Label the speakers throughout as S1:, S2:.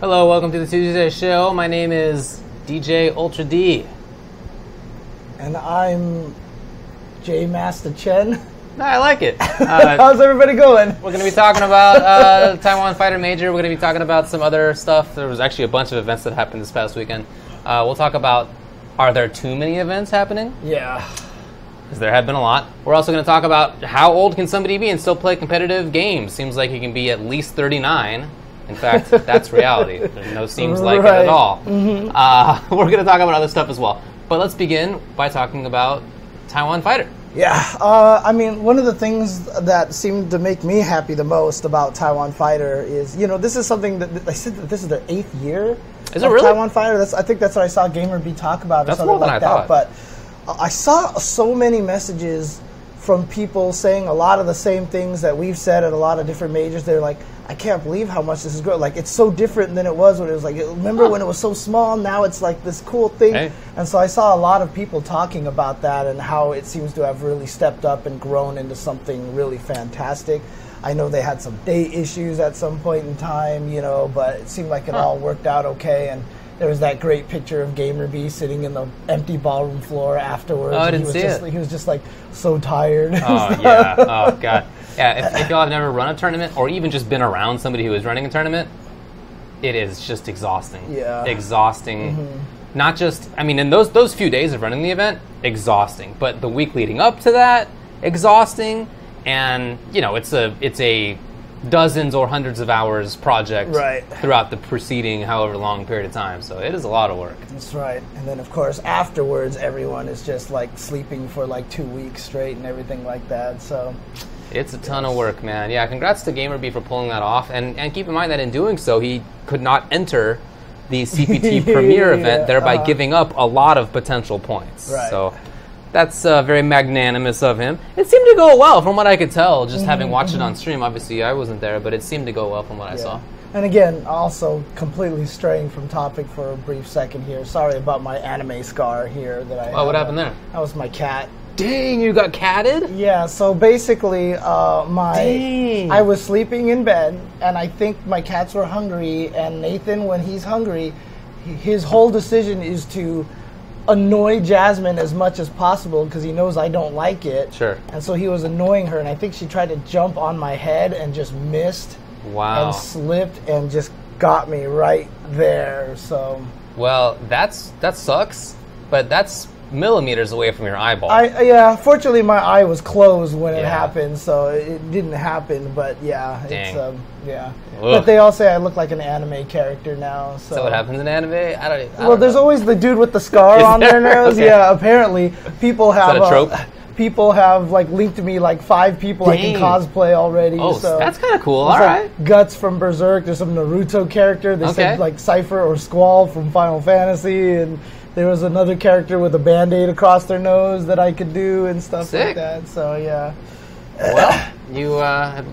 S1: Hello, welcome to the Tuesday show. My name is DJ Ultra D.
S2: And I'm J Master Chen.
S1: I like it.
S2: How's everybody going?
S1: We're going to be talking about Taiwan Fighter Major. We're going to be talking about some other stuff. There was actually a bunch of events that happened this past weekend. We'll talk about, are there too many events happening?
S2: Yeah.
S1: Because there have been a lot. We're also going to talk about how old can somebody be and still play competitive games. Seems like you can be at least 39. In fact, that's reality. There's no seems like it at all. Mm-hmm. We're going to talk about other stuff as well. But let's begin by talking about Taiwan Fighter.
S2: Yeah. I mean, one of the things that seemed to make me happy the most about Taiwan Fighter is, you know, this is something that I said that this is their 8th year.
S1: Is it really?
S2: Taiwan Fighter. I think that's what I saw GamerB talk about.
S1: That's
S2: or
S1: more
S2: something
S1: than
S2: like
S1: I thought.
S2: But I saw so many messages from people saying a lot of the same things that we've said at a lot of different majors. They're like, I can't believe how much this is growing. Like, it's so different than it was when it was like, remember when it was so small? Now it's like this cool thing.
S1: Hey.
S2: And so I saw a lot of people talking about that and how it seems to have really stepped up and grown into something really fantastic. I know they had some date issues at some point in time, you know, but it seemed like it all worked out okay. And there was that great picture of GamerB sitting in the empty ballroom floor afterwards.
S1: Oh, I didn't see it.
S2: He was just like so tired.
S1: Oh, yeah. Oh, God. Yeah, if y'all have never run a tournament or even just been around somebody who is running a tournament, it is just exhausting.
S2: Yeah.
S1: Exhausting.
S2: Mm-hmm.
S1: Not just, I mean, in those few days of running the event, exhausting. But the week leading up to that, exhausting. And, you know, it's a dozens or hundreds of hours project throughout the preceding however long period of time. So it is a lot of work.
S2: That's right. And then, of course, afterwards, everyone is just like sleeping for like 2 weeks straight and everything like that. So
S1: it's a ton of work, man. Yeah, congrats to GamerB for pulling that off. And keep in mind that in doing so, he could not enter the CPT Premier event, thereby giving up a lot of potential points.
S2: Right.
S1: So that's very magnanimous of him. It seemed to go well from what I could tell, just having watched it on stream. Obviously, I wasn't there, but it seemed to go well from what I saw.
S2: And again, also completely straying from topic for a brief second here. Sorry about my anime scar here that I
S1: Oh, what happened there?
S2: That was my cat.
S1: Dang, you got catted?
S2: Yeah, so basically, I was sleeping in bed, and I think my cats were hungry, and Nathan, when he's hungry, his whole decision is to annoy Jasmine as much as possible because he knows I don't like it.
S1: Sure.
S2: And so he was annoying her, and I think she tried to jump on my head and just missed.
S1: Wow.
S2: And slipped and just got me right there. So.
S1: Well, that sucks, but that's millimeters away from your eyeball.
S2: Yeah, fortunately my eye was closed when it happened, so it didn't happen, but yeah.
S1: Dang.
S2: It's, yeah.
S1: Ugh.
S2: But they all say I look like an anime character now. So
S1: what happens in anime? I don't
S2: Well, there's
S1: know.
S2: always the dude with the scar on their nose.
S1: Okay.
S2: Yeah, apparently people have
S1: Is that a trope?
S2: People have like linked to me like 5 people I can cosplay already.
S1: Oh,
S2: so
S1: that's kind of cool.
S2: There's
S1: All
S2: like
S1: right.
S2: Guts from Berserk. There's some Naruto character. They said like Cypher or Squall from Final Fantasy, and there was another character with a Band-Aid across their nose that I could do and stuff like that. So yeah.
S1: Well, you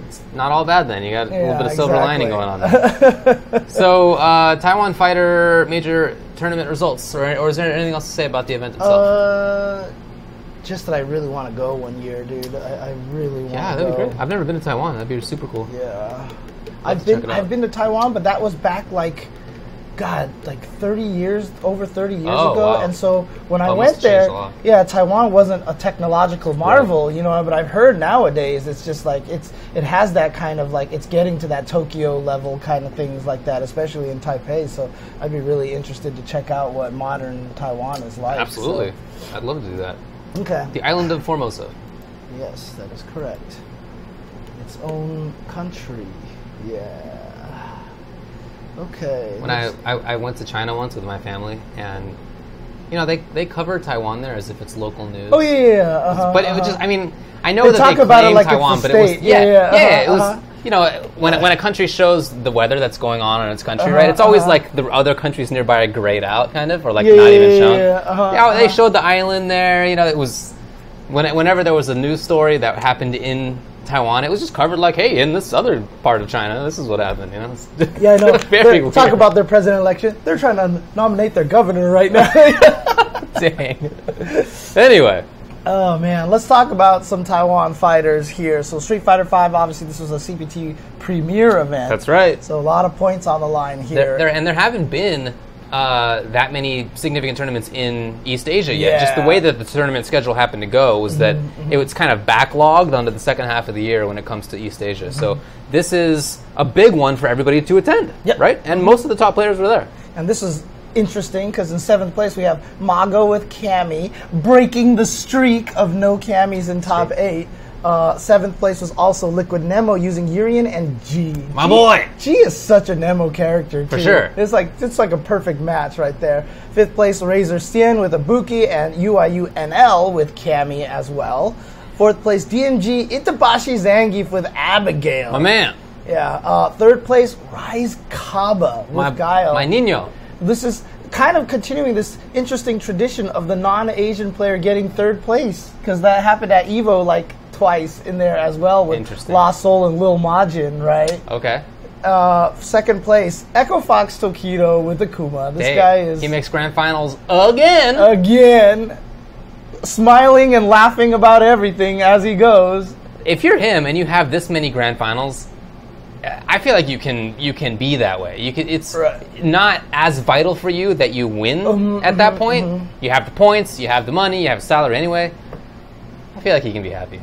S1: it's not all bad then. You got a little bit of silver lining going on there. So Taiwan Fighter Major tournament results, or is there anything else to say about the event itself?
S2: Just that I really want to go one year, dude. I really want to go.
S1: Yeah, that'd be great. I've never been to Taiwan. That'd be super cool.
S2: Yeah. I've been to Taiwan, but that was back like 30 years, over 30 years ago.
S1: Wow.
S2: And so when I went there, Taiwan wasn't a technological marvel, you know, but I've heard nowadays it's just like it has that kind of like it's getting to that Tokyo level kind of things like that, especially in Taipei. So I'd be really interested to check out what modern Taiwan is like.
S1: Absolutely. So. I'd love to do that.
S2: Okay.
S1: The island of Formosa.
S2: Yes, that is correct. Its own country. Yeah. Okay.
S1: When I went to China once with my family, and you know they cover Taiwan there as if it's local news.
S2: Oh yeah.
S1: But it was just, I mean, I know that they
S2: about
S1: claim
S2: it like
S1: Taiwan,
S2: it's a
S1: but it was
S2: state.
S1: it was. You know, when a country shows the weather that's going on in its country, right? It's always like the other countries nearby are grayed out, kind of, or like not even shown. They showed the island there. You know, it was whenever there was a news story that happened in Taiwan, it was just covered like, hey, in this other part of China, this is what happened. You know,
S2: yeah, I know.
S1: Very weird.
S2: Talk about their president election. They're trying to nominate their governor right now.
S1: Dang. Anyway,
S2: Oh, man. Let's talk about some Taiwan fighters here. So Street Fighter V, obviously, this was a CPT premier event.
S1: That's right.
S2: So a lot of points on the line here.
S1: There haven't been that many significant tournaments in East Asia yet. Just the way that the tournament schedule happened to go was that it was kind of backlogged onto the second half of the year when it comes to East Asia. So this is a big one for everybody to attend, right? And most of the top players were there.
S2: And this is interesting because in 7th place we have Mago with Cammy, breaking the streak of no Cammys in top 8. 7th place was also Liquid Nemo using Urian and G.
S1: My boy!
S2: G is such a Nemo character, too.
S1: For sure.
S2: It's like a perfect match right there. 5th place, Razor Sien with Ibuki and UIUNL with Cammy as well. 4th place, DMG Itabashi Zangief with Abigail.
S1: My man.
S2: Yeah. 3rd place, Rise Kaba with Guile.
S1: My Nino.
S2: This is kind of continuing this interesting tradition of the non-Asian player getting 3rd place, because that happened at EVO like twice in there as well with Lost Soul and Lil Majin, right?
S1: Okay.
S2: 2nd place, Echo Fox Tokido with Akuma. This guy is...
S1: He makes grand finals again.
S2: Again. Smiling and laughing about everything as he goes.
S1: If you're him and you have this many grand finals, I feel like you can be that way. It's not as vital for you that you win at that point. You have the points, you have the money, you have salary anyway. I feel like he can be happy.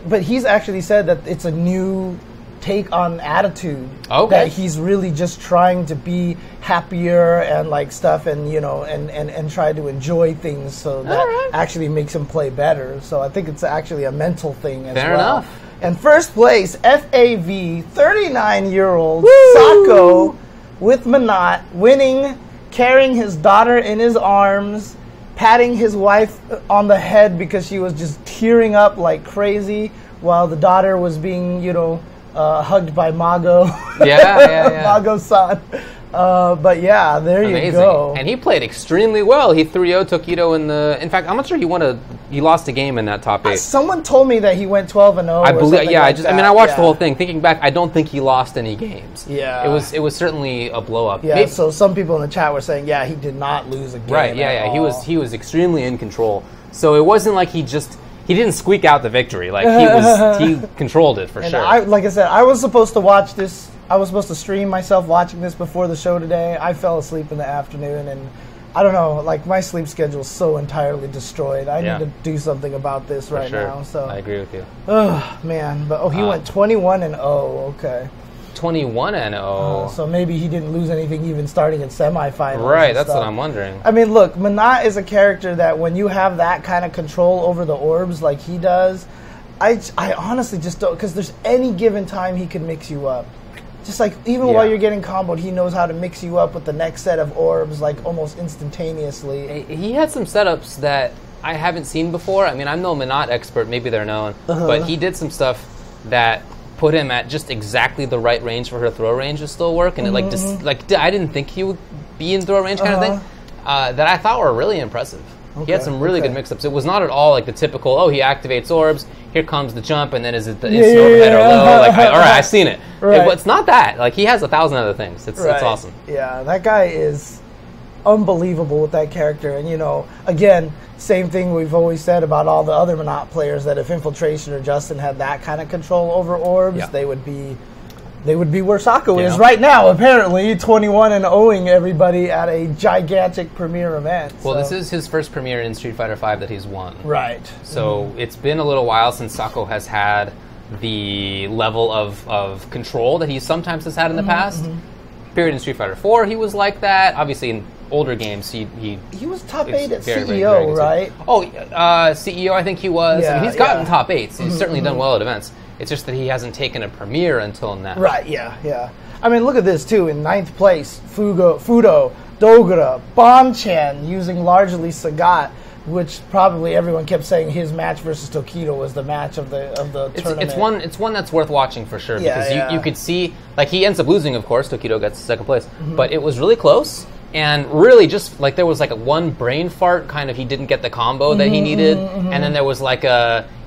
S2: But he's actually said that it's a new take on attitude.
S1: Okay.
S2: That he's really just trying to be happier and like stuff, and and try to enjoy things, so that actually makes him play better. So I think it's actually a mental thing as well.
S1: Fair enough.
S2: And 1st place, FAV, 39-year-old Sako with Manat, winning, carrying his daughter in his arms, patting his wife on the head because she was just tearing up like crazy while the daughter was being, hugged by Mago.
S1: Yeah.
S2: Mago-san. But yeah, there you go.
S1: And he played extremely well. He 3-0 Tokido in the... In fact, I'm not sure he lost a game in that top 8.
S2: Someone told me that he went 12-0.
S1: I believe. Yeah, I watched the whole thing. Thinking back, I don't think he lost any games.
S2: Yeah.
S1: It was certainly a blow up.
S2: Yeah. So some people in the chat were saying, he did not lose a game.
S1: Right. Yeah. He was extremely in control. So it wasn't like he didn't squeak out the victory. Like he controlled it for sure.
S2: Like I said, I was supposed to watch this. I was supposed to stream myself watching this before the show today. I fell asleep in the afternoon, and I don't know, like my sleep schedule is so entirely destroyed. I need to do something about this now. So
S1: I agree with you.
S2: Oh man, but he went 21-0. Okay.
S1: 21-0.
S2: So maybe he didn't lose anything even starting at semifinals.
S1: Right, that's what I'm wondering.
S2: I mean, look, Manat is a character that when you have that kind of control over the orbs like he does, I honestly just don't, because there's any given time he can mix you up. Just like, even while you're getting comboed, he knows how to mix you up with the next set of orbs, like, almost instantaneously.
S1: He had some setups that I haven't seen before. I mean, I'm no Manat expert, maybe they're known, but he did some stuff that put him at just exactly the right range for her throw range to still work, and it I didn't think he would be in throw range kind of thing, that I thought were really impressive. He had some really good mix-ups. It was not at all like the typical, he activates orbs, here comes the jump, and then is it the instant overhead or low? Like, all right, I've seen it. Right. It's not that. Like, he has 1,000 other things. It's awesome.
S2: Yeah, that guy is unbelievable with that character. And, again, same thing we've always said about all the other Manat players, that if Infiltration or Justin had that kind of control over orbs, they would be where Sako is right now, apparently, 21-0ing everybody at a gigantic premier event.
S1: Well, this is his first premier in Street Fighter V that he's won.
S2: Right.
S1: So it's been a little while since Sako has had the level of control that he sometimes has had in the past. Period in Street Fighter 4, he was like that. Obviously, in older games, he
S2: was top 8 at CEO, right?
S1: CEO, I think he was. I mean, he's gotten top 8s. He's certainly done well at events. It's just that he hasn't taken a premier until now.
S2: Right, yeah. I mean, look at this, too. In 9th place, Fudo, Dogra, Bonchan, using largely Sagat, which probably everyone kept saying his match versus Tokido was the match of the tournament.
S1: It's one that's worth watching for sure, because you could see, like, he ends up losing, of course. Tokido gets 2nd place. But it was really close. And really, just like there was like one brain fart, kind of he didn't get the combo that he needed, and then there was like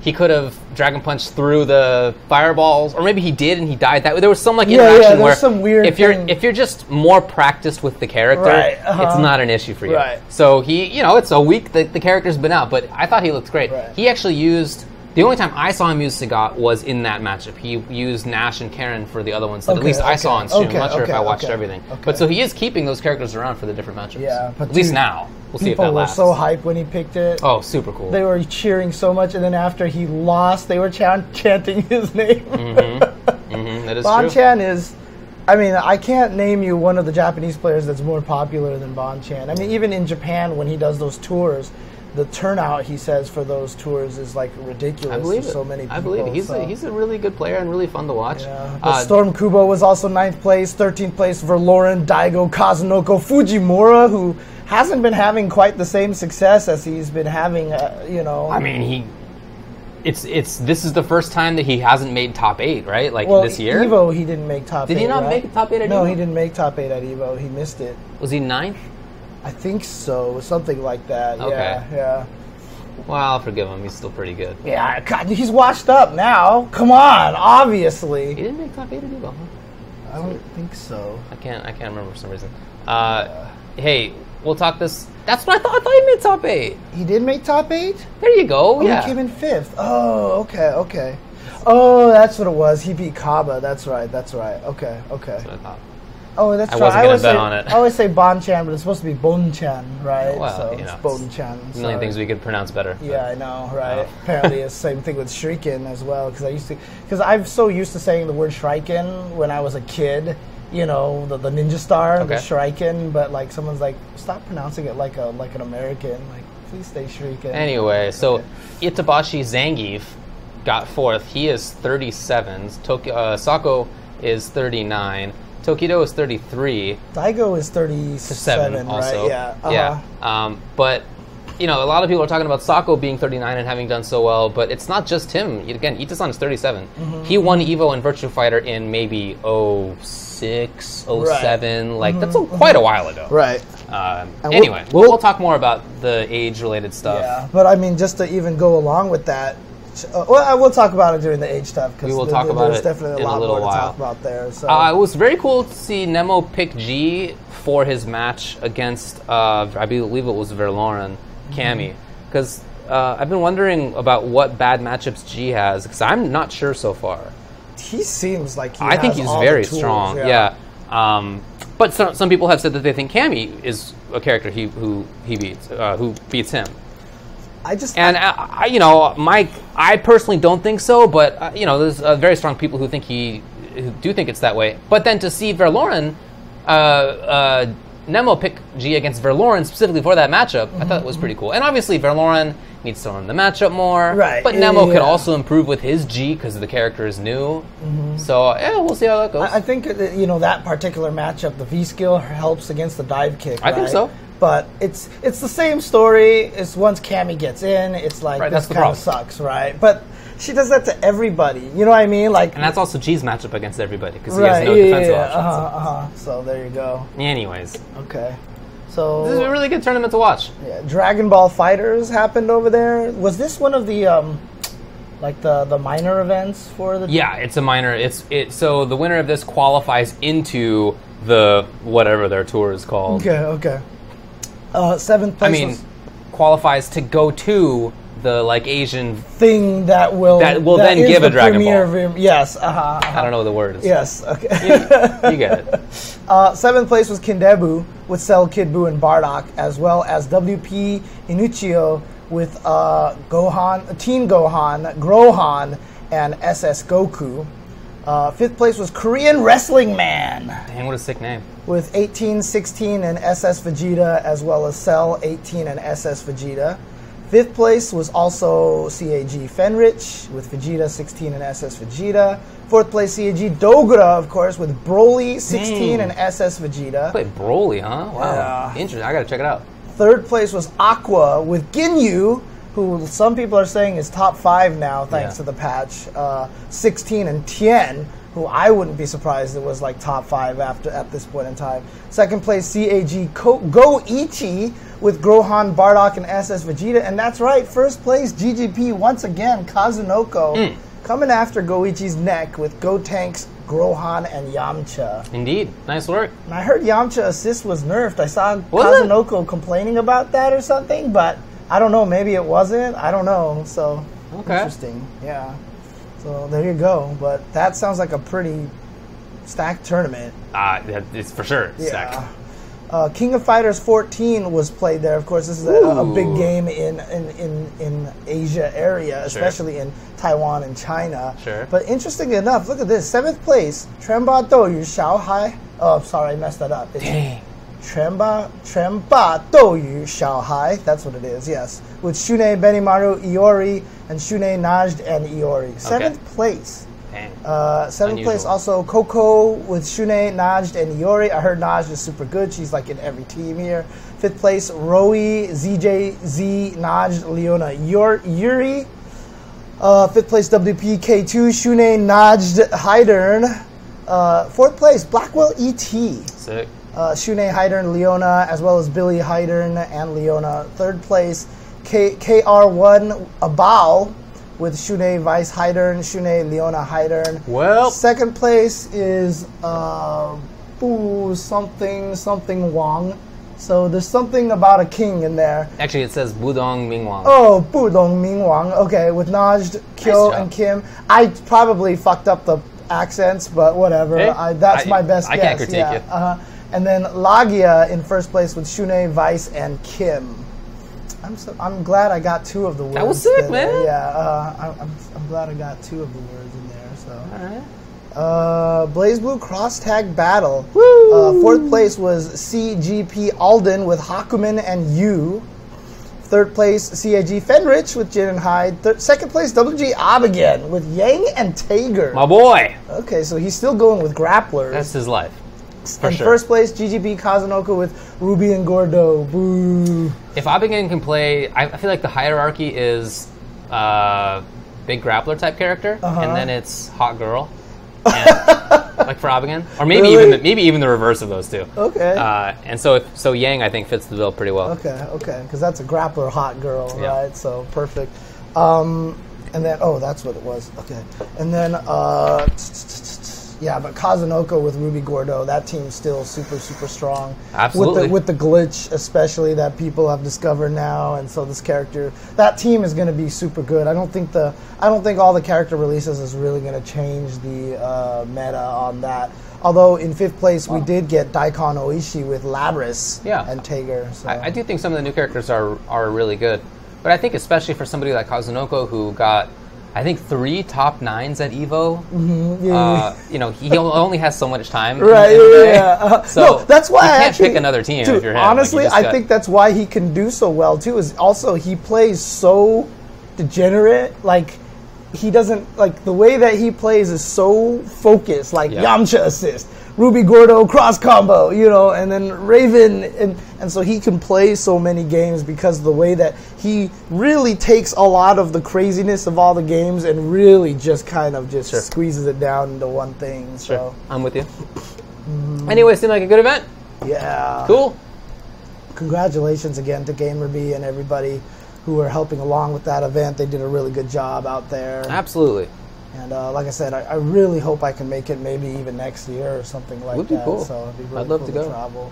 S1: he could have Dragon Punched through the fireballs, or maybe he did and he died. That there was some like interaction where
S2: some weird
S1: if you're just more practiced with the character, it's not an issue for you.
S2: Right.
S1: So he, it's a week that the character's been out, but I thought he looked great.
S2: Right.
S1: He actually used. The only time I saw him use Sagat was in that matchup. He used Nash and Karen for the other ones that at least I saw on stream. I'm not sure if I watched everything. But so he is keeping those characters around for the different matchups.
S2: Yeah, but
S1: at least now. We'll see if that lasts.
S2: People were so hyped when he picked it.
S1: Oh, super cool.
S2: They were cheering so much, and then after he lost, they were chanting his name.
S1: That is true.
S2: Bonchan is... I mean, I can't name you one of the Japanese players that's more popular than Bonchan. I mean, even in Japan, when he does those tours... The turnout, he says, for those tours is like ridiculous.
S1: I believe
S2: There's so many people.
S1: I believe it. He's a really good player and really fun to watch.
S2: Yeah. Storm Kubo was also 9th place, 13th place Verloren, Daigo, Kazunoko, Fujimura, who hasn't been having quite the same success as he's been having.
S1: I mean, this is the first time that he hasn't made top 8, right? Like this year.
S2: Evo, he didn't make top 8.
S1: Did he not make top 8 at Evo?
S2: No, he didn't make top 8 at Evo. He missed it.
S1: Was he 9th?
S2: I think so, something like that.
S1: Okay.
S2: Yeah.
S1: Well, I'll forgive him. He's still pretty good.
S2: Yeah, God, he's washed up now. Come on, obviously.
S1: He didn't make top 8 at Evo, huh?
S2: I don't think so.
S1: I can't remember for some reason. Hey, we'll talk this. That's what I thought. I thought he made top 8.
S2: He did make top 8?
S1: There you go.
S2: He came in 5th. Oh, okay. Oh, that's what it was. He beat Kaba. That's right. Okay.
S1: That's what I thought.
S2: Oh, that's
S1: I
S2: right.
S1: wasn't going to bet on it.
S2: I always say Bonchan, but it's supposed to be Bonchan, right?
S1: Well,
S2: so it's Bonchan.
S1: A million things we could pronounce better.
S2: Yeah, I know, right? Apparently, it's the same thing with Shuriken as well. Because I'm so used to saying the word Shuriken when I was a kid. The ninja star, the Shuriken. But like someone's like, stop pronouncing it like an American. Like, please stay Shuriken.
S1: Anyway, so Itabashi Zangief got 4th. He is 37. Sako is 39. Tokido is 33.
S2: Daigo is 37
S1: also.
S2: Right?
S1: Yeah. But, a lot of people are talking about Sako being 39 and having done so well, but it's not just him. Again, Ita-san is 37. He won Evo and Virtua Fighter in maybe 06, 07. Like, that's quite a while ago.
S2: Right.
S1: Anyway, we'll talk more about the age-related stuff.
S2: Yeah, but I mean, just to even go along with that, we'll talk about it during the age stuff because there's definitely a lot more to talk about there. So
S1: it was very cool to see Nemo pick G for his match against, I believe it was Verloren, Cammy, because I've been wondering about what bad matchups G has because I'm not sure so far.
S2: He seems like
S1: I think he's very strong. Yeah. But some people have said that they think Cammy is a character who beats him. I personally don't think so, but there's very strong people who do think it's that way. But then to see Verloren, Nemo pick G against Verloren specifically for that matchup, I thought it was pretty cool. And obviously Verloren needs to learn the matchup more,
S2: right?
S1: But Nemo could also improve with his G because the character is new. So we'll see how that goes.
S2: I think that particular matchup, the V skill helps against the dive kick.
S1: I think so.
S2: But it's the same story. It's once Cammy gets in, it's like this kind of sucks, right? But she does that to everybody. You know what I mean? Like,
S1: and that's also G's matchup against everybody because he has no defensive options.
S2: So there you go.
S1: Anyways,
S2: okay. So
S1: this is a really good tournament to watch.
S2: Yeah, Dragon Ball Fighters happened over there. Was this one of the the minor events for the?
S1: Yeah, it's a minor. So the winner of this qualifies into the whatever their tour is called.
S2: Okay. 7th place.
S1: Qualifies to go to the Asian
S2: thing that will
S1: then give a Dragon Ball.
S2: Yes.
S1: I don't know what the word is.
S2: Yes. Okay.
S1: You get it.
S2: 7th place was Kindebu with Cell, Kid Buu, and Bardock, as well as WP Inuchio with Teen Gohan, Grohan, and SS Goku. 5th place was Korean Wrestling Man.
S1: Dang, what a sick name.
S2: With 18, 16, and SS Vegeta, as well as Cell, 18, and SS Vegeta. 5th place was also CAG Fenrich with Vegeta, 16, and SS Vegeta. 4th place CAG Dogura, of course, with Broly, 16, and SS Vegeta.
S1: Played Broly, huh? Wow. Yeah. Interesting. I gotta check it out.
S2: 3rd place was Aqua with Ginyu, who some people are saying is top 5 now thanks to the patch. 16, and Tien who I wouldn't be surprised it was like top 5 at this point in time. Second place, CAG Goichi with Gohan, Bardock, and SS Vegeta. And that's right, first place, GGP once again, Kazunoko, coming after Goichi's neck with Gotenks, Gohan, and Yamcha.
S1: Indeed. Nice work.
S2: And I heard Yamcha assist was nerfed. I saw Kazunoko complaining about that or something, but I don't know. Maybe it wasn't. I don't know. So, interesting. Yeah. So, there you go. But that sounds like a pretty stacked tournament.
S1: It's for sure stacked.
S2: King of Fighters 14 was played there. Of course, this is a big game in Asia area, especially in Taiwan and China.
S1: Sure.
S2: But interesting enough, look at this. 7th place, Tremba Douyu Xiaohai. Oh, sorry, I messed that up. It's
S1: Dang.
S2: Tremba Douyu Xiaohai. That's what it is, yes. With Shune, Benimaru, Iori, and Shune, Najd, and Iori. 7th place. Seventh place also Coco with Shune, Najd, and Iori. I heard Najd is super good. She's like in every team here. 5th place Roi, ZJZ, Najd, Leona, Yuri. 5th place WPK2, Shune, Najd, Hydern. 4th place Blackwell ET.
S1: Sick.
S2: Shune, Hydern, Leona, as well as Billy, Hydern, and Leona. 3rd place KR1 Abal with Shune, Vice, Hydern, Shune, Leona, Hydern.
S1: Well.
S2: 2nd place is something Wang. So there's something about a king in there.
S1: Actually, it says Budong Mingwang.
S2: Oh, Budong Mingwang. Okay, with Najd, Kyo, and Kim. I probably fucked up the accents, but whatever.
S1: Hey,
S2: that's my best guess.
S1: I can't critique you.
S2: And then Lagia in 1st place with Shune, Vice, and Kim. I'm glad I got 2 of the words.
S1: That was sick, man.
S2: Yeah, I'm glad I got 2 of the words in there. So.
S1: All right.
S2: Blaze Blue Cross Tag Battle.
S1: Woo!
S2: 4th place was CGP Alden with Hakumen and Yu. 3rd place CAG Fenrich with Jin and Hyde. 2nd place WG Abigail with Yang and Tager.
S1: My boy.
S2: Okay, so he's still going with grapplers.
S1: That's his life. For
S2: and
S1: sure.
S2: 1st place, GGB Kazunoko with Ruby and Gordo. Boo.
S1: If Abigail can play, I feel like the hierarchy is big grappler type character, and then it's hot girl, and, like for Abigail, or maybe even the reverse of those two.
S2: Okay.
S1: And so Yang I think fits the bill pretty well.
S2: Okay, because that's a grappler hot girl, right? So perfect. And then that's what it was. Okay, and then yeah, but Kazunoko with Ruby Gordo, that team's still super, super strong.
S1: Absolutely.
S2: With the glitch, especially, that people have discovered now, and so this character, that team is going to be super good. I don't think all the character releases is really going to change the meta on that. Although in 5th place we did get Daikon Oishi with Labris and Tager. So.
S1: I do think some of the new characters are really good, but I think especially for somebody like Kazunoko who got, I think, 3 top 9s at Evo. He only has so much time.
S2: Right.
S1: So
S2: no, that's why
S1: you can't pick another team if you're him.
S2: Honestly, I think that's why he can do so well too. Is also he plays so degenerate. Like he doesn't the way that he plays is so focused. Like Yamcha assist, Ruby Gordo cross combo, and then Raven, and so he can play so many games because of the way that he really takes a lot of the craziness of all the games and really just kind of squeezes it down into one thing. So
S1: I'm with you. Anyway, seemed like a good event.
S2: Yeah.
S1: Cool.
S2: Congratulations again to GamerBee and everybody who are helping along with that event. They did a really good job out there.
S1: Absolutely.
S2: And like I said, I really hope I can make it maybe even next year or something like that.
S1: Would be cool.
S2: So it'd be really
S1: I'd love
S2: cool
S1: to go.
S2: Travel.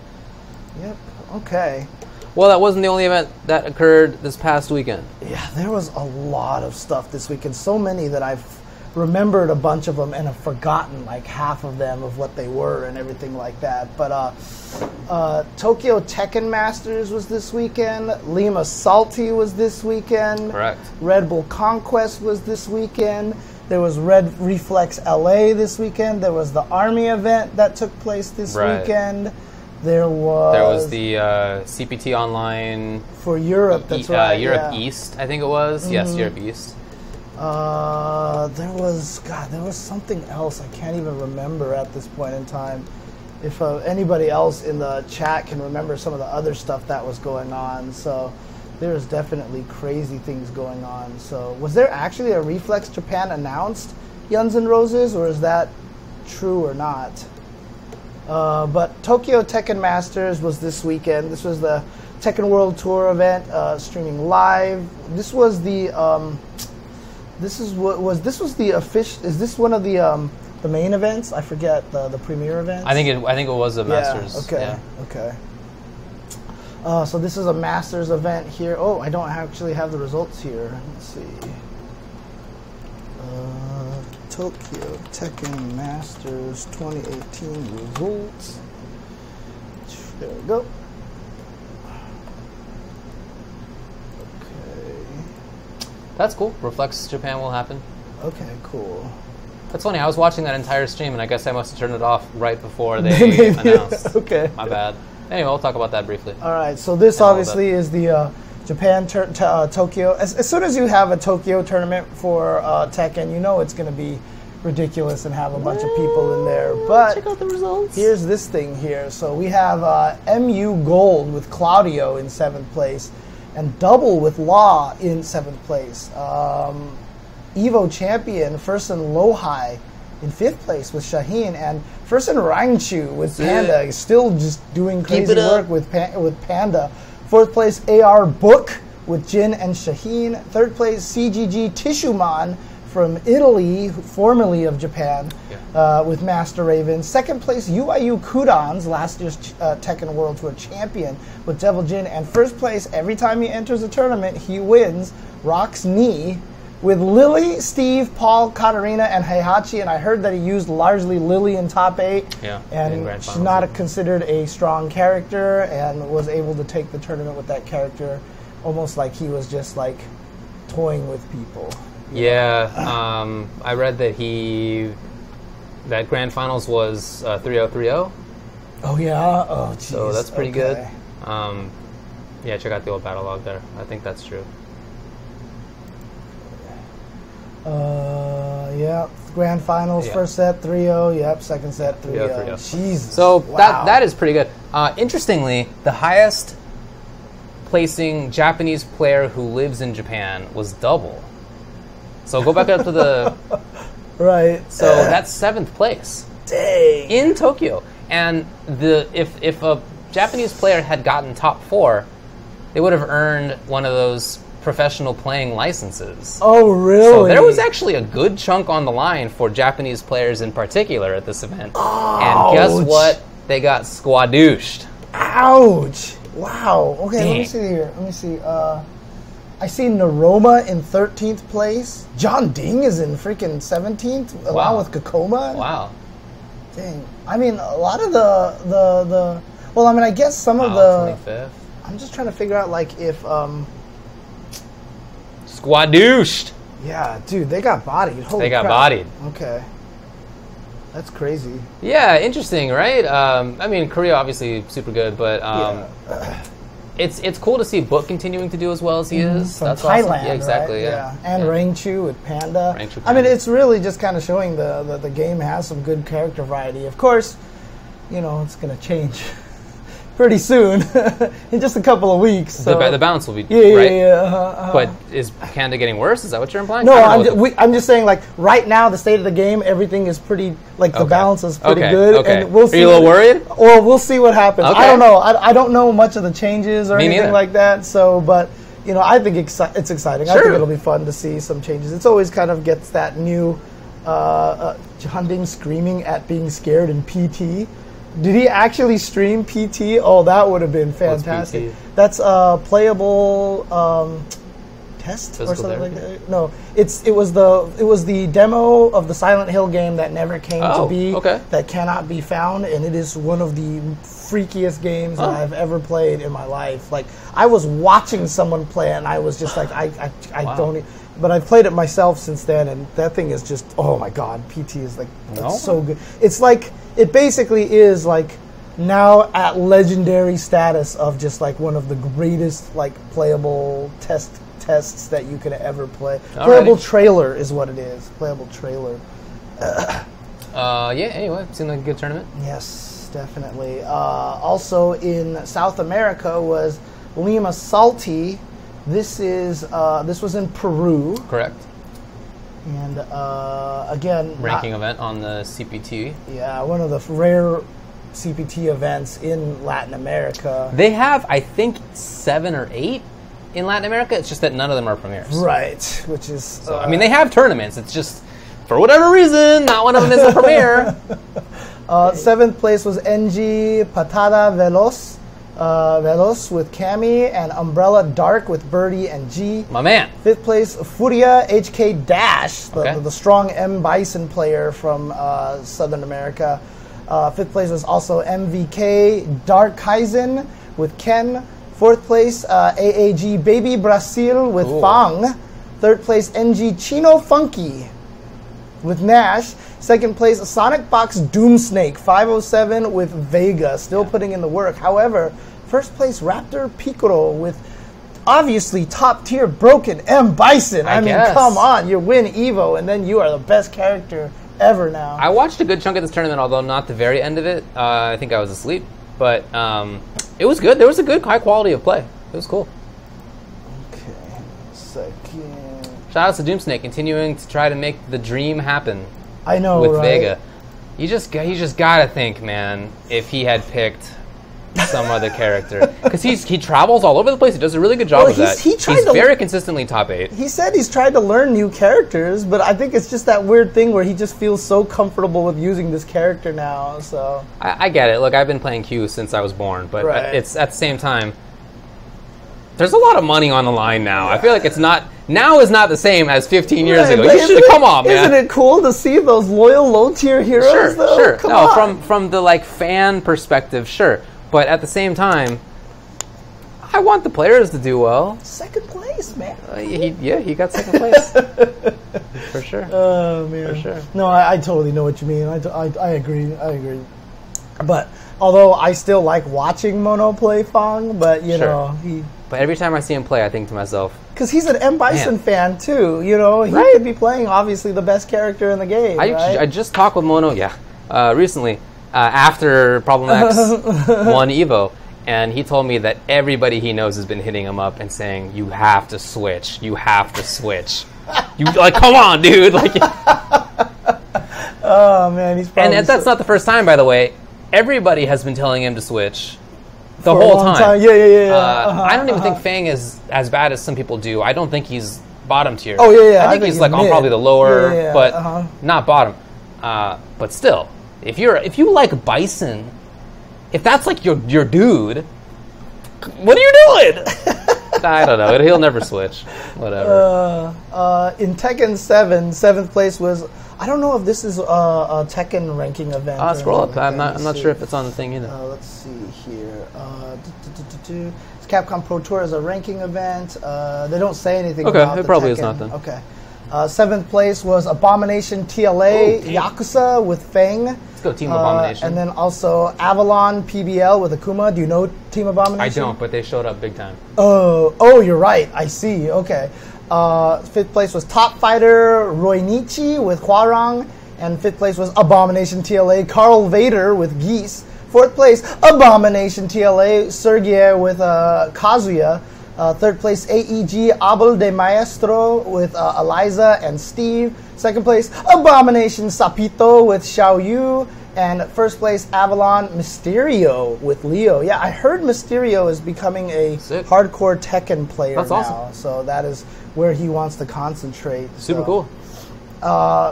S2: Yep. Okay.
S1: Well, that wasn't the only event that occurred this past weekend.
S2: Yeah, there was a lot of stuff this weekend. So many that I've remembered a bunch of them and have forgotten like half of them of what they were and everything like that. But Tokyo Tekken Masters was this weekend. Lima Salty was this weekend.
S1: Correct.
S2: Red Bull Conquest was this weekend. There was Red Reflex LA this weekend. There was the Army event that took place this weekend. There was
S1: the CPT Online
S2: for Europe. That's right.
S1: Europe East, I think it was. Yes, Europe East.
S2: There was something else I can't even remember at this point in time. If anybody else in the chat can remember some of the other stuff that was going on, so there's definitely crazy things going on. So was there actually a Reflex Japan announced, Guns N' Roses, or is that true or not. But Tokyo Tekken Masters was this weekend. This was the Tekken World Tour event, streaming live. This was the this was the official. Is this one of the main events? I forget the premier event.
S1: I think it was the Masters.
S2: Okay. Yeah. Okay. So this is a Masters event here. Oh, I don't actually have the results here. Let's see. Tokyo Tekken Masters 2018 results. There we go. Okay.
S1: That's cool. Reflects Japan will happen.
S2: Okay, cool.
S1: That's funny. I was watching that entire stream, and I guess I must have turned it off right before they announced.
S2: Okay.
S1: My bad. Anyway, we'll talk about that briefly.
S2: All right. So this obviously is the Japan Tokyo. As soon as you have a Tokyo tournament for Tekken, you know it's going to be ridiculous and have a bunch of people in there. But
S1: check out the results.
S2: Here's this thing here. So we have MU Gold with Claudio in 7th place, and Double with Law in 7th place. Evo Champion, first in Lohai in 5th place with Shaheen, and first in Rangchu with Panda. He's still just doing crazy work with Panda. 4th place AR Book with Jin and Shaheen. 3rd place CGG Tishuman from Italy, formerly of Japan, with Master Raven. 2nd place UIU Kudans, last year's Tekken World Tour champion, with Devil Jin. And 1st place, every time he enters a tournament, he wins, Rock's Knee, with Lily, Steve, Paul, Katarina, and Heihachi. And I heard that he used largely Lily in top 8.
S1: Yeah,
S2: and she's not considered a strong character, and was able to take the tournament with that character almost like he was just like toying with people.
S1: Yeah, I read that that Grand Finals was 3-0-3-0.
S2: Oh yeah, oh geez.
S1: So that's pretty good. Yeah, check out the old battle log there. I think that's true.
S2: Yeah, Grand Finals, first set 3-0. Yep, second set 3-0. Jesus.
S1: So that is pretty good. Interestingly, the highest placing Japanese player who lives in Japan was Double. So go back up to the
S2: right.
S1: So that's 7th place.
S2: Dang.
S1: In Tokyo. And if a Japanese player had gotten top 4, they would have earned one of those professional playing licenses.
S2: Oh, really?
S1: So there was actually a good chunk on the line for Japanese players in particular at this event.
S2: Ouch.
S1: And guess what? They got squadooshed.
S2: Ouch. Wow. Okay,
S1: Dang.
S2: let me see here. Let me see. I see Naroma in 13th place. John Ding is in freaking 17th, along with Kakoma.
S1: Wow.
S2: Dang. I mean, a lot of the well, I mean, I guess some of the
S1: 25th.
S2: I'm just trying to figure out, like, if
S1: Squadooshed.
S2: yeah, dude, they got bodied. Holy
S1: They got
S2: crap.
S1: bodied.
S2: Okay. That's crazy.
S1: Yeah, interesting, right? I mean, Korea obviously super good, but it's cool to see Book continuing to do as well as he is.
S2: From
S1: That's
S2: Thailand,
S1: awesome. Yeah, exactly.
S2: right?
S1: Yeah.
S2: And Rangchu with Panda.
S1: Rangchu
S2: I mean,
S1: Panda.
S2: it's really just kind of showing the game has some good character variety. Of course, you know, it's going to change pretty soon, in just a couple of weeks. So.
S1: The balance will be
S2: right.
S1: Yeah. But is Panda getting worse? Is that what you're implying?
S2: No, I'm just saying, like, right now, the state of the game, everything is pretty, like, the balance is pretty good.
S1: Okay.
S2: And we'll see.
S1: Are you a little worried?
S2: Well, we'll see what happens.
S1: Okay.
S2: I don't know. I don't know much of the changes or anything
S1: neither.
S2: like that. So, but, you know, I think it's exciting.
S1: Sure.
S2: I think it'll be fun to see some changes. It's always kind of gets that new John Ding screaming at being scared in PT. Did he actually stream PT? Oh, that would have been fantastic.
S1: What's PT?
S2: That's playable test or something like that. No, it was the demo of the Silent Hill game that never came to be.
S1: Okay.
S2: That cannot be found, and it is one of the freakiest games that I've ever played in my life. Like, I was watching someone play it, and I was just like, I
S1: Wow.
S2: don't. But I've played it myself since then, and that thing is just, oh my god, PT is like, it's so good. It's like, it basically is like now at legendary status of just like one of the greatest like playable tests that you could ever play.
S1: Alrighty.
S2: Playable trailer is what it is. Playable trailer.
S1: Yeah, anyway, seemed like a good tournament.
S2: Yes, definitely. Also in South America was Lima Salty. This was in Peru.
S1: Correct.
S2: And again,
S1: ranking event on the CPT.
S2: Yeah, one of the rare CPT events in Latin America.
S1: They have, I think, 7 or 8 in Latin America. It's just that none of them are premieres.
S2: Right, which is...
S1: So, I mean, they have tournaments. It's just, for whatever reason, not one of them is a premiere.
S2: 7th place was NG Patada Veloz. Veloz with Cami, and Umbrella Dark with Birdie and G.
S1: My man.
S2: 5th place, Furia HK Dash, the strong M. Bison player from Southern America. 5th place was also MVK Dark Kaizen with Ken. 4th place, AAG Baby Brazil with Fang. 3rd place, NG Chino Funky with Nash. 2nd place, Sonic Box Doomsnake 507 with Vega, still putting in the work. However, 1st place, Raptor Piccolo with obviously top tier broken M. Bison. I mean, come on, you win Evo and then you are the best character ever now.
S1: I watched a good chunk of this tournament, although not the very end of it. I think I was asleep, but it was good. There was a good high quality of play. It was cool.
S2: Okay, second.
S1: Shout out to Doomsnake, continuing to try to make the dream happen.
S2: I know,
S1: with
S2: right?
S1: Vega. You just gotta think, man, if he had picked some other character, because he travels all over the place. He does a really good job of that. He's very consistently top 8.
S2: He said he's tried to learn new characters, but I think it's just that weird thing where he just feels so comfortable with using this character now. So
S1: I get it. Look, I've been playing Q since I was born, but it's at the same time. There's a lot of money on the line now. I feel like it's not now is not the same as 15 years ago. You should come on, man.
S2: Isn't it cool to see those loyal low tier heroes?
S1: Sure,
S2: though?
S1: sure.
S2: Come on.
S1: From the like fan perspective, sure. But at the same time, I want the players to do well.
S2: 2nd place, man.
S1: He got 2nd place for sure.
S2: Oh man,
S1: for sure.
S2: No, I totally know what you mean. I agree. But although I still like watching Mono play Fang, but you know he.
S1: But every time I see him play, I think to myself,
S2: because he's an M. Bison fan too, you know, he could be playing obviously the best character in the game.
S1: I just talked with Mono, recently after Problem X won Evo, and he told me that everybody he knows has been hitting him up and saying, "You have to switch. You have to switch." You like, come on, dude! Like,
S2: oh man, he's probably
S1: that's not the first time, by the way. Everybody has been telling him to switch. The whole time.
S2: Yeah.
S1: I don't even think Fang is as bad as some people do. I don't think he's bottom tier.
S2: Oh, yeah.
S1: I think he's like on probably the lower, but not bottom. But still, if you like Bison, if that's like your dude, what are you doing? I don't know. He'll never switch. Whatever.
S2: In Tekken 7, 7th place was. I don't know if this is a Tekken ranking event.
S1: Scroll up. I'm not sure if it's on the thing either.
S2: Let's see here. Capcom Pro Tour is a ranking event. They don't say anything about
S1: it probably
S2: Tekken.
S1: is not then.
S2: Okay. 7th place was Abomination TLA Yakuza with Fang.
S1: Let's go Team Abomination.
S2: And then also Avalon PBL with Akuma. Do you know Team Abomination?
S1: I don't, but they showed up big time.
S2: Oh, you're right. I see. Okay. 5th place was Top Fighter Roinichi with Hwarang, and 5th place was Abomination TLA Carl Vader with Geese. 4th place Abomination TLA Sergei with Kazuya. 3rd place AEG Abel de Maestro with Eliza and Steve. 2nd place Abomination Sapito with Xiao Yu. And 1st place Avalon Mysterio with Leo. Yeah, I heard Mysterio is becoming a hardcore Tekken player
S1: That's
S2: now.
S1: Awesome.
S2: So that is where he wants to concentrate.
S1: Super cool.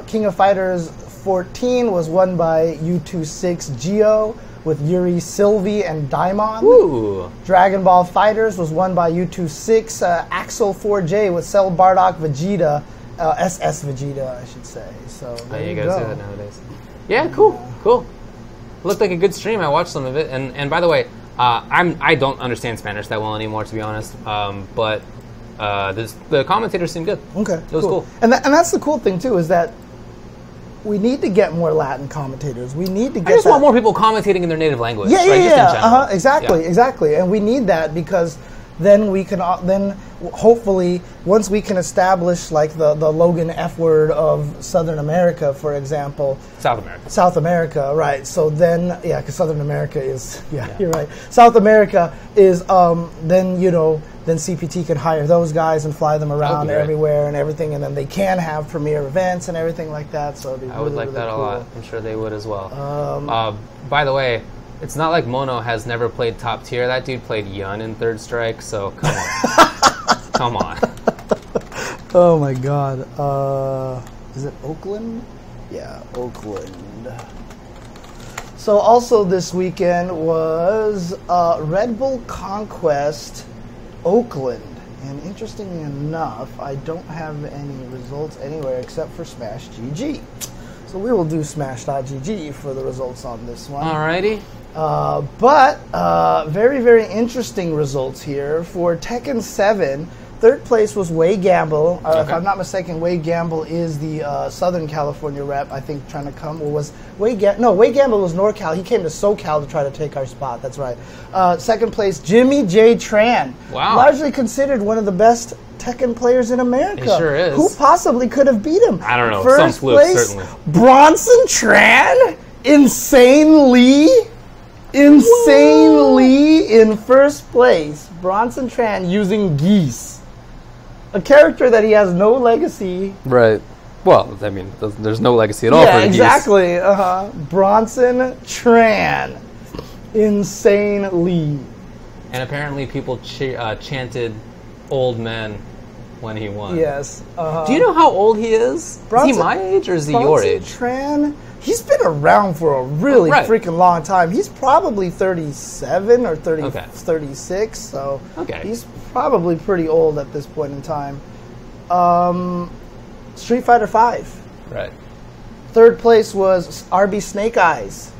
S2: King of Fighters 14 was won by U26 Geo with Yuri Sylvie and Daimon.
S1: Ooh.
S2: Dragon Ball Fighters was won by U26 Axel 4J with Cell Bardock Vegeta, SS Vegeta, I should say. So there you
S1: guys do that nowadays. Yeah, cool. Looked like a good stream. I watched some of it, and by the way, I don't understand Spanish that well anymore, to be honest. But the commentators seemed good.
S2: Okay,
S1: it was cool.
S2: And that's the cool thing too, is that we need to get more Latin commentators. We need to get.
S1: I just want more people commentating in their native language.
S2: Yeah. Just in general. Exactly. And we need that because then we can hopefully once we can establish like the Logan F word of Southern America, for example. South America, right? So then, because Southern America is you're right. South America is then then CPT could hire those guys and fly them around everywhere and everything, and then they can have premier events and everything like that. So it'd be
S1: I would like
S2: really
S1: that
S2: cool.
S1: a lot. I'm sure they would as well. By the way, it's not like Mono has never played top tier. That dude played Yun in Third Strike, so come on. Come on.
S2: Oh my god. Is it Oakland? Yeah, Oakland. So also this weekend was Red Bull Conquest Oakland. And interestingly enough, I don't have any results anywhere except for Smash GG. So we will do Smash.gg for the results on this one.
S1: Alrighty.
S2: But very, very interesting results here. For Tekken 7, third place was Wei Gamble. If I'm not mistaken, Wei Gamble is the Southern California rep, I think, trying to come. Or was Wei Gamble was NorCal. He came to SoCal to try to take our spot. That's right. Second place, Jimmy J. Tran.
S1: Wow.
S2: Largely considered one of the best Tekken players in America.
S1: He sure is.
S2: Who possibly could have beat him?
S1: I don't know.
S2: First
S1: Some
S2: place,
S1: certainly.
S2: Bronson Tran? Insane Lee? Insane Lee in first place. Bronson Tran using Geese. A character that he has no legacy.
S1: Right. Well, I mean, there's no legacy at all for the Geese.
S2: Exactly. Bronson Tran. Insane Lee.
S1: And apparently people chanted old men when he won.
S2: Yes.
S1: Do you know how old he is? Is he my age or is he your age?
S2: Tran, he's been around for a really freaking long time. He's probably 37 or 36, so he's probably pretty old at this point in time. Street Fighter V.
S1: Right.
S2: Third place was RB Snake Eyes.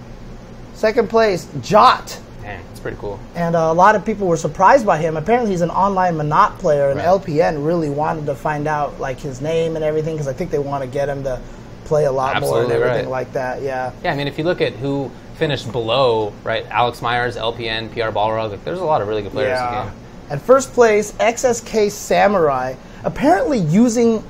S2: Second place, Jot.
S1: Man, it's pretty cool.
S2: And a lot of people were surprised by him. Apparently, he's an online Monot player, and LPN really wanted to find out like his name and everything because I think they want to get him to play a lot more and everything like that. Yeah.
S1: Yeah, I mean, if you look at who finished below, right? Alex Myers, LPN, PR Balrog. Like, there's a lot of really good players in the game.
S2: At first place, XSK Samurai. Apparently using.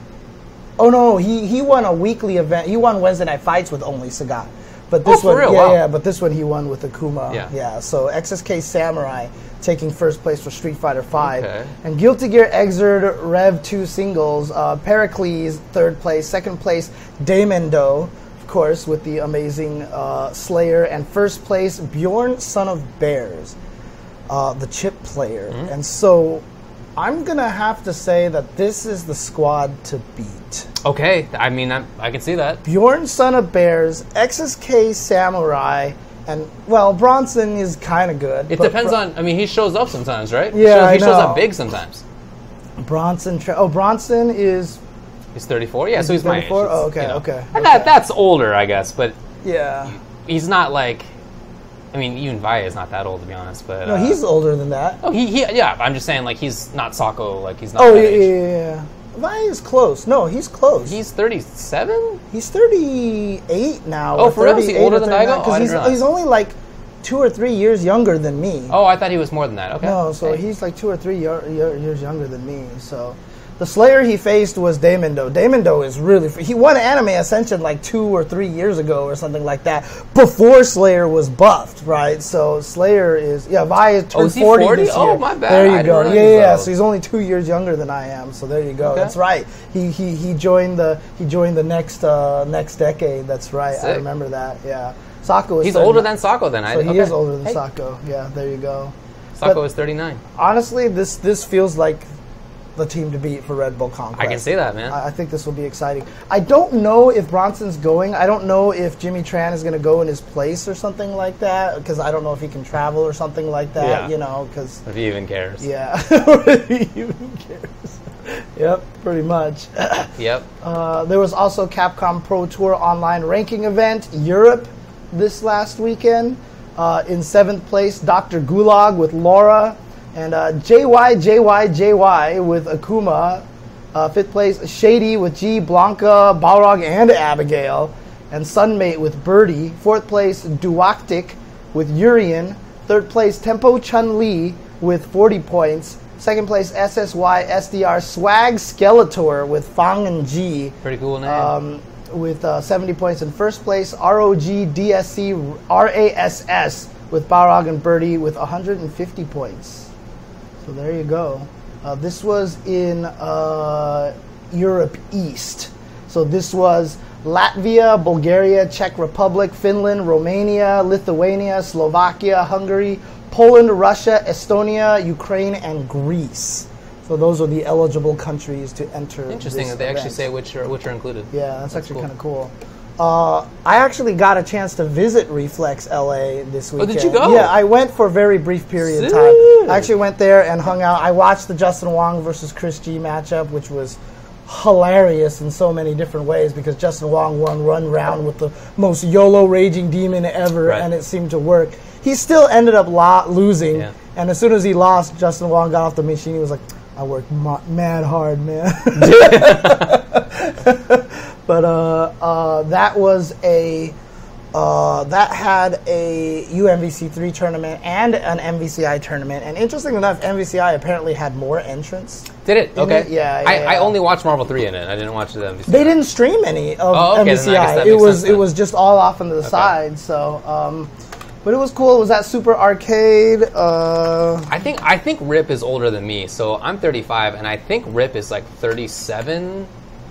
S2: Oh no, he won a weekly event. He won Wednesday Night Fights with only Sagat. But this one, but this one he won with Akuma. Yeah. So XSK Samurai taking first place for Street Fighter V.
S1: Okay.
S2: And Guilty Gear Xrd Rev 2 singles, Pericles third place, second place Daemendo, of course, with the amazing Slayer, and first place Bjorn Son of Bears, the chip player. And so I'm gonna have to say that this is the squad to beat.
S1: Okay, I mean, I can see that.
S2: Bjorn Son of Bears, XSK Samurai, and, well, Bronson is kind of good.
S1: It depends on, I mean, he shows up sometimes, right?
S2: Yeah,
S1: he shows up big sometimes.
S2: Bronson is...
S1: He's 34? Yeah, so he's 34? My age.
S2: Oh, okay, okay.
S1: And that's older, I guess, but...
S2: Yeah.
S1: He's not like... I mean, even Valle is not that old, to be honest, but...
S2: No, he's older than that.
S1: Oh, yeah, I'm just saying, like, he's not Sako, like, he's not that age.
S2: Yeah. Valle is close. No, he's close.
S1: He's 37?
S2: He's 38 now.
S1: Oh, for real? Is he older than Daigo?
S2: Because he's only, like, 2 or 3 years younger than me.
S1: Oh, I thought he was more than that. Okay.
S2: No, so he's, like, 2 or 3 years younger than me, so... The Slayer he faced was Daemendo. Daemendo is really... He won Anime Ascension like 2 or 3 years ago or something like that, before Slayer was buffed, right? So Slayer is... Yeah, Vi turned 40 this year.
S1: Oh, my bad.
S2: There you go. Yeah. So he's only 2 years younger than I am, so there you go. Okay. That's right. He joined the next decade. That's right. Sick. I remember that, yeah. Sako is...
S1: He's older than Sako then.
S2: So he is older than Sako. Yeah, there you go.
S1: Sako is 39.
S2: Honestly, this feels like the team to beat for Red Bull Conquest.
S1: I can see that, man.
S2: I think this will be exciting. I don't know if Bronson's going. I don't know if Jimmy Tran is going to go in his place or something like that, because I don't know if he can travel or something like that, you know, because...
S1: If he even cares.
S2: Yeah. If he even cares. Yep, pretty much.
S1: Yep.
S2: There was also Capcom Pro Tour online ranking event, Europe, this last weekend. In 7th place, Dr. Gulag with Laura. And JY with Akuma. 5th place, Shady with G, Blanca, Balrog, and Abigail. And Sunmate with Birdie. 4th place, Duactic with Urian. 3rd place, Tempo Chun-Li with 40 points. 2nd place, SSY SDR Swag Skeletor with Fang and G.
S1: Pretty cool name.
S2: With 70 points. In 1st place, ROG DSC RASS with Balrog and Birdie with 150 points. So there you go. This was in Europe East. So this was Latvia, Bulgaria, Czech Republic, Finland, Romania, Lithuania, Slovakia, Hungary, Poland, Russia, Estonia, Ukraine, and Greece. So those are the eligible countries to enter.
S1: Interesting that they actually say which are included.
S2: Yeah, that's actually kind of cool. I actually got a chance to visit Reflex LA this weekend.
S1: Oh, did you go?
S2: Yeah, I went for a very brief period of time. I actually went there and hung out. I watched the Justin Wong versus Chris G matchup, which was hilarious in so many different ways because Justin Wong won one round with the most YOLO raging demon ever, and it seemed to work. He still ended up losing, and as soon as he lost, Justin Wong got off the machine. He was like, I worked mad hard, man. But that was that had a UMVC3 tournament and an MVCI tournament. And interestingly enough, MVCI apparently had more entrants.
S1: Did it? Okay.
S2: Yeah.
S1: I only watched Marvel 3 in it. I didn't watch the MVCI.
S2: They didn't stream any of MVCI. It was just all off into the side. So, but it was cool. It was at Super Arcade.
S1: I think Rip is older than me. So I'm 35, and I think Rip is like 37.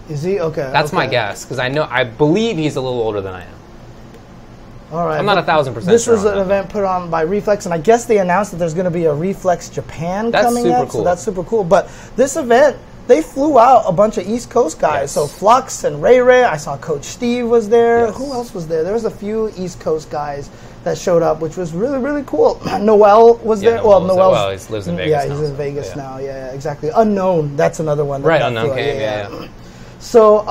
S2: Is he? Okay.
S1: That's my guess, because I believe he's a little older than I am.
S2: All right.
S1: I'm not 1,000% sure.
S2: This was an event put on by Reflex, and I guess they announced that there's going to be a Reflex Japan coming up.
S1: Cool.
S2: So that's super cool. But this event, they flew out a bunch of East Coast guys. Yes. So Flux and Ray Ray. I saw Coach Steve was there. Yes. Who else was there? There was a few East Coast guys that showed up, which was really, really cool. Noel was there.
S1: Noel he lives in Vegas.
S2: Yeah, he's in Vegas now. Yeah, exactly. Unknown. That's another one.
S1: Right, Unknown came. Yeah.
S2: So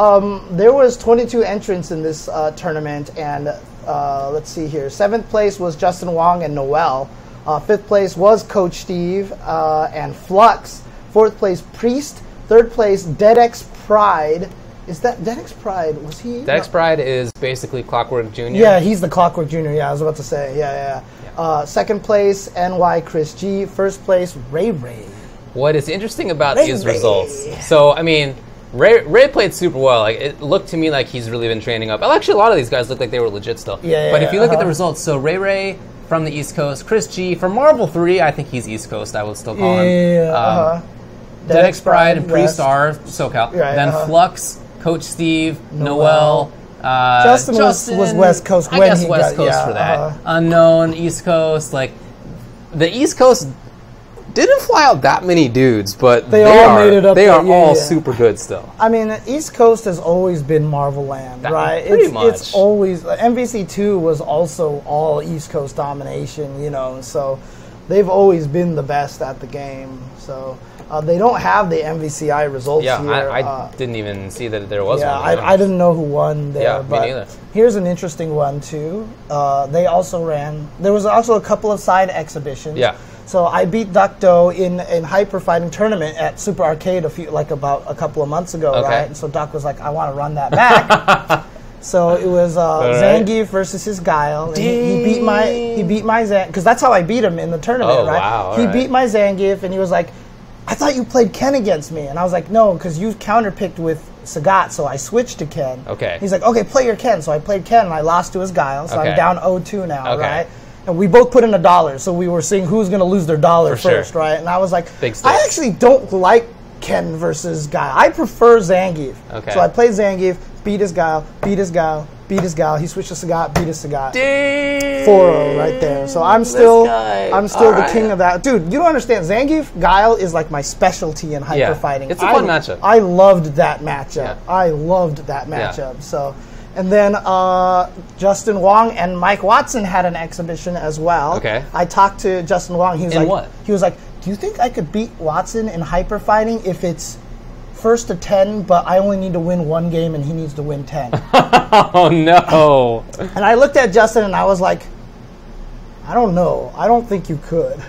S2: there was 22 entrants in this tournament, and let's see here. 7th place was Justin Wong and Noel. 5th place was Coach Steve and Flux. 4th place Priest. 3rd place DeadX Pride. Is that DeadX Pride? Was he?
S1: DeadX Pride is basically Clockwork Jr.
S2: Yeah, he's the Clockwork Jr. Yeah, I was about to say. Yeah. 2nd place NY Chris G. 1st place Ray Ray.
S1: What is interesting about these results? So I mean, Ray played super well. Like, it looked to me like he's really been training up. Actually, a lot of these guys look like they were legit still. But if you look at the results, so Ray from the East Coast, Chris G from Marvel 3, I think he's East Coast. I would still call him. DeadX Pride and Priest are SoCal. Then Flux, Coach Steve, Noel.
S2: Justin was West Coast.
S1: I guess West Coast for that. Unknown, East Coast. Like, the East Coast didn't fly out that many dudes, but they all made it up. They are all super good still.
S2: I mean, the East Coast has always been Marvel Land, right?
S1: Pretty much.
S2: It's always MVC2 was also all East Coast domination, so they've always been the best at the game. So they don't have the MVCI results here.
S1: I didn't even see that there was one.
S2: I didn't know who won there.
S1: Yeah,
S2: but
S1: me neither.
S2: Here's an interesting one too. They also there was also a couple of side exhibitions.
S1: Yeah.
S2: So I beat Ducto in Hyper Fighting tournament at Super Arcade about a couple of months ago, right? And so Duck was like, I want to run that back. So it was Zangief versus his Guile. And he beat my Zangief, because that's how I beat him in the tournament, right?
S1: Wow,
S2: he beat my Zangief, and he was like, I thought you played Ken against me. And I was like, no, because you counterpicked with Sagat, so I switched to Ken.
S1: Okay.
S2: He's like, okay, play your Ken. So I played Ken, and I lost to his Guile, so I'm down 0-2 now, right? And we both put in $1, so we were seeing who's going to lose their dollar first, right? And I was like, I actually don't like Ken versus Guile. I prefer Zangief. Okay. So I played Zangief, beat his Guile. He switched to Sagat, beat his Sagat. 4-0 right there. So I'm still the king of that. Dude, you don't understand. Zangief Guile is like my specialty in hyper fighting.
S1: It's a fun matchup.
S2: I loved that matchup. So. And then Justin Wong and Mike Watson had an exhibition as well.
S1: Okay.
S2: I talked to Justin Wong. He was like, do you think I could beat Watson in hyper fighting if it's 1st to 10, but I only need to win 1 game and he needs to win 10?
S1: Oh, no.
S2: And I looked at Justin and I was like, I don't know. I don't think you could.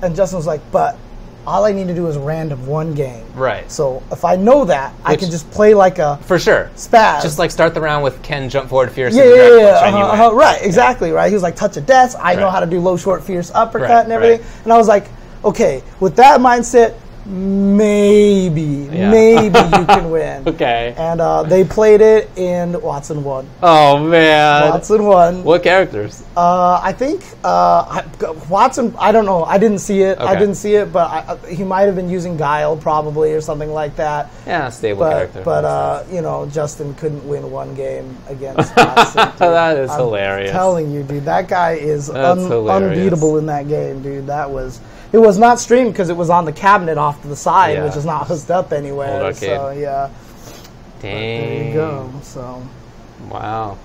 S2: And Justin was like, but all I need to do is random 1 game.
S1: Right.
S2: So if I know that, I can just play like a spaz.
S1: Just like start the round with Ken jump forward fierce.
S2: Right, exactly, right. He was like touch of death. I know how to do low short fierce uppercut and everything. Right. And I was like, okay, with that mindset, maybe you can win.
S1: Okay.
S2: And they played it, and Watson won.
S1: Oh man,
S2: Watson won.
S1: What characters?
S2: I think Watson. I don't know. I didn't see it.
S1: Okay.
S2: I didn't see it, but he might have been using Guile probably or something like that.
S1: Yeah, stable character.
S2: But you know, Justin couldn't win one game against Watson.
S1: That is hilarious.
S2: I'm telling you, dude, that guy is
S1: hilarious.
S2: unbeatable in that game, dude. It was not streamed because it was on the cabinet off to the side, which is not hooked up anywhere.
S1: Old arcade.
S2: So yeah.
S1: Dang.
S2: But there you go. So.
S1: Wow.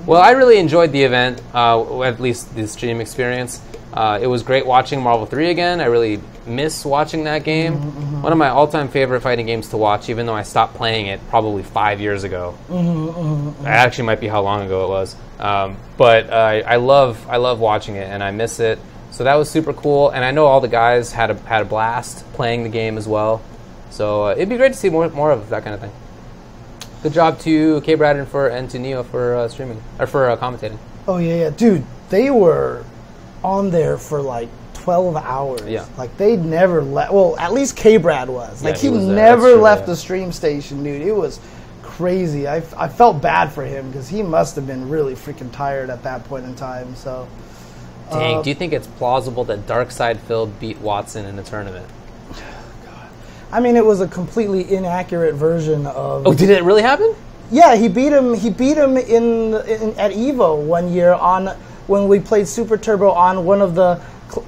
S1: Well, I really enjoyed the event, at least the stream experience. It was great watching Marvel 3 again. I really miss watching that game. One of my all-time favorite fighting games to watch, even though I stopped playing it probably 5 years ago. That actually might be how long ago it was. But I love watching it, and I miss it. So that was super cool, and I know all the guys had a blast playing the game as well. So it'd be great to see more of that kind of thing. Good job to K-Brad and to Neo for streaming or for commentating.
S2: Oh yeah, dude, they were on there for like 12 hours.
S1: Yeah,
S2: like they never left. Well, at least K-Brad was. Like he
S1: was
S2: never left the stream station, dude. It was crazy. I felt bad for him because he must have been really freaking tired at that point in time. So.
S1: Dang, do you think it's plausible that Darkside Phil beat Watson in the tournament?
S2: God. I mean, it was a completely inaccurate version of...
S1: Oh, did it really happen?
S2: Yeah, he beat him in at EVO one year when we played Super Turbo on one of the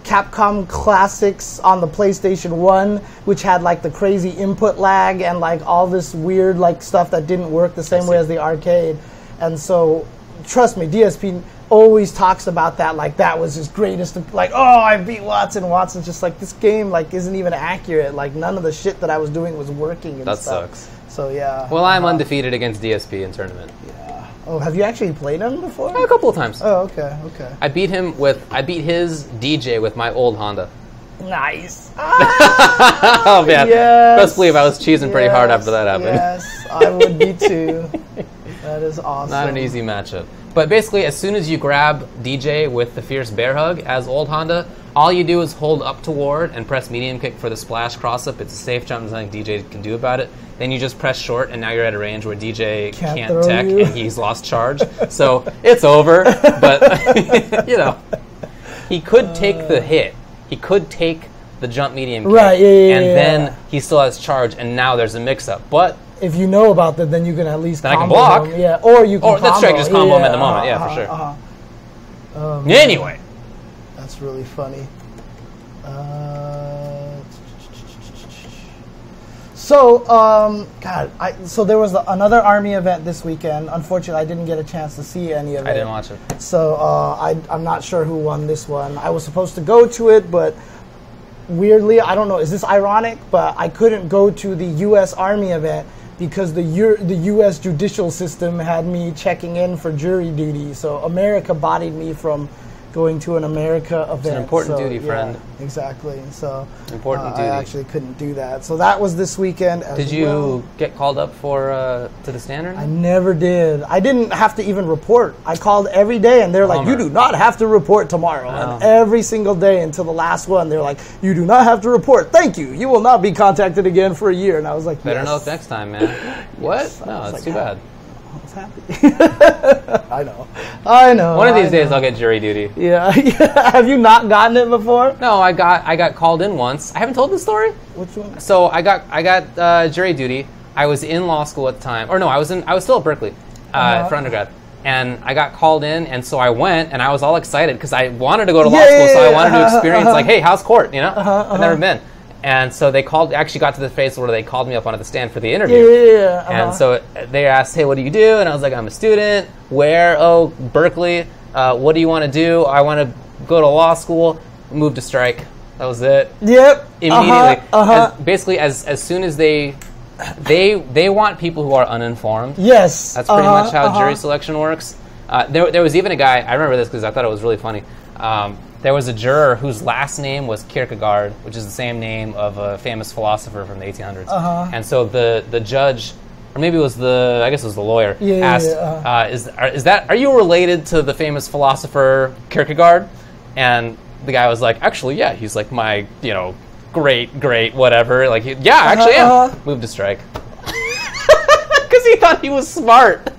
S2: Capcom classics on the PlayStation 1, which had like the crazy input lag and like all this weird like stuff that didn't work the same way as the arcade. And so, trust me, DSP always talks about that like that was his greatest, like, oh, I beat Watson. Watson's just like, this game like isn't even accurate. Like none of the shit that I was doing was working and
S1: that
S2: stuff.
S1: Sucks.
S2: So yeah.
S1: Well, I'm undefeated against DSP in tournament.
S2: Yeah. Oh, have you actually played him before?
S1: A couple of times.
S2: Oh, okay.
S1: I beat his DJ with my old Honda.
S2: Nice.
S1: Oh man,
S2: yes,
S1: best believe I was cheesing pretty hard after that happened.
S2: Yes, I would be too. That is awesome.
S1: Not an easy matchup. But basically, as soon as you grab DJ with the Fierce Bear Hug as old Honda, all you do is hold up toward and press medium kick for the splash cross-up. It's a safe jump, there's nothing DJ can do about it. Then you just press short, and now you're at a range where DJ can't tech, and he's lost charge. So it's over, but, you know, he could take the hit. He could take the jump medium kick,
S2: right, and
S1: then he still has charge, and now there's a mix-up. But
S2: if you know about that, then you can at least
S1: then
S2: combo
S1: I can block.
S2: him. Yeah, or you can combo.
S1: That's right, just combo him in the moment. For sure. Anyway.
S2: That's really funny. So there was another Army event this weekend. Unfortunately, I didn't get a chance to see any of it.
S1: I didn't watch it.
S2: So I'm not sure who won this one. I was supposed to go to it, but weirdly, I don't know, is this ironic? But I couldn't go to the U.S. Army event because the U.S. judicial system had me checking in for jury duty. So America bodied me from going to an America event.
S1: It's an important duty, friend.
S2: Exactly. So
S1: important duty.
S2: I actually couldn't do that. So that was this weekend as well.
S1: Did you get called up to the stand or
S2: I never did. I didn't have to even report. I called every day, and they're like, you do not have to report tomorrow.
S1: Wow.
S2: And every single day until the last one, they're like, you do not have to report. Thank you. You will not be contacted again for a year. And I was like,
S1: better know next time, man. What?
S2: Yes.
S1: No, that's too bad.
S2: I was happy. I know.
S1: One of these days I'll get jury duty.
S2: Yeah. Have you not gotten it before?
S1: No, I got called in once. I haven't told the story.
S2: Which one?
S1: So I got jury duty. I was in law school at the time, or no, I was still at Berkeley for undergrad, and I got called in, and so I went, and I was all excited because I wanted to go to law school, so I wanted to experience like, hey, how's court? You know, I've never been. And so they actually got to the phase where they called me up onto the stand for the interview. And so they asked, hey, what do you do? And I was like, I'm a student. Where? Oh, Berkeley. What do you want to do? I want to go to law school. Move to strike. That was it.
S2: Yep.
S1: Immediately. Basically, as soon as they want people who are uninformed.
S2: Yes.
S1: That's pretty much how jury selection works. There was even a guy, I remember this because I thought it was really funny. There was a juror whose last name was Kierkegaard, which is the same name of a famous philosopher from the 1800s. And so the judge, or maybe it was the lawyer, asked, are you related to the famous philosopher Kierkegaard? And the guy was like, actually, yeah, he's like my, great, whatever. Like, yeah, actually, yeah. Move to strike. Because he thought he was smart.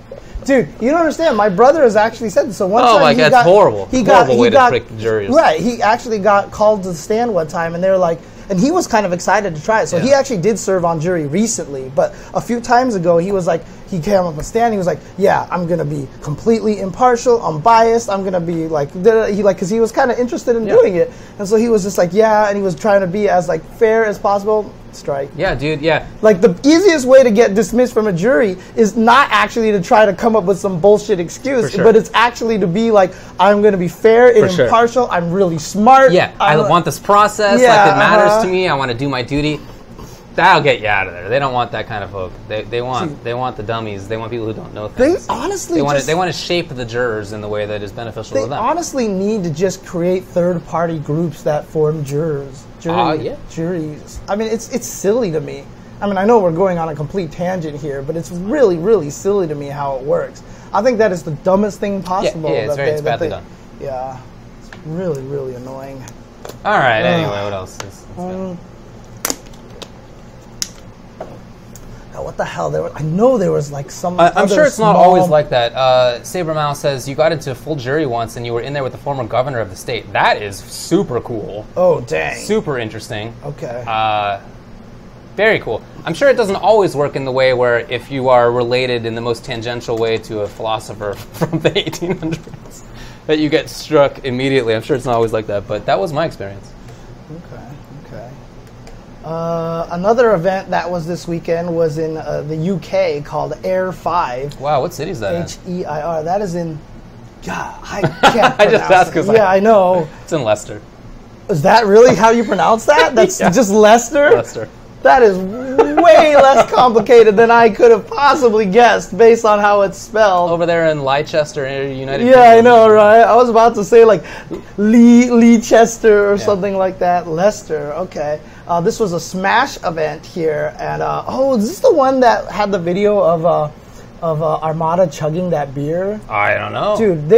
S2: Dude, you don't understand. My brother has actually said this. So one
S1: oh
S2: time
S1: my God, that's horrible. Horrible way to trick the juries.
S2: Right, he actually got called to the stand one time, and they were like, and he was kind of excited to try it. So he actually did serve on jury recently, but a few times ago, he was like, he came up on stand. He was like, "Yeah, I'm gonna be completely impartial, unbiased. I'm gonna be like," because he was kind of interested in doing it, and so he was just like, "Yeah," and he was trying to be as like fair as possible. Strike.
S1: Yeah, dude. Yeah.
S2: Like the easiest way to get dismissed from a jury is not actually to try to come up with some bullshit excuse, but it's actually to be like, I'm going to be fair and impartial. I'm really smart.
S1: Yeah, I want this process. Like it matters to me. I want to do my duty. That'll get you out of there. They don't want that kind of folk. They want the dummies. They want people who don't know things.
S2: They honestly
S1: they want to shape the jurors in the way that is beneficial to them.
S2: They honestly need to just create third-party groups that form juries. Juries. I mean, it's silly to me. I mean, I know we're going on a complete tangent here, but it's really, really silly to me how it works. I think that is the dumbest thing possible.
S1: Yeah, it's badly done.
S2: Yeah, it's really, really annoying.
S1: All right. Anyway, what else?
S2: What the hell? I know there was like some.
S1: I'm sure it's not always like that. Saber Mao says you got into a full jury once and you were in there with the former governor of the state. That is super cool.
S2: Oh dang!
S1: Super interesting.
S2: Okay.
S1: Very cool. I'm sure it doesn't always work in the way where if you are related in the most tangential way to a philosopher from the 1800s, that you get struck immediately. I'm sure it's not always like that, but that was my experience.
S2: Okay. Another event that was this weekend was in the UK called Air 5.
S1: Wow, what city is that
S2: H-E-I-R. That is in... God, I can't
S1: I just asked because
S2: I know.
S1: It's in Leicester.
S2: Is that really how you pronounce that? That's just Leicester?
S1: Leicester.
S2: That is way less complicated than I could have possibly guessed based on how it's spelled.
S1: Over there in Leicester, United
S2: Kingdom. I know, right? I was about to say like Leicester or something like that. Leicester, okay. This was a Smash event here, and is this the one that had the video of Armada chugging that beer?
S1: I don't know,
S2: dude.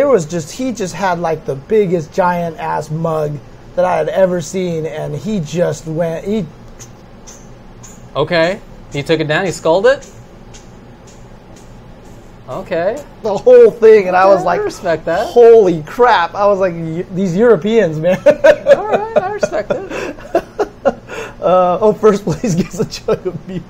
S2: He just had like the biggest giant ass mug that I had ever seen, and he just went.
S1: Okay, he took it down. He sculled it. Okay,
S2: the whole thing, and I was like,
S1: I respect that.
S2: Holy crap! I was like, these Europeans, man.
S1: All right, I respect it.
S2: First place gets a chug of beer.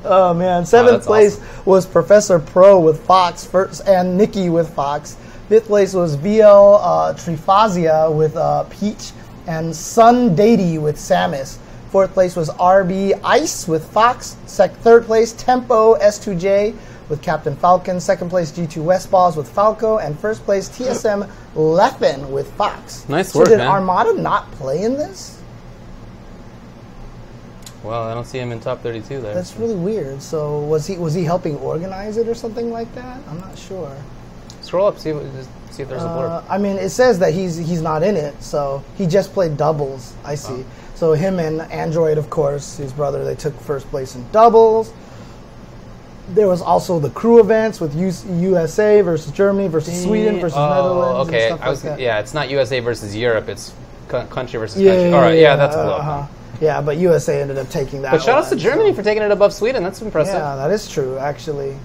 S2: Oh man, seventh place was Professor Pro with Fox, and Nikki with Fox. Fifth place was VL Trifazia with Peach, and Sun Dady with Samus. Fourth place was RB Ice with Fox. Third place, Tempo S2J with Captain Falcon. Second place, G2 Westballs with Falco. And first place, TSM Leffen with Fox.
S1: Nice work,
S2: man. So did
S1: man.
S2: Armada not play in this?
S1: Well, I don't see him in top 32 there.
S2: That's really weird. So was he helping organize it or something like that? I'm not sure.
S1: Scroll up, see if there's a blurb.
S2: I mean, it says that he's not in it, so he just played doubles. I see. Oh. So him and Android, of course, his brother, they took first place in doubles. There was also the crew events with USA versus Germany versus Sweden versus Netherlands.
S1: Okay.
S2: And stuff like that.
S1: Yeah, it's not USA versus Europe. It's country versus country. All right, that's cool.
S2: Yeah, but USA ended up taking that.
S1: But shout out to Germany for taking it above Sweden. That's impressive.
S2: Yeah, that is true, actually.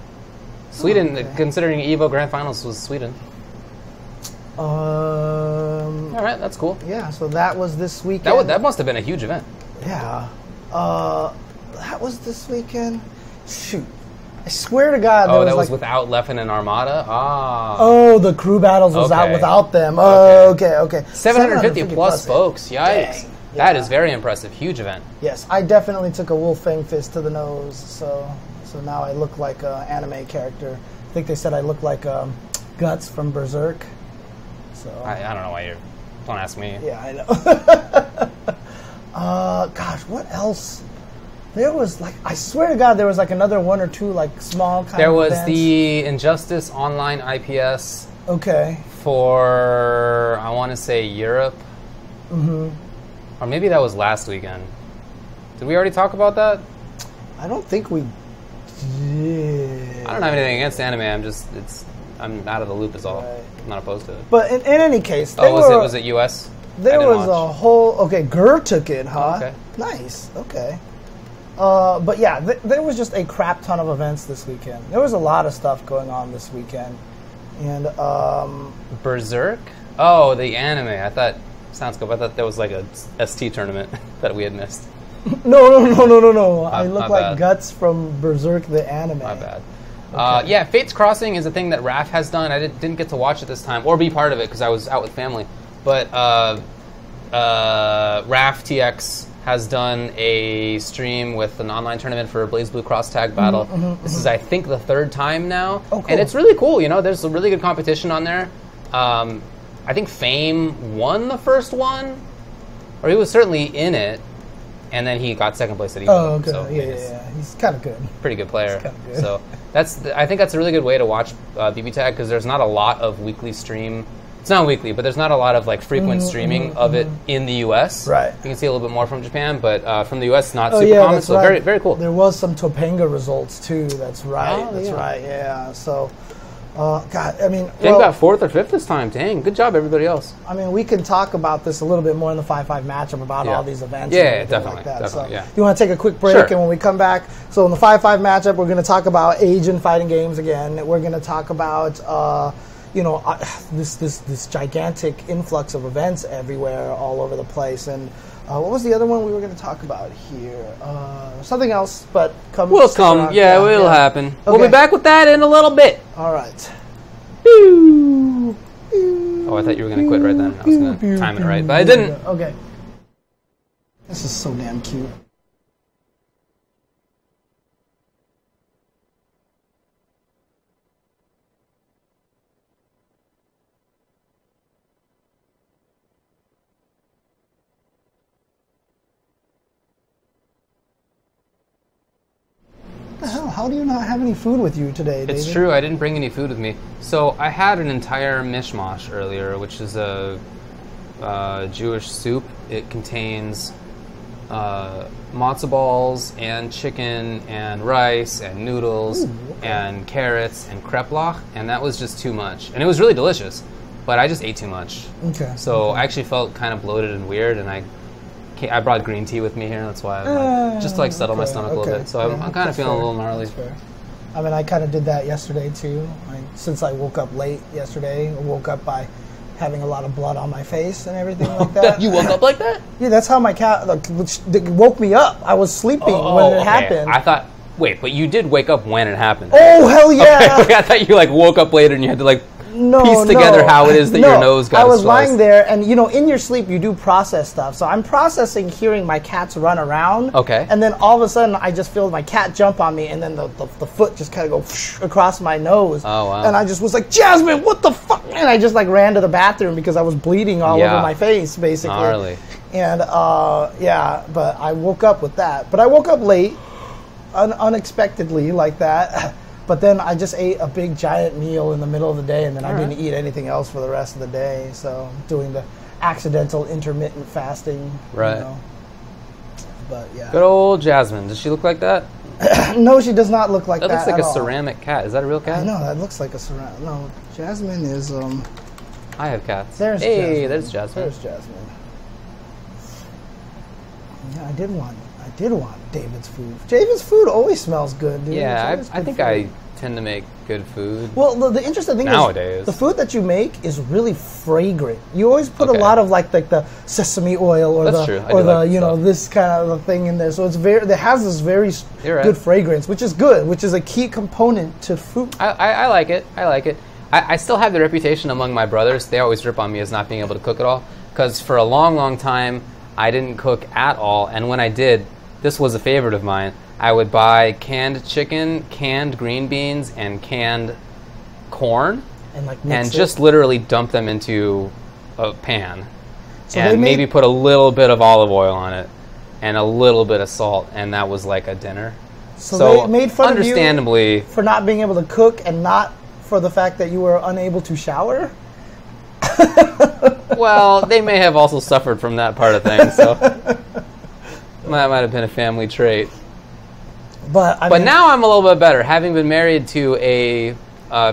S1: Sweden, considering EVO Grand Finals was Sweden. All right, that's cool.
S2: Yeah, so that was this weekend.
S1: That must have been a huge event.
S2: Yeah. That was this weekend. Shoot. I swear to God.
S1: That was without Leffen and Armada? Ah.
S2: Oh, the crew battles was out without them. Oh, okay.
S1: 750 plus folks. Yikes. Dang. That is very impressive. Huge event.
S2: Yes, I definitely took a Wolf Fang fist to the nose, so now I look like an anime character. I think they said I look like Guts from Berserk. So
S1: I don't know why don't ask me.
S2: Yeah, I know. Gosh, what else? There was I swear to God, there was another one or two small kind of
S1: There was
S2: events.
S1: the Injustice Online IPS.
S2: Okay.
S1: For, I want to say Europe.
S2: Mm-hmm.
S1: Or maybe that was last weekend. Did we already talk about that?
S2: I don't think we did.
S1: I don't have anything against anime. I'm out of the loop is all. Right. I'm not opposed to it.
S2: But in any case,
S1: was it US?
S2: There was a whole... Okay, Gurr took it, huh?
S1: Oh, okay.
S2: Nice. Okay. But yeah, there was just a crap ton of events this weekend. There was a lot of stuff going on this weekend. And,
S1: Berserk? Oh, the anime. I thought... Sounds good. I thought there was like a ST tournament that we had missed.
S2: No. I look like Guts from Berserk the anime.
S1: My bad. Okay. Yeah, Fates Crossing is a thing that Raph has done. I didn't get to watch it this time or be part of it because I was out with family. But Raph TX has done a stream with an online tournament for Blaze Blue Cross Tag Battle. This is, I think, the third time now.
S2: Oh, cool.
S1: And it's really cool. You know, there's a really good competition on there. I think Fame won the first one, or he was certainly in it, and then he got second place at Evo.
S2: Oh, okay.
S1: So
S2: Yeah. He's kind of good.
S1: Pretty good player.
S2: He's kind of good.
S1: So I think that's a really good way to watch BB Tag because there's not a lot of weekly stream. It's not weekly, but there's not a lot of like frequent streaming of it in the U.S.
S2: Right.
S1: You can see a little bit more from Japan, but from the U.S. not super common. So very, very cool.
S2: There was some Topanga results too. That's right. Right. Yeah. So, God, I mean,
S1: Dang got 4th or 5th this time. Dang, good job, everybody else.
S2: I mean, we can talk about this a little bit more in the 5-5 matchup about all these events.
S1: Yeah, definitely.
S2: Like that.
S1: Definitely.
S2: So, you want to take a quick break, and when we come back, so in the 5-5 matchup, we're going to talk about age and fighting games again. We're going to talk about this gigantic influx of events everywhere, all over the place, and what was the other one we were going to talk about here? Something else, but
S1: we'll come. Yeah, it'll happen. Okay. We'll be back with that in a little bit.
S2: All right.
S1: Oh, I thought you were going to quit right then. I was going to time it right, but I didn't.
S2: Okay. This is so damn cute. What the hell? How do you not have any food with you today, David?
S1: It's true, I didn't bring any food with me. So I had an entire mishmash earlier, which is a Jewish soup. It contains matzo balls and chicken and rice and noodles and carrots and kreplach, and that was just too much. And it was really delicious, but I just ate too much.
S2: Okay.
S1: So I actually felt kind of bloated and weird, and I brought green tea with me here. That's why I'm just to like settle my stomach a little bit. So I'm kind of feeling a little gnarly.
S2: I mean, I kind of did that yesterday too. Since I woke up late yesterday, I woke up by having a lot of blood on my face and everything like that.
S1: You woke up like that?
S2: Yeah, that's how my cat woke me up. I was sleeping when it happened.
S1: I thought, wait, but you did wake up when it happened.
S2: Oh, hell yeah!
S1: Okay, I thought you like woke up later and you had to like piece together how it is that your nose got
S2: I was lying there, and in your sleep you do process stuff. So I'm processing hearing my cats run around.
S1: Okay.
S2: And then all of a sudden I just feel my cat jump on me, and then the foot just kind of go across my nose.
S1: Oh, wow.
S2: And I just was like, Jasmine, what the fuck? And I just like ran to the bathroom because I was bleeding all over my face, basically.
S1: Gnarly.
S2: And but I woke up with that. But I woke up late, unexpectedly like that. But then I just ate a big giant meal in the middle of the day, and then I didn't eat anything else for the rest of the day. So doing the accidental intermittent fasting.
S1: Right.
S2: But yeah.
S1: Good old Jasmine. Does she look like that?
S2: No, she does not look like that.
S1: That looks like
S2: at
S1: a
S2: all.
S1: ceramic cat. Is that a real cat?
S2: I know, that looks like a ceramic. No, Jasmine is
S1: I have cats.
S2: There's
S1: Jasmine.
S2: There's Jasmine. Yeah, I did want David's food. David's food always smells good, dude.
S1: Yeah, I think I tend to make good food.
S2: Well, the interesting thing
S1: nowadays
S2: is the food that you make is really fragrant. You always put a lot of like the sesame oil or this kind of thing in there. So it has this very good fragrance, which is good, which is a key component to food.
S1: I like it. I still have the reputation among my brothers. They always rip on me as not being able to cook at all, because for a long, long time I didn't cook at all, and when I did, this was a favorite of mine. I would buy canned chicken, canned green beans, and canned corn, and just literally dump them into a pan, and maybe put a little bit of olive oil on it, and a little bit of salt, and that was like a dinner.
S2: So they made fun
S1: understandably,
S2: of you for not being able to cook, and not for the fact that you were unable to shower?
S1: Well, they may have also suffered from that part of things, so that might have been a family trait. But now I'm a little bit better. Having been married to a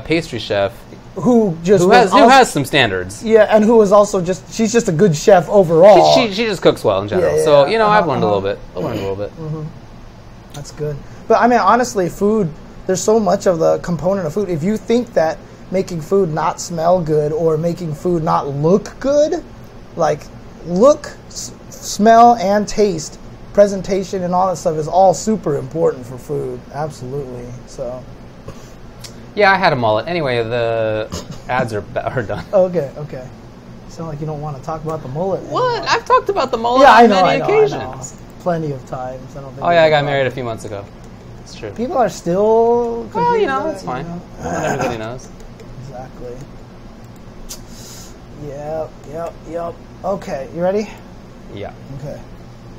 S1: pastry chef,
S2: who
S1: has some standards.
S2: Yeah, and who is also she's just a good chef overall.
S1: She just cooks well in general. So I've learned a little bit. I learned a little bit.
S2: That's good. But I mean, honestly, food. There's so much of the component of food. If you think that making food not smell good or making food not look good, like look, smell, and taste, presentation, and all that stuff is all super important for food. Absolutely. So.
S1: Yeah, I had a mullet. Anyway, the ads are done.
S2: Okay. Sound like you don't want to talk about the mullet
S1: What?
S2: anymore.
S1: I've talked about the mullet on many occasions.
S2: Plenty of times. I don't think.
S1: Oh yeah, I got married a few months ago. It's true.
S2: People are still.
S1: Well, it's fine. Not everybody knows.
S2: Exactly. Yep. Okay, you ready?
S1: Yeah.
S2: Okay.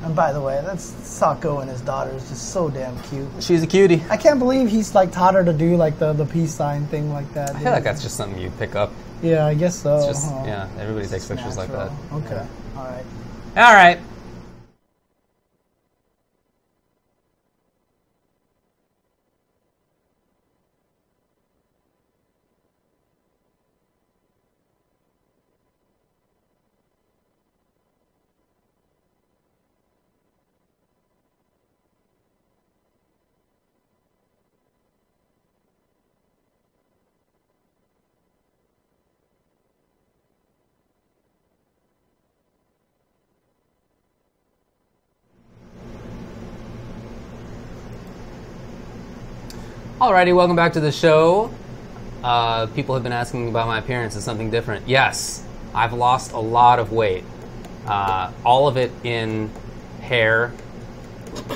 S2: And by the way, that's Sako and his daughter is just so damn cute.
S1: She's a cutie.
S2: I can't believe he's like taught her to do like the peace sign thing like that.
S1: I feel like that's just something you pick up.
S2: Yeah, I guess so.
S1: It's just everybody takes pictures like that.
S2: Okay. All right.
S1: All right. Alrighty, welcome back to the show. People have been asking about my appearance as something different. Yes, I've lost a lot of weight. All of it in hair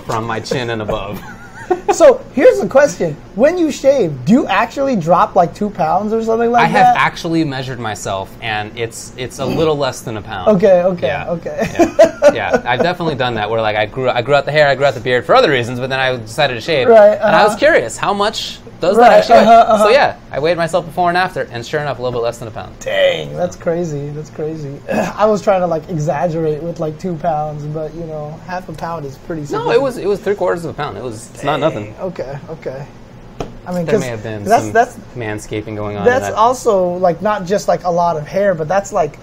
S1: from my chin and above.
S2: So here's the question: when you shave, do you actually drop like 2 pounds or something like that?
S1: I have actually measured myself, and it's a little less than a pound.
S2: Okay.
S1: Yeah, I've definitely done that. Where like I grew out the hair, I grew out the beard for other reasons, but then I decided to shave,
S2: right,
S1: and I was curious how much does that actually weigh? So yeah, I weighed myself before and after, and sure enough, a little bit less than a pound.
S2: Dang, that's crazy. I was trying to like exaggerate with like 2 pounds, but half a pound is pretty.
S1: No, it was 3/4 of a pound. It's not nothing.
S2: Okay. I mean,
S1: there may have been
S2: that's
S1: manscaping going on.
S2: That's also like not just like a lot of hair, but that's like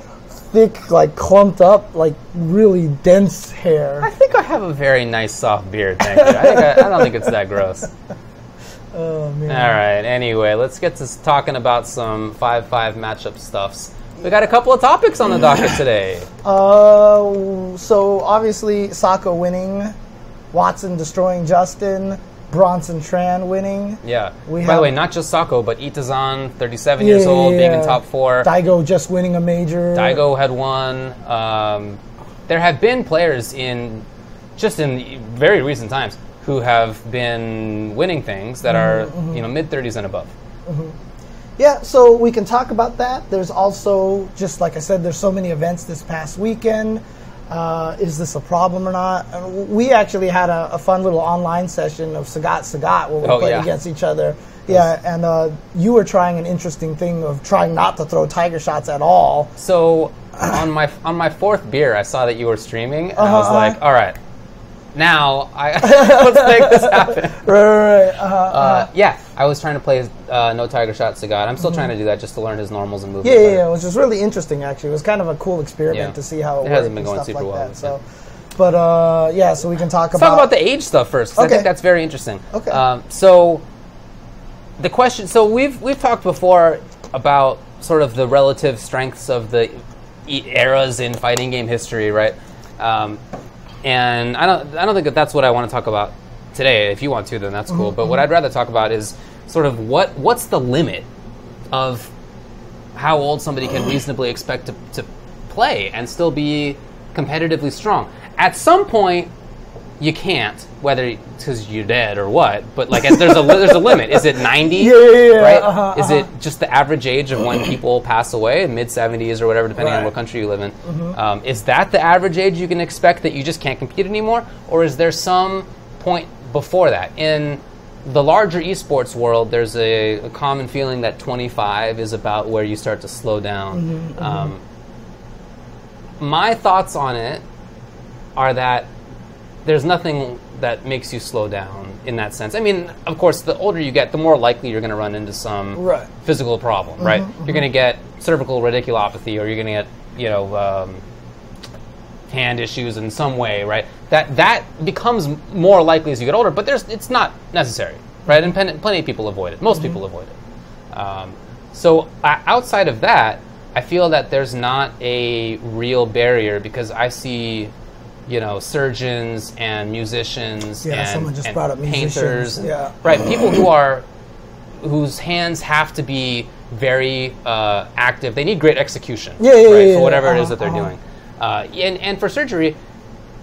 S2: thick, like clumped up, like really dense hair.
S1: I think I have a very nice soft beard. Thank you. I don't think it's that gross.
S2: Oh man.
S1: All right. Anyway, let's get to talking about some 5-5 matchup stuffs. We got a couple of topics on the docket today.
S2: So obviously Sako winning, Watson destroying Justin, Bronson Tran winning.
S1: Yeah. By the way, not just Sako, but Itazan, 37 years old, being in top 4.
S2: Daigo just winning a major.
S1: Daigo had won. There have been players in very recent times who have been winning things that are mid-30s and above.
S2: Yeah, so we can talk about that. There's also, just like I said, there's so many events this past weekend. Is this a problem or not? We actually had a fun little online session of Sagat where we played against each other. Yeah, and you were trying an interesting thing of trying not to throw tiger shots at all.
S1: So on my 4th beer, I saw that you were streaming, and I was like, all right, now let's make this happen.
S2: Right.
S1: Yeah, I was trying to play no tiger shot Sagat. I'm still trying to do that just to learn his normals and movement.
S2: Yeah, which was really interesting actually. It was kind of a cool experiment to see how it worked.
S1: Hasn't been going super well.
S2: That, so. But so we can talk
S1: Let's talk about the age stuff first, because I think that's very interesting.
S2: Okay.
S1: So the question. So we've talked before about sort of the relative strengths of the eras in fighting game history, right? And I don't think that's what I want to talk about today. If you want to, then that's cool. But what I'd rather talk about is sort of what's the limit of how old somebody can reasonably expect to play and still be competitively strong. At some point, you can't, whether because you're dead or what. But like, there's a limit. Is it 90? Right? Is it just the average age of when people pass away, mid-70s or whatever, depending on what country you live in? Is that the average age you can expect that you just can't compete anymore, or is there some point before that? In the larger esports world, there's a common feeling that 25 is about where you start to slow down. My thoughts on it are that there's nothing that makes you slow down in that sense. I mean, of course, the older you get, the more likely you're going to run into some physical problem, right? You're going to get cervical radiculopathy, or you're going to get, hand issues in some way, right? That becomes more likely as you get older, but it's not necessary, right? And plenty of people avoid it. Most people avoid it. So outside of that, I feel that there's not a real barrier, because I see, surgeons and musicians
S2: someone just brought up
S1: painters,
S2: right?
S1: People whose hands have to be very active. They need great execution, for whatever it is that they're doing. And for surgery,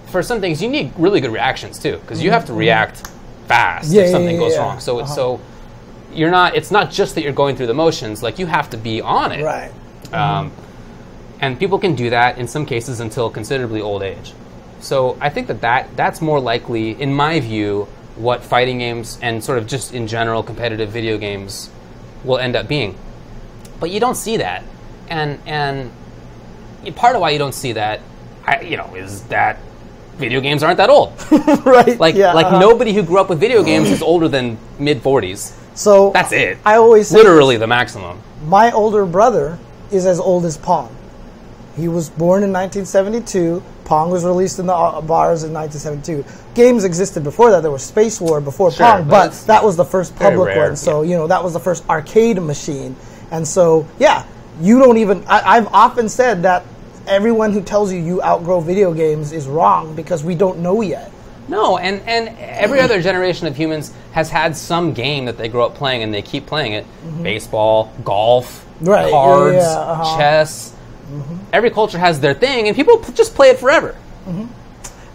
S1: for some things, you need really good reactions too, because you have to react fast if something goes wrong. So so you're not. It's not just that you're going through the motions. Like, you have to be on it,
S2: right?
S1: And people can do that in some cases until considerably old age. So I think that's more likely, in my view, what fighting games and sort of just in general competitive video games will end up being. But you don't see that, and part of why you don't see that, is that video games aren't that old,
S2: right?
S1: Like nobody who grew up with video games is older than mid-40s.
S2: So
S1: that's it.
S2: I always say
S1: literally the maximum.
S2: My older brother is as old as Pong. He was born in 1972. Pong was released in the bars in 1972. Games existed before that. There was Space War before Pong, but that was the first public one. So, that was the first arcade machine. And so, you don't even... I've often said that everyone who tells you outgrow video games is wrong, because we don't know yet.
S1: No, and every other generation of humans has had some game that they grow up playing and they keep playing it. Baseball, golf, cards, chess. Every culture has their thing, and people just play it forever.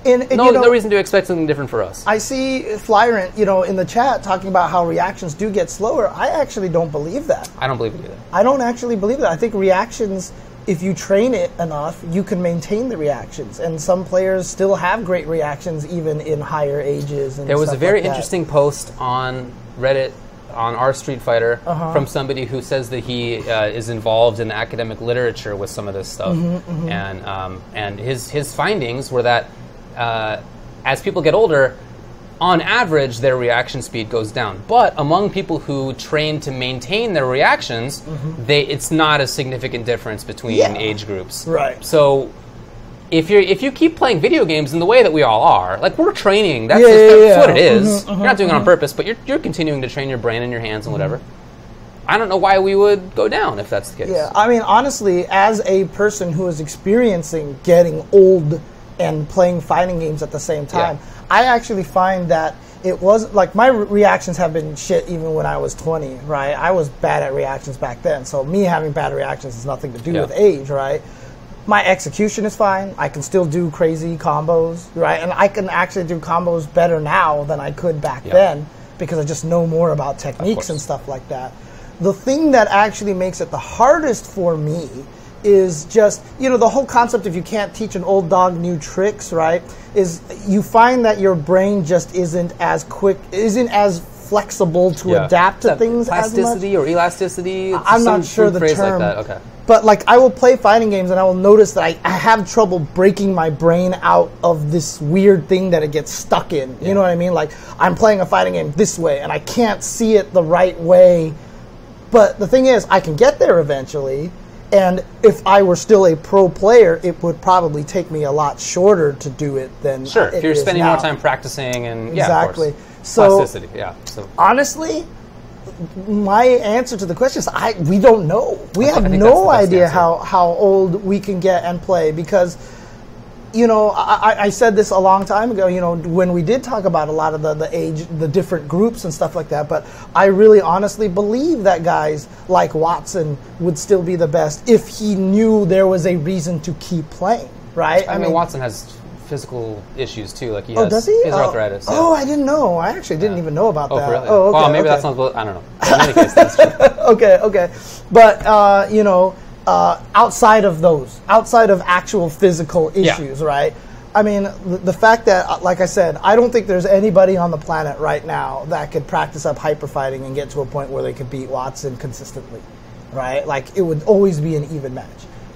S1: And no reason to expect something different for us.
S2: I see Flyrant, in the chat talking about how reactions do get slower. I actually don't believe that.
S1: I don't believe it either.
S2: I don't actually believe that. I think reactions, if you train it enough, you can maintain the reactions. And some players still have great reactions even in higher ages. And
S1: there was a very interesting post on Reddit on our Street Fighter from somebody who says that he is involved in academic literature with some of this stuff. And his findings were that as people get older, on average, their reaction speed goes down. But among people who train to maintain their reactions, it's not a significant difference between age groups.
S2: Right.
S1: So if you keep playing video games in the way that we all are, like, we're training, that's what it is. You're not doing it on purpose, but you're continuing to train your brain and your hands and whatever. I don't know why we would go down if that's the case.
S2: Yeah, I mean, honestly, as a person who is experiencing getting old and playing fighting games at the same time, I actually find that it was, like, my reactions have been shit even when I was 20, right? I was bad at reactions back then, so me having bad reactions has nothing to do with age, right? My execution is fine. I can still do crazy combos, right? And I can actually do combos better now than I could back then, because I just know more about techniques and stuff like that. The thing that actually makes it the hardest for me is just, the whole concept of you can't teach an old dog new tricks, right? Is you find that your brain just isn't as flexible to adapt to things as much.
S1: Plasticity or elasticity?
S2: I'm not sure the term.
S1: Like that. Okay.
S2: But, like, I will play fighting games and I will notice that I have trouble breaking my brain out of this weird thing that it gets stuck in. You know what I mean? Like, I'm playing a fighting game this way and I can't see it the right way. But the thing is, I can get there eventually. And if I were still a pro player, it would probably take me a lot shorter to do it than
S1: Sure, if you're spending more time practicing and
S2: exactly.
S1: Of course. So plasticity, So
S2: honestly, my answer to the question is we don't know. We have no idea how old we can get and play, because I said this a long time ago, when we did talk about a lot of the age, the different groups and stuff like that, but I really honestly believe that guys like Watson would still be the best if he knew there was a reason to keep playing, right?
S1: I mean, Watson has physical issues too, like he
S2: does he?
S1: He has arthritis.
S2: Oh, I didn't know. I actually didn't even know about that.
S1: Really?
S2: Oh, okay.
S1: Well, maybe that's not, I don't know. In any case, that's true.
S2: Okay. But, outside of actual physical issues, right? I mean, the fact that, like I said, I don't think there's anybody on the planet right now that could practice up hyper fighting and get to a point where they could beat Watson consistently, right? Like, it would always be an even match.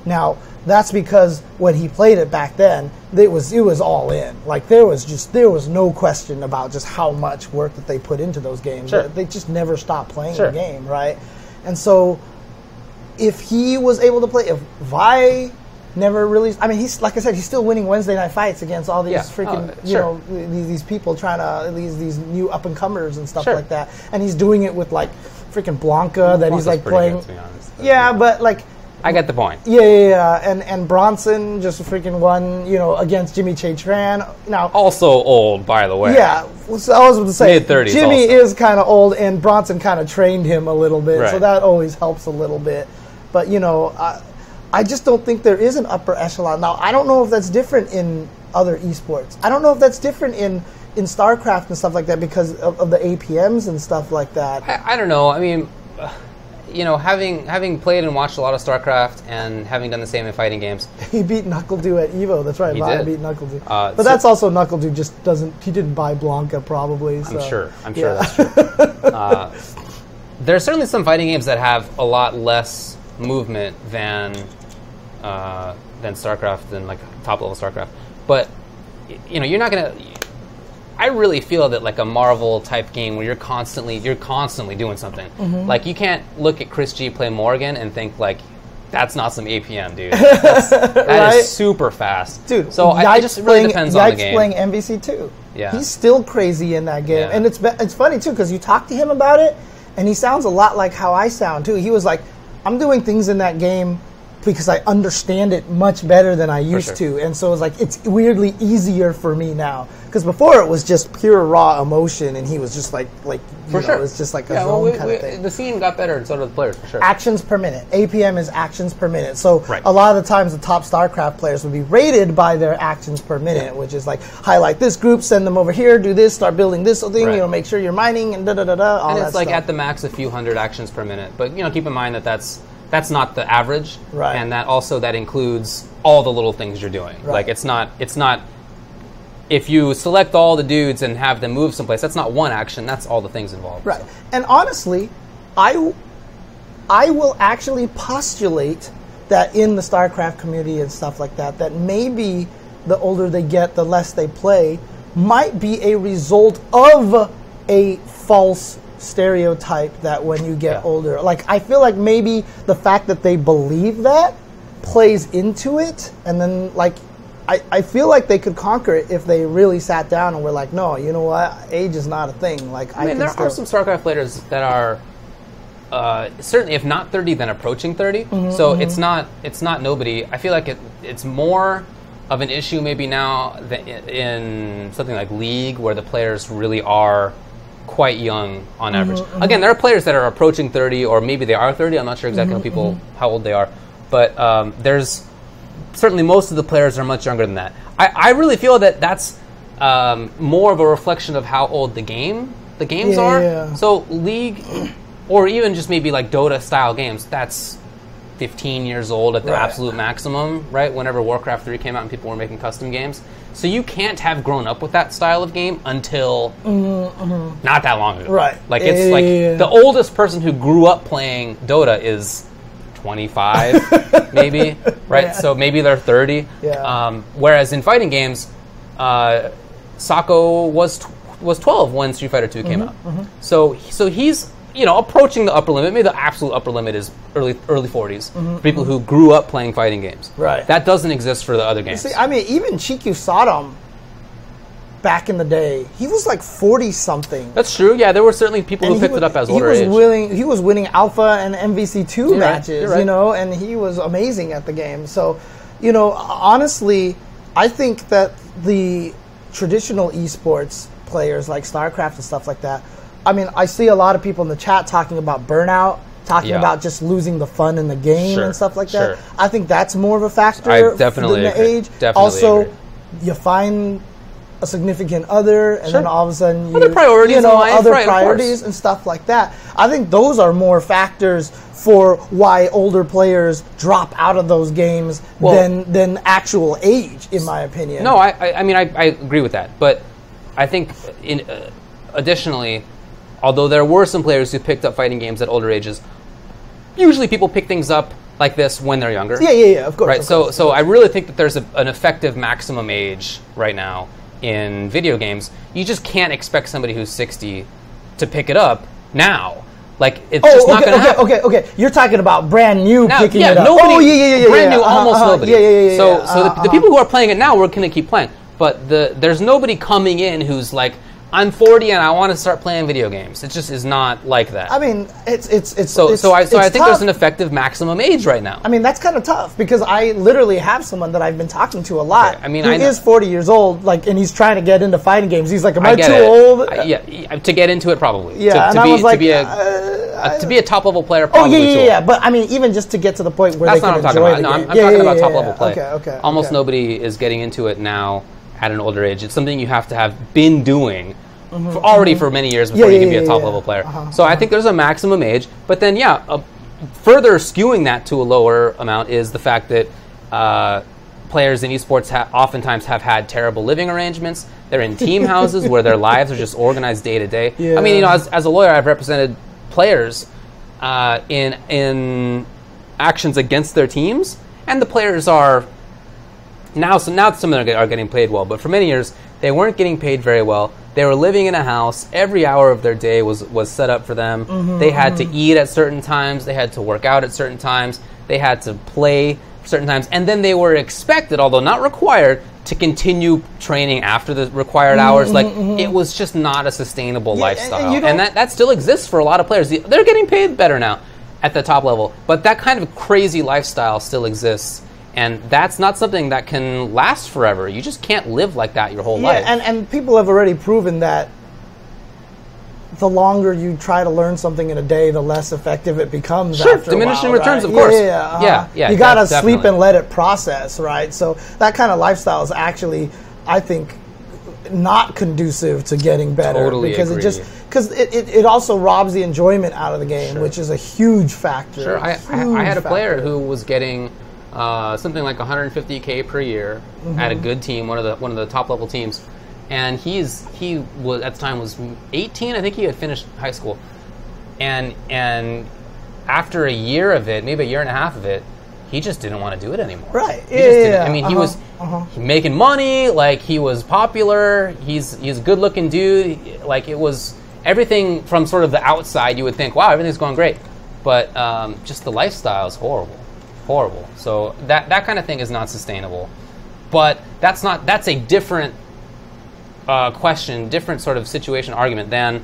S2: Now, that's because when he played it back then, it was all in. Like there was no question about just how much work that they put into those games.
S1: Sure.
S2: They just never stopped playing
S1: Sure.
S2: the game, right? And so if he was able to play, if Vi never really, I mean, he's like I said, he's still winning Wednesday night fights against all these freaking,
S1: sure.
S2: these people trying to these new up and comers and stuff
S1: Sure.
S2: like that, and he's doing it with like freaking Blanca that he's like playing.
S1: Good, to be honest,
S2: but like.
S1: I get the point.
S2: Yeah. And Bronson just freaking won, against Jimmy Che-Tran. Now,
S1: also old, by the way.
S2: Yeah, so I was going to say,
S1: mid-30s
S2: Jimmy
S1: also.
S2: is kind of old, and Bronson kind of trained him a little bit,
S1: Right.
S2: so that always helps a little bit. But, I just don't think there is an upper echelon. Now, I don't know if that's different in other esports. I don't know if that's different in StarCraft and stuff like that because of the APMs and stuff like that.
S1: I don't know. I mean, having played and watched a lot of StarCraft and having done the same in fighting games.
S2: He beat NuckleDo at EVO. That's right.
S1: He
S2: Vi
S1: did.
S2: beat NuckleDo. But that's also NuckleDo just he didn't buy Blanca probably. So.
S1: I'm sure that's true. There's certainly some fighting games that have a lot less movement than StarCraft, than like top level StarCraft. But you're not gonna. I really feel that like a Marvel type game where you're constantly doing something. Mm-hmm. Like you can't look at Chris G play Morgan and think like that's not some APM, dude. That right? is super fast,
S2: dude.
S1: So it just really depends on the game.
S2: Playing MVC too.
S1: Yeah,
S2: he's still crazy in that game,
S1: yeah.
S2: and it's funny too because you talk to him about it, and he sounds a lot like how I sound too. He was like, "I'm doing things in that game because I understand it much better than I used to, and so it's like it's weirdly easier for me now." Because before it was just pure raw emotion, and he was just like it's just like a zone kind of thing.
S1: The scene got better, and so did the players, for sure.
S2: Actions per minute. APM is actions per minute. So
S1: right.
S2: a lot of the times the top StarCraft players would be rated by their actions per minute, which is like highlight this group, send them over here, do this, start building this thing,
S1: right.
S2: Make sure you're mining and all
S1: and
S2: that
S1: it's like
S2: stuff.
S1: at the max a few hundred actions per minute. But keep in mind that that's not the average,
S2: right.
S1: and that includes all the little things you're doing.
S2: Right.
S1: Like it's not if you select all the dudes and have them move someplace, that's not one action, that's all the things involved.
S2: Right. So. And honestly, I will actually postulate that in the StarCraft community and stuff like that maybe the older they get, the less they play, might be a result of a false stereotype that when you get older. Like, I feel like maybe the fact that they believe that plays into it, and then, like, I feel like they could conquer it if they really sat down and were like, no, you know what, age is not a thing. Like,
S1: I mean, there are some StarCraft players that are certainly, if not 30, then approaching 30. Mm-hmm, so mm-hmm. It's not nobody. I feel like it's more of an issue maybe now than in something like League, where the players really are quite young on average. Mm-hmm. Again, there are players that are approaching 30, or maybe they are 30. I'm not sure exactly how old they are, but there's certainly most of the players are much younger than that. I really feel that that's more of a reflection of how old the games are. Yeah. So League, or even just maybe like Dota style games, that's 15 years old at the absolute maximum, right? Whenever Warcraft 3 came out and people were making custom games. So you can't have grown up with that style of game until not that long ago.
S2: Right.
S1: Like it's the oldest person who grew up playing Dota is 25, maybe, right? Yeah. So maybe they're 30.
S2: Yeah.
S1: Whereas in fighting games, Sako was 12 when Street Fighter 2 came out. Mm-hmm. So he's approaching the upper limit. Maybe the absolute upper limit is early 40s for people who grew up playing fighting games.
S2: Right.
S1: That doesn't exist for the other games.
S2: See, I mean, even Chiku Sodom back in the day, he was like 40-something.
S1: That's true. Yeah, there were certainly people who picked it up as older age.
S2: He was winning Alpha and MVC2 matches, right. And he was amazing at the game. So, honestly, I think that the traditional esports players like StarCraft and stuff like that, I mean, I see a lot of people in the chat talking about burnout, talking about just losing the fun in the game and stuff like that. I think that's more of a factor than the age.
S1: Definitely
S2: also,
S1: agree.
S2: You find a significant other, and then all of a sudden
S1: other priorities,
S2: priorities and stuff like that. I think those are more factors for why older players drop out of those games than actual age, in my opinion.
S1: No, I mean I agree with that, but I think additionally, although there were some players who picked up fighting games at older ages, usually people pick things up like this when they're younger.
S2: Yeah, of course.
S1: Right.
S2: Of course,
S1: So I really think that there's an effective maximum age right now in video games. You just can't expect somebody who's 60 to pick it up now. Like, it's just not going to happen.
S2: Okay. You're talking about brand new
S1: now,
S2: picking it up.
S1: Nobody, brand new, almost nobody.
S2: Yeah.
S1: So the people who are playing it now, we're going to keep playing. But there's nobody coming in who's like, I'm 40 and I want to start playing video games. It just is not like that.
S2: I mean, it's
S1: So I think
S2: tough.
S1: there's an effective maximum age right now.
S2: I mean, that's kind of tough because I literally have someone that I've been talking to a lot.
S1: Okay. I mean,
S2: who is 40 years old, like, and he's trying to get into fighting games. He's like, "Am I too old?"
S1: Yeah, to get into it, probably.
S2: Yeah, and I was like,
S1: to be a top level player, probably.
S2: Yeah. But I mean, even just to get to the point where
S1: that's
S2: they
S1: not
S2: can
S1: what I'm
S2: enjoy
S1: talking about.
S2: the
S1: No,
S2: game.
S1: I'm talking about top level play.
S2: Okay.
S1: Almost nobody is getting into it now at an older age. It's something you have to have been doing for many years before you can be a top level player. So I think there's a maximum age, but then further skewing that to a lower amount is the fact that players in esports oftentimes have had terrible living arrangements. They're in team houses where their lives are just organized day to day. I mean, as a lawyer, I've represented players in actions against their teams, and the players are now some of them are getting paid well, but for many years they weren't getting paid very well. They were living in a house. Every hour of their day was set up for them. They had to eat at certain times. They had to work out at certain times. They had to play certain times. And then they were expected, although not required, to continue training after the required hours. It was just not a sustainable lifestyle. And that still exists for a lot of players. They're getting paid better now at the top level. But that kind of crazy lifestyle still exists. And that's not something that can last forever. You just can't live like that your whole life.
S2: And people have already proven that the longer you try to learn something in a day, the less effective it becomes after
S1: diminishing
S2: a while,
S1: returns,
S2: right?
S1: of course.
S2: Yeah. You got to sleep and let it process, right? So that kind of lifestyle is actually, I think, not conducive to getting better.
S1: Totally
S2: because
S1: agree.
S2: because it also robs the enjoyment out of the game, which is a huge factor.
S1: Sure. I had a player who was getting something like 150K per year at a good team, one of the top level teams, and he was at the time was 18. I think he had finished high school, and after a year of it, maybe a year and a half of it, he just didn't want to do it anymore.
S2: Right.
S1: I mean, he was making money, like he was popular. He's a good looking dude. Like it was everything from sort of the outside. You would think, wow, everything's going great, but just the lifestyle is horrible. So that kind of thing is not sustainable. But that's a different question, different sort of situation argument than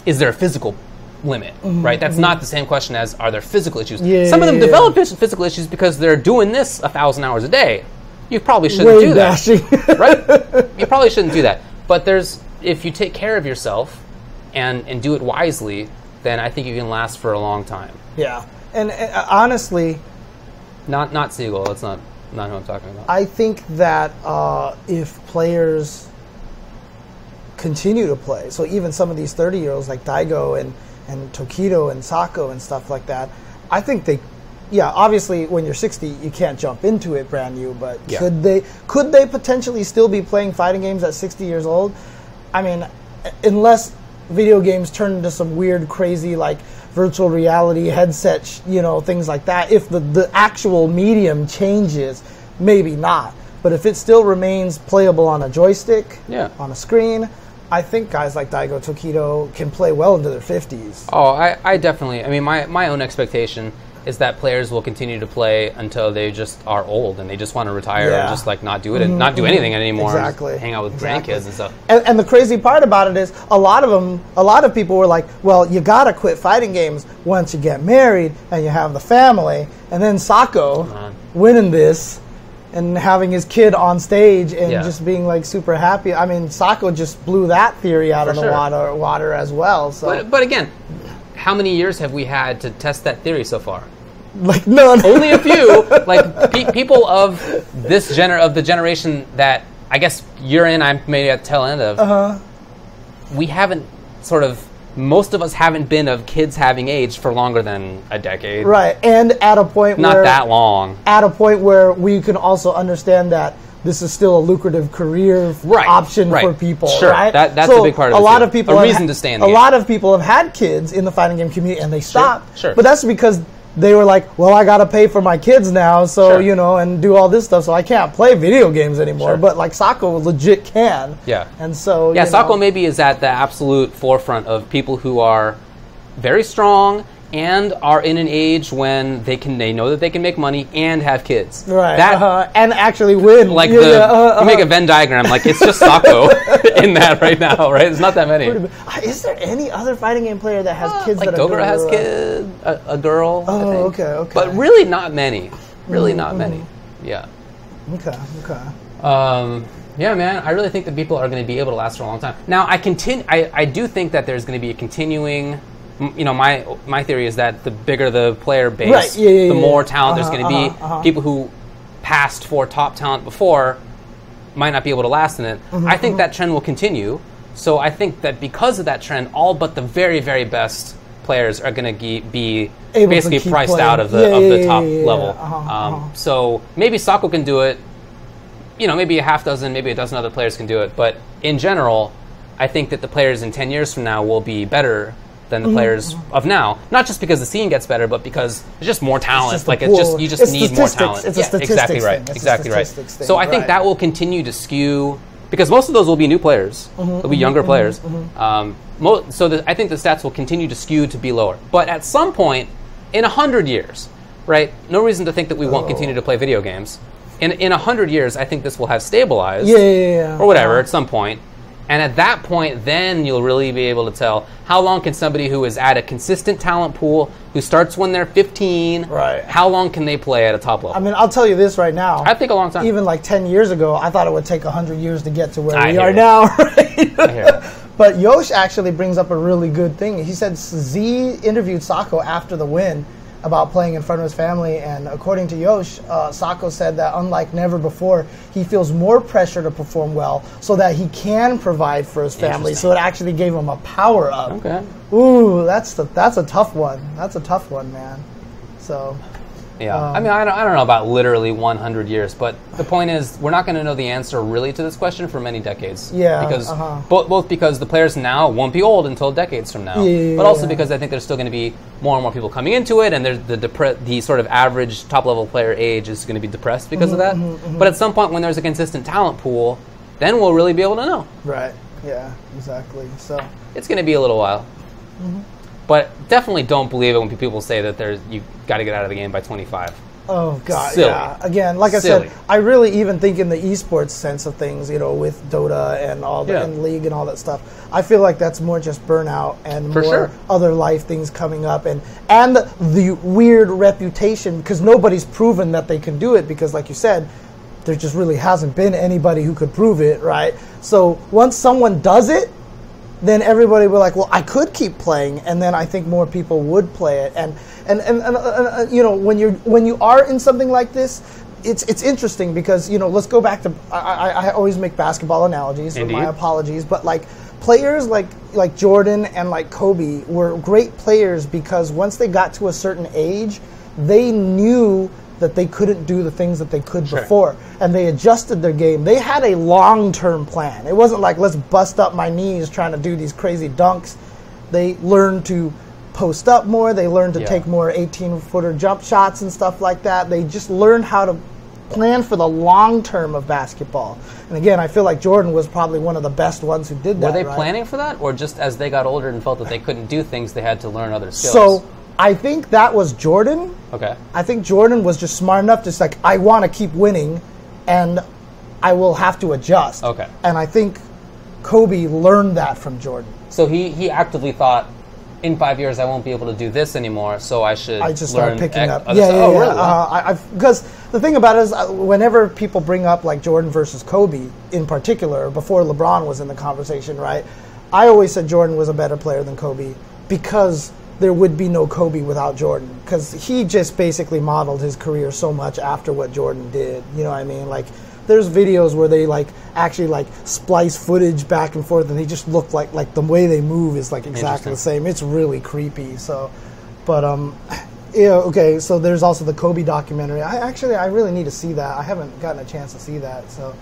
S1: is there a physical limit, right? That's not the same question as are there physical issues. Some of them develop physical issues because they're doing this 1,000 hours a day. You probably shouldn't do that, right? You probably shouldn't do that. But if you take care of yourself and do it wisely, then I think you can last for a long time.
S2: Yeah. And honestly,
S1: not Siegel. That's not who I'm talking about.
S2: I think that if players continue to play, so even some of these 30-year-olds like Daigo and Tokido and Sako and stuff like that, I think obviously when you're 60, you can't jump into it brand new. But could they potentially still be playing fighting games at 60 years old? I mean, unless video games turn into some weird, crazy like virtual reality headset, things like that. If the actual medium changes, maybe not. But if it still remains playable on a joystick, on a screen, I think guys like Daigo Tokido can play well into their 50s.
S1: Oh, I definitely. I mean, my own expectation is that players will continue to play until they just are old and they just want to retire and just like not do it and not do anything anymore.
S2: Exactly.
S1: And hang out with grandkids and stuff.
S2: And the crazy part about it is a lot of people were like, well, you gotta quit fighting games once you get married and you have the family. And then Sako winning this and having his kid on stage and just being like super happy. I mean, Sako just blew that theory out of the water as well. So,
S1: but again, how many years have we had to test that theory so far?
S2: Like none.
S1: Only a few. Like people of the generation that I guess you're in, I'm maybe at the tail end of. We haven't most of us haven't been of kids having aged for longer than a decade.
S2: Right, and at a point
S1: not that long.
S2: At a point where we can also understand that this is still a lucrative career option for people.
S1: Sure,
S2: right?
S1: That's a big part of it.
S2: A lot of people
S1: a reason to stay in the game.
S2: A lot of people have had kids in the fighting game community and they stopped.
S1: Sure.
S2: But that's because they were like, well, I got to pay for my kids now, so,
S1: Sure.
S2: you know, and do all this stuff, so I can't play video games anymore.
S1: Sure.
S2: But, like, Sako legit can.
S1: Yeah.
S2: And so,
S1: yeah,
S2: you
S1: Sako
S2: know,
S1: maybe is at the absolute forefront of people who are very strong and are in an age when they know that they can make money and have kids.
S2: Right.
S1: That,
S2: and actually win.
S1: like you make a Venn diagram, like it's just Sako in that right now, right? It's not that many.
S2: Is there any other fighting game player that has kids
S1: like
S2: that are
S1: Dogra has kids, a girl.
S2: Oh,
S1: I think.
S2: okay.
S1: But really not many. Really not many. Yeah.
S2: Okay.
S1: Yeah, man. I really think that people are going to be able to last for a long time. Now, I do think that there's going to be a continuing. You know, my theory is that the bigger the player base,
S2: right.
S1: the more talent there's going to be. People who passed for top talent before might not be able to last in it. I think that trend will continue. So I think that because of that trend, all but the very, very best players are going to be
S2: able
S1: basically
S2: to
S1: priced
S2: playing.
S1: out of the top level. So maybe Sako can do it. You know, maybe a half dozen, maybe a dozen other players can do it. But in general, I think that the players in 10 years from now will be better than the players of now. Not just because the scene gets better, but because there's just more talent. Like you just need more talent.
S2: It's a statistics
S1: exactly right.
S2: thing.
S1: Exactly right.
S2: Thing,
S1: so I think that will continue to skew because most of those will be new players. They'll be younger players. I think the stats will continue to skew to be lower. But at some point, in 100 years, right? No reason to think that we won't continue to play video games. In 100 years, I think this will have stabilized. Or whatever at some point. And at that point, then you'll really be able to tell how long can somebody who is at a consistent talent pool, who starts when they're 15, how long can they play at a top level?
S2: I mean, I'll tell you this right now.
S1: I think a long time.
S2: Even like 10 years ago, I thought it would take 100 years to get to where we are now, right? But Yosh actually brings up a really good thing. He said Z interviewed Sako after the win about playing in front of his family, and according to Yosh, Sako said that unlike never before, he feels more pressure to perform well so that he can provide for his family. So it actually gave him a power up.
S1: Okay.
S2: Ooh, that's a tough one. That's a tough one, man. So.
S1: Yeah, I mean, I don't know about literally 100 years, but the point is, we're not going to know the answer really to this question for many decades.
S2: Yeah,
S1: because both because the players now won't be old until decades from now, but also because I think there's still going to be more and more people coming into it, and there's the sort of average top level player age is going to be depressed because of that. But at some point, when there's a consistent talent pool, then we'll really be able to know.
S2: Right. Yeah. Exactly. So
S1: it's going to be a little while. But definitely don't believe it when people say that you got to get out of the game by 25.
S2: Oh, God,
S1: Silly.
S2: yeah. Again, like I said, I really even think in the esports sense of things, you know, with Dota and all the and League and all that stuff, I feel like that's more just burnout and more other life things coming up and the weird reputation, because nobody's proven that they can do it because, like you said, there just really hasn't been anybody who could prove it, right? So once someone does it, then everybody will like, well, I could keep playing, and then I think more people would play it. And you know, when you are in something like this, it's interesting because, you know, let's go back to I always make basketball analogies. So my apologies, but like players like Jordan and like Kobe were great players because once they got to a certain age, they knew that they couldn't do the things that they could before, and they adjusted their game. They had a long-term plan. It wasn't like, let's bust up my knees trying to do these crazy dunks. They learned to post up more. They learned to take more 18-footer jump shots and stuff like that. They just learned how to plan for the long term of basketball. And again, I feel like Jordan was probably one of the best ones who did that.
S1: Were they planning for that, or just as they got older and felt that they couldn't do things, they had to learn other skills?
S2: So I think that was Jordan.
S1: Okay.
S2: I think Jordan was just smart enough to like, I want to keep winning, and I will have to adjust.
S1: Okay.
S2: And I think Kobe learned that from Jordan.
S1: So he actively thought, in 5 years I won't be able to do this anymore, so I should
S2: just start picking up.
S1: Really? Wow.
S2: Because the thing about it is, whenever people bring up like Jordan versus Kobe in particular, before LeBron was in the conversation, right? I always said Jordan was a better player than Kobe because there would be no Kobe without Jordan, because he just basically modeled his career so much after what Jordan did. You know what I mean? Like, there's videos where they like actually like splice footage back and forth, and they just look like the way they move is like exactly the same. It's really creepy. So, but yeah, okay. So there's also the Kobe documentary. I really need to see that. I haven't gotten a chance to see that. So,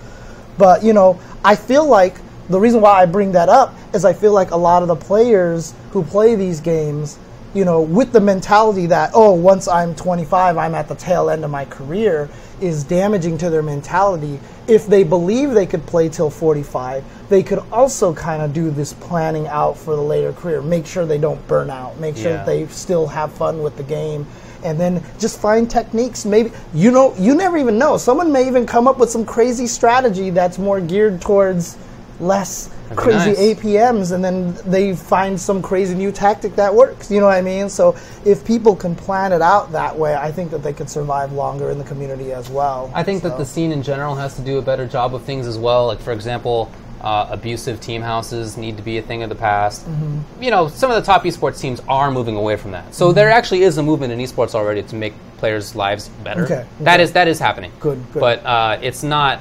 S2: but you know, I feel like the reason why I bring that up is I feel like a lot of the players who play these games, with the mentality that, oh, once I'm 25, I'm at the tail end of my career, is damaging to their mentality. If they believe they could play till 45, they could also kind of do this planning out for the later career. Make sure they don't burn out. Make sure that they still have fun with the game. And then just find techniques. Maybe, you never even know. Someone may even come up with some crazy strategy that's more geared towards less crazy APMs, and then they find some crazy new tactic that works. You know what I mean? So if people can plan it out that way, I think that they could survive longer in the community as well.
S1: I think that the scene in general has to do a better job of things as well. Like, for example, abusive team houses need to be a thing of the past. Some of the top esports teams are moving away from that. So there actually is a movement in esports already to make players' lives better. Okay. That is happening. Good. But it's not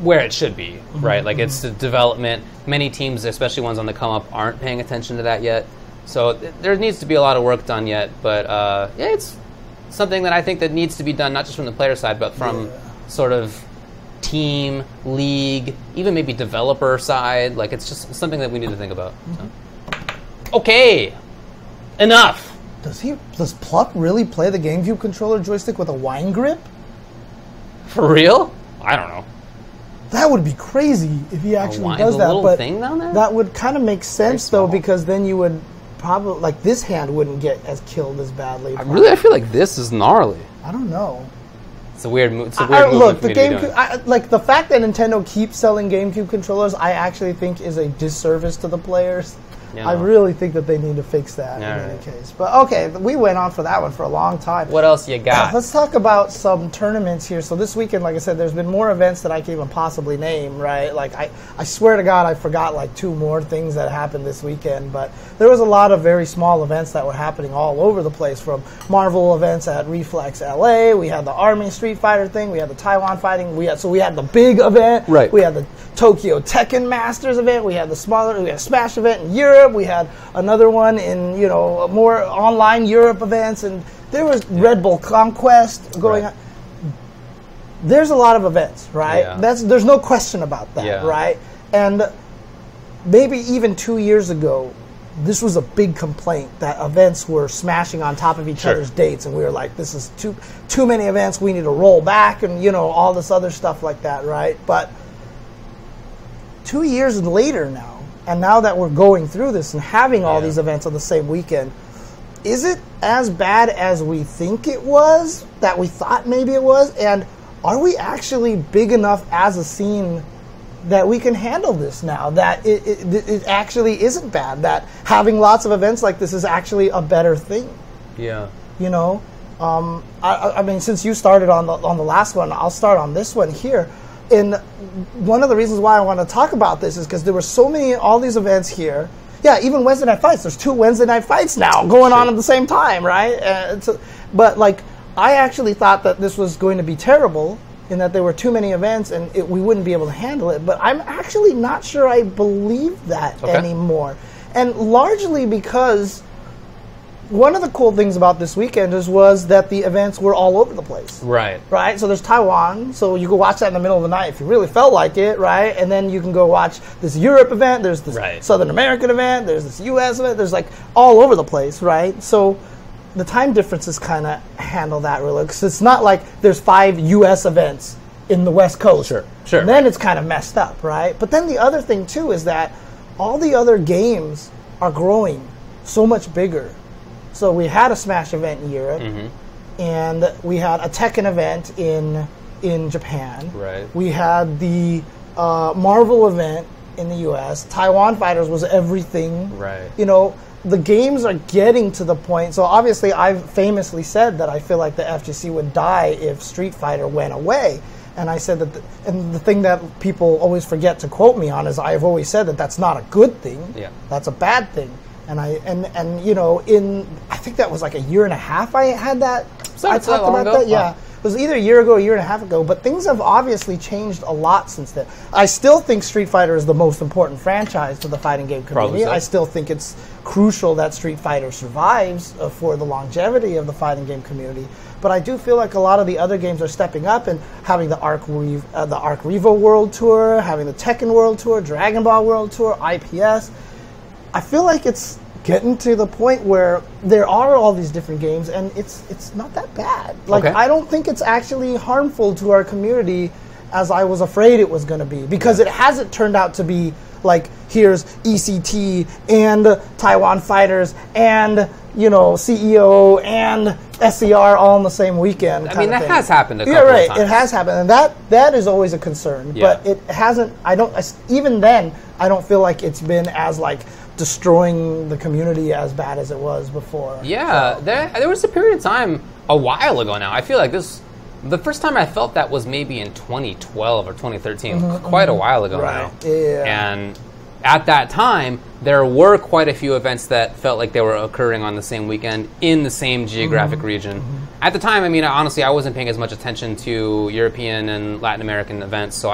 S1: where it should be, right? Like, it's the development. Many teams, especially ones on the come up, aren't paying attention to that yet. So there needs to be a lot of work done yet. But it's something that I think that needs to be done, not just from the player side, but from sort of team, league, even maybe developer side. Like, it's just something that we need to think about. So. Okay, enough.
S2: Does Pluck really play the GameCube controller joystick with a wine grip?
S1: For real? I don't know.
S2: That would be crazy if he actually does that. But thing down there? That would kind of make sense, though, because then you would probably, like, this hand wouldn't get as killed as badly.
S1: I feel like this is gnarly.
S2: I don't know.
S1: It's a weird move. It's a weird
S2: look, the GameCube, like, the fact that Nintendo keeps selling GameCube controllers, I actually think is a disservice to the players. Yeah. I really think that they need to fix that in any case. But okay, we went on for that one for a long time.
S1: What else you got?
S2: Let's talk about some tournaments here. So this weekend, like I said, there's been more events that I can even possibly name, right? Like, I swear to God, I forgot like 2 more things that happened this weekend. But there was a lot of very small events that were happening all over the place, from Marvel events at Reflex LA. We had the Army Street Fighter thing. We had the Taiwan Fighting. We had the big event.
S1: Right.
S2: We had the Tokyo Tekken Masters event. We had the we had a Smash event in Europe. We had another one in, more online Europe events, and there was Red Bull Conquest going on. There's a lot of events, right? Yeah. There's no question about that, right? And maybe even 2 years ago, this was a big complaint that events were smashing on top of each other's dates, and we were like, this is too many events, we need to roll back, and all this other stuff like that, right? But 2 years later now, and now that we're going through this and having all these events on the same weekend, is it as bad as we think it was, that we thought maybe it was? And are we actually big enough as a scene that we can handle this now, that it actually isn't bad, that having lots of events like this is actually a better thing?
S1: Yeah.
S2: I mean, since you started on the last one, I'll start on this one here. And one of the reasons why I want to talk about this is because there were all these events here. Yeah, even Wednesday Night Fights. There's 2 Wednesday Night Fights now going on at the same time, right? But, like, I actually thought that this was going to be terrible in that there were too many events and we wouldn't be able to handle it. But I'm actually not sure I believe that anymore. And largely because one of the cool things about this weekend was that the events were all over the place.
S1: Right.
S2: Right? So there's Taiwan, so you can watch that in the middle of the night if you really felt like it, right? And then you can go watch this Europe event, there's this Southern American event, there's this US event, there's like all over the place, right? So the time differences kind of handle that really, because it's not like there's 5 US events in the West Coast.
S1: Sure.
S2: And then it's kind of messed up, right? But then the other thing too is that all the other games are growing so much bigger. So we had a Smash event in Europe, and we had a Tekken event in Japan.
S1: Right.
S2: We had the Marvel event in the U.S. Taiwan Fighters was everything.
S1: Right.
S2: The games are getting to the point. So obviously, I've famously said that I feel like the FGC would die if Street Fighter went away. And I said that, and the thing that people always forget to quote me on is I've always said that that's not a good thing.
S1: Yeah.
S2: That's a bad thing. And I think that was like a year and a half I had that. I talked about that. Yeah. It was either a year ago or a year and a half ago, but things have obviously changed a lot since then. I still think Street Fighter is the most important franchise to the fighting game community. I still think it's crucial that Street Fighter survives for the longevity of the fighting game community. But I do feel like a lot of the other games are stepping up and having the Arc Revo World Tour, having the Tekken World Tour, Dragon Ball World Tour, IPS. I feel like it's getting to the point where there are all these different games, and it's not that bad. Like, I don't think it's actually harmful to our community as I was afraid it was going to be, because it hasn't turned out to be like, here's ECT and Taiwan Fighters and, you know, CEO and SCR all in the same weekend.
S1: I mean, that has happened a couple of times.
S2: It has happened, and that is always a concern.
S1: Yeah.
S2: But it hasn't. Even then, I don't feel like it's been as like destroying the community as bad as it was before.
S1: Yeah, so. There was a period of time a while ago now. I feel like the first time I felt that was maybe in 2012 or 2013, quite a while ago now.
S2: Yeah.
S1: And at that time, there were quite a few events that felt like they were occurring on the same weekend in the same geographic region. At the time, I mean, honestly, I wasn't paying as much attention to European and Latin American events, so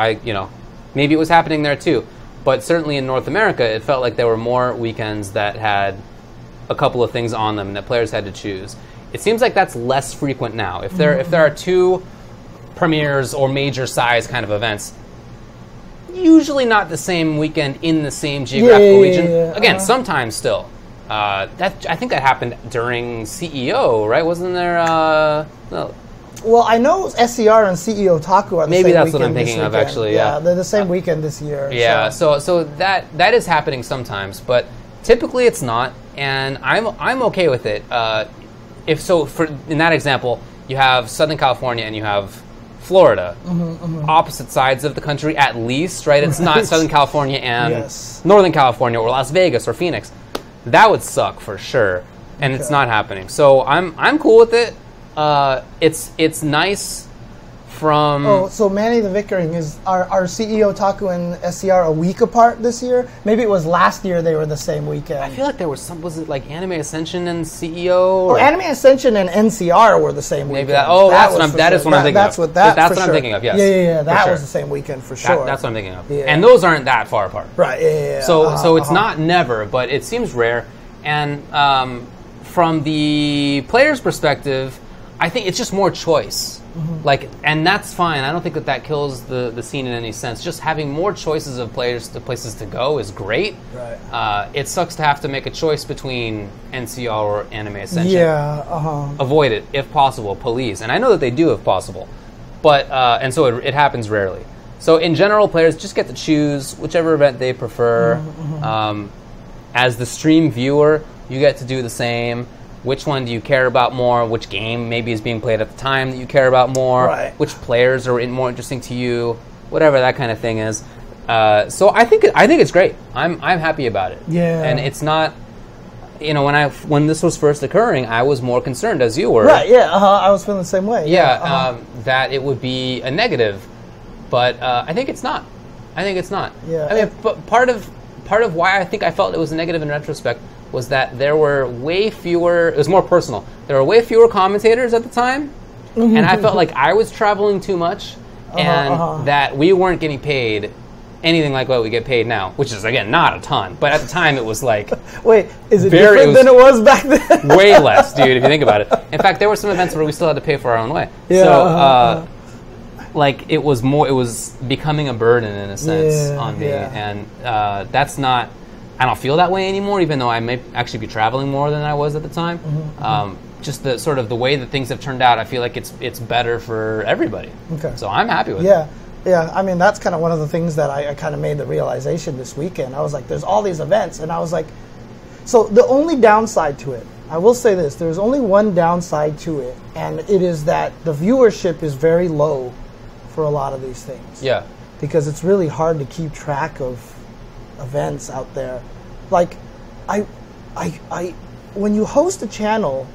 S1: maybe it was happening there too. But certainly in North America, it felt like there were more weekends that had a couple of things on them that players had to choose. It seems like that's less frequent now. If there are two premieres or major size kind of events, usually not the same weekend in the same geographical region. Again, sometimes still. I think that happened during CEO, right? Wasn't there? No.
S2: Well, I know SCR and CEO Otaku are the same weekend.
S1: Maybe that's what I'm thinking of, actually. Yeah,
S2: they're the same weekend this year.
S1: Yeah, so that is happening sometimes, but typically it's not, and I'm okay with it. In that example, you have Southern California and you have Florida, opposite sides of the country at least, right? It's not Southern California and Northern California or Las Vegas or Phoenix. That would suck for sure, and it's not happening. So I'm cool with it. It's nice from... Oh,
S2: so Manny the Vickering, are CEO Otaku and SCR a week apart this year? Maybe it was last year they were the same weekend.
S1: I feel like there was was it like Anime Ascension and CEO?
S2: Or Anime Ascension and NCR were the same weekend.
S1: Maybe that is what I'm thinking of. That's what I'm thinking of, yes.
S2: Yeah, that was the same weekend for sure.
S1: That's what I'm thinking of. Yeah. And those aren't that far apart.
S2: Right, yeah.
S1: So it's not never, but it seems rare. And from the player's perspective, I think it's just more choice. And that's fine. I don't think that kills the scene in any sense. Just having more choices of places to go is great.
S2: Right.
S1: It sucks to have to make a choice between NCR or Anime Ascension.
S2: Yeah.
S1: Avoid it if possible. Police, and I know that they do if possible, but and so it happens rarely. So in general, players just get to choose whichever event they prefer. As the stream viewer, you get to do the same. Which one do you care about more? Which game maybe is being played at the time that you care about more?
S2: Right.
S1: Which players are more interesting to you? Whatever that kind of thing is. So I think it's great. I'm happy about it.
S2: Yeah.
S1: And it's not, when this was first occurring, I was more concerned, as you were.
S2: Right. Yeah. I was feeling the same way.
S1: Yeah. That it would be a negative, but I think it's not.
S2: Yeah.
S1: I mean, but part of why I think I felt it was a negative in retrospect was that there were way fewer, it was more personal, there were way fewer commentators at the time, and I felt like I was traveling too much, and that we weren't getting paid anything like what we get paid now, which is, again, not a ton, but at the time it was like...
S2: Wait, is it different than it was back then?
S1: Way less, dude, if you think about it. In fact, there were some events where we still had to pay for our own way.
S2: Yeah,
S1: like, it was becoming a burden, in a sense, on me, and that's not... I don't feel that way anymore, even though I may actually be traveling more than I was at the time. Just the sort of the way that things have turned out, I feel like it's better for everybody.
S2: Okay.
S1: So I'm happy with it.
S2: Yeah. I mean, that's kind of one of the things that I kind of made the realization this weekend. I was like, there's all these events, and I was like, so the only downside to it, I will say this, there's only one downside to it, and it is that the viewership is very low for a lot of these things.
S1: Yeah.
S2: Because it's really hard to keep track of events out there. Like, I when you host a channel,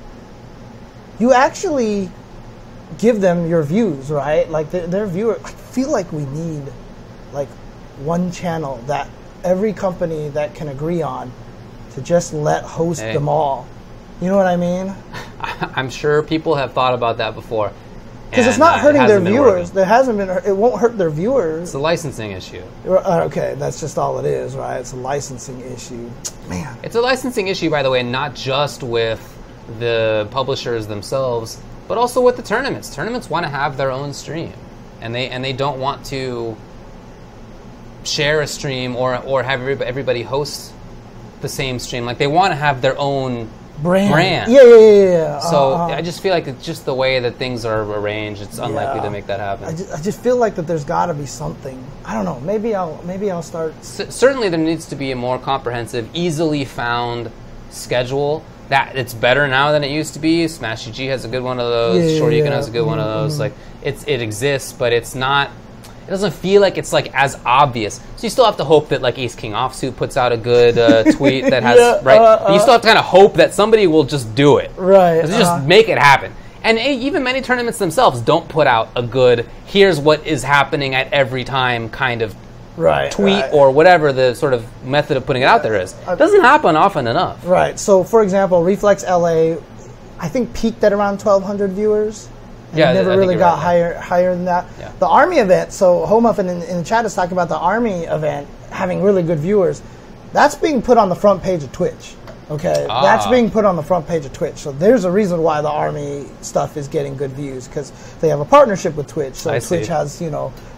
S2: you actually give them your views, right? Like their viewer. I feel like we need like one channel that every company that can agree on to just let host them all. You know what I mean?
S1: I'm sure people have thought about that before.
S2: Because it's not hurting their viewers. It won't hurt their viewers.
S1: It's a licensing issue.
S2: Okay, that's just all it is, right? It's a licensing issue. Man.
S1: It's a licensing issue, by the way, not just with the publishers themselves, but also with the tournaments. Tournaments want to have their own stream, and they don't want to share a stream or have everybody host the same stream. Like, they want to have their own brand.
S2: Yeah.
S1: So I just feel like it's just the way that things are arranged. It's unlikely to make that happen.
S2: I just feel like that there's got to be something. I don't know. Maybe I'll start.
S1: Certainly, there needs to be a more comprehensive, easily found schedule. That it's better now than it used to be. Smash GG has a good one of those. Shoryuken has a good one of those. Like, it exists, but it's not. It doesn't feel like it's like as obvious. So you still have to hope that like Ace King Offsuit puts out a good tweet that has but you still have to kind of hope that somebody will just do it.
S2: Right.
S1: Just make it happen. And even many tournaments themselves don't put out a good here's what is happening at every time kind of tweet or whatever the sort of method of putting it out there is. It doesn't happen often enough.
S2: Right. So for example, Reflex LA I think peaked at around 1,200 viewers. Yeah, never really got higher than that. Yeah. The Army event, so Homuff in the chat is talking about the Army event having really good viewers. That's being put on the front page of Twitch. Okay, that's being put on the front page of Twitch. So there's a reason why the Army stuff is getting good views because they have a partnership with Twitch. So Twitch has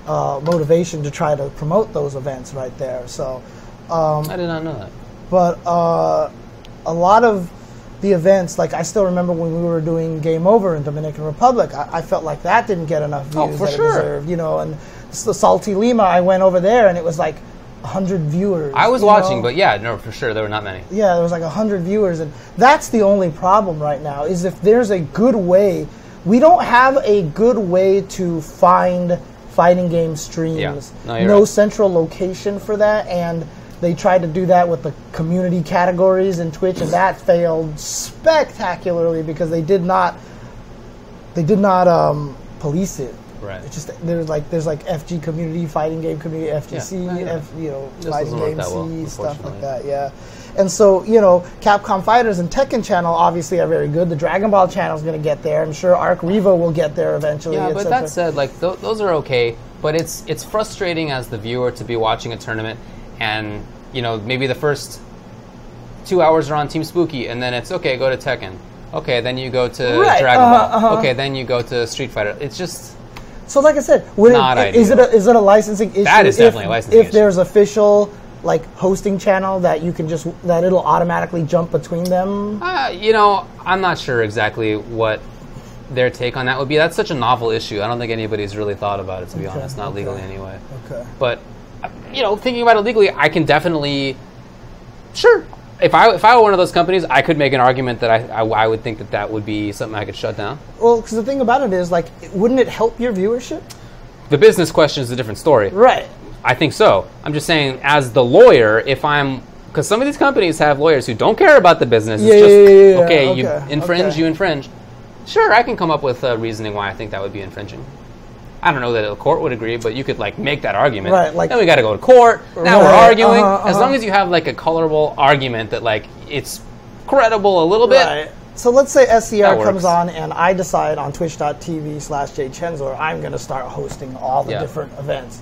S2: motivation to try to promote those events right there. So
S1: I did not know that.
S2: But a lot of the events, like I still remember when we were doing Game Over in Dominican Republic, I felt like that didn't get enough views that it deserved, and the Salty Lima, I went over there and it was like 100 viewers.
S1: I was watching, but yeah, no, for sure, there were not many.
S2: Yeah, there was like 100 viewers, and that's the only problem right now, is if there's a good way, we don't have a good way to find fighting game streams.
S1: Yeah.
S2: No right. Central location for that, and they tried to do that with the community categories in Twitch, and that failed spectacularly because they did not police it.
S1: Right.
S2: It's just there's like FG community, fighting game community, FGC, fighting game C, stuff like that. Yeah. And so, Capcom Fighters and Tekken channel obviously are very good. The Dragon Ball channel is going to get there. I'm sure Arc Revo will get there eventually.
S1: Yeah, but that said, like those are okay. But it's frustrating as the viewer to be watching a tournament and maybe the first 2 hours are on Team Spooky and then it's okay, go to Tekken. Okay, then you go to Dragon Ball. Okay, then you go to Street Fighter. It's just
S2: so like I said, is it a licensing issue?
S1: That is definitely a licensing issue.
S2: If there's official hosting channel that you can that it'll automatically jump between them?
S1: I'm not sure exactly what their take on that would be. That's such a novel issue. I don't think anybody's really thought about it, to be honest. Not legally anyway.
S2: Okay.
S1: But thinking about it legally, I can definitely sure. If I were one of those companies, I could make an argument that I would think that would be something I could shut down.
S2: Well, because the thing about it is, wouldn't it help your viewership?
S1: The business question is a different story.
S2: Right.
S1: I think so. I'm just saying, as the lawyer, because some of these companies have lawyers who don't care about the business. Okay, you infringe, you infringe. Sure, I can come up with reasoning why I think that would be infringing. I don't know that a court would agree, but you could make that argument.
S2: Right,
S1: then we got to go to court. Now we're arguing. As long as you have a colorable argument that it's credible a little bit.
S2: Right. So let's say SCR comes on and I decide on twitch.tv/jchensor I'm going to start hosting all the different events.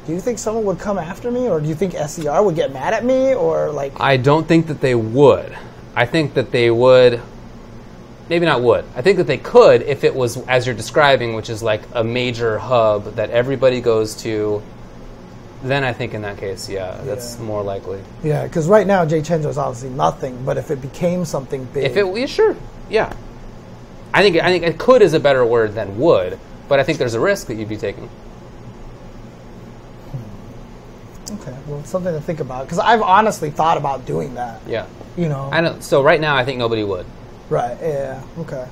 S2: Do you think someone would come after me, or do you think SCR would get mad at me, or
S1: I don't think that they would. I think that they would. Maybe not would. I think that they could if it was, as you're describing, which is a major hub that everybody goes to. Then I think in that case, that's more likely.
S2: Yeah, because right now jchensor is obviously nothing, but if it became something big,
S1: sure, yeah. I think it could is a better word than would, but I think there's a risk that you'd be taking.
S2: Okay, well, it's something to think about because I've honestly thought about doing that.
S1: Yeah, I know. So right now, I think nobody would.
S2: Right, yeah, okay.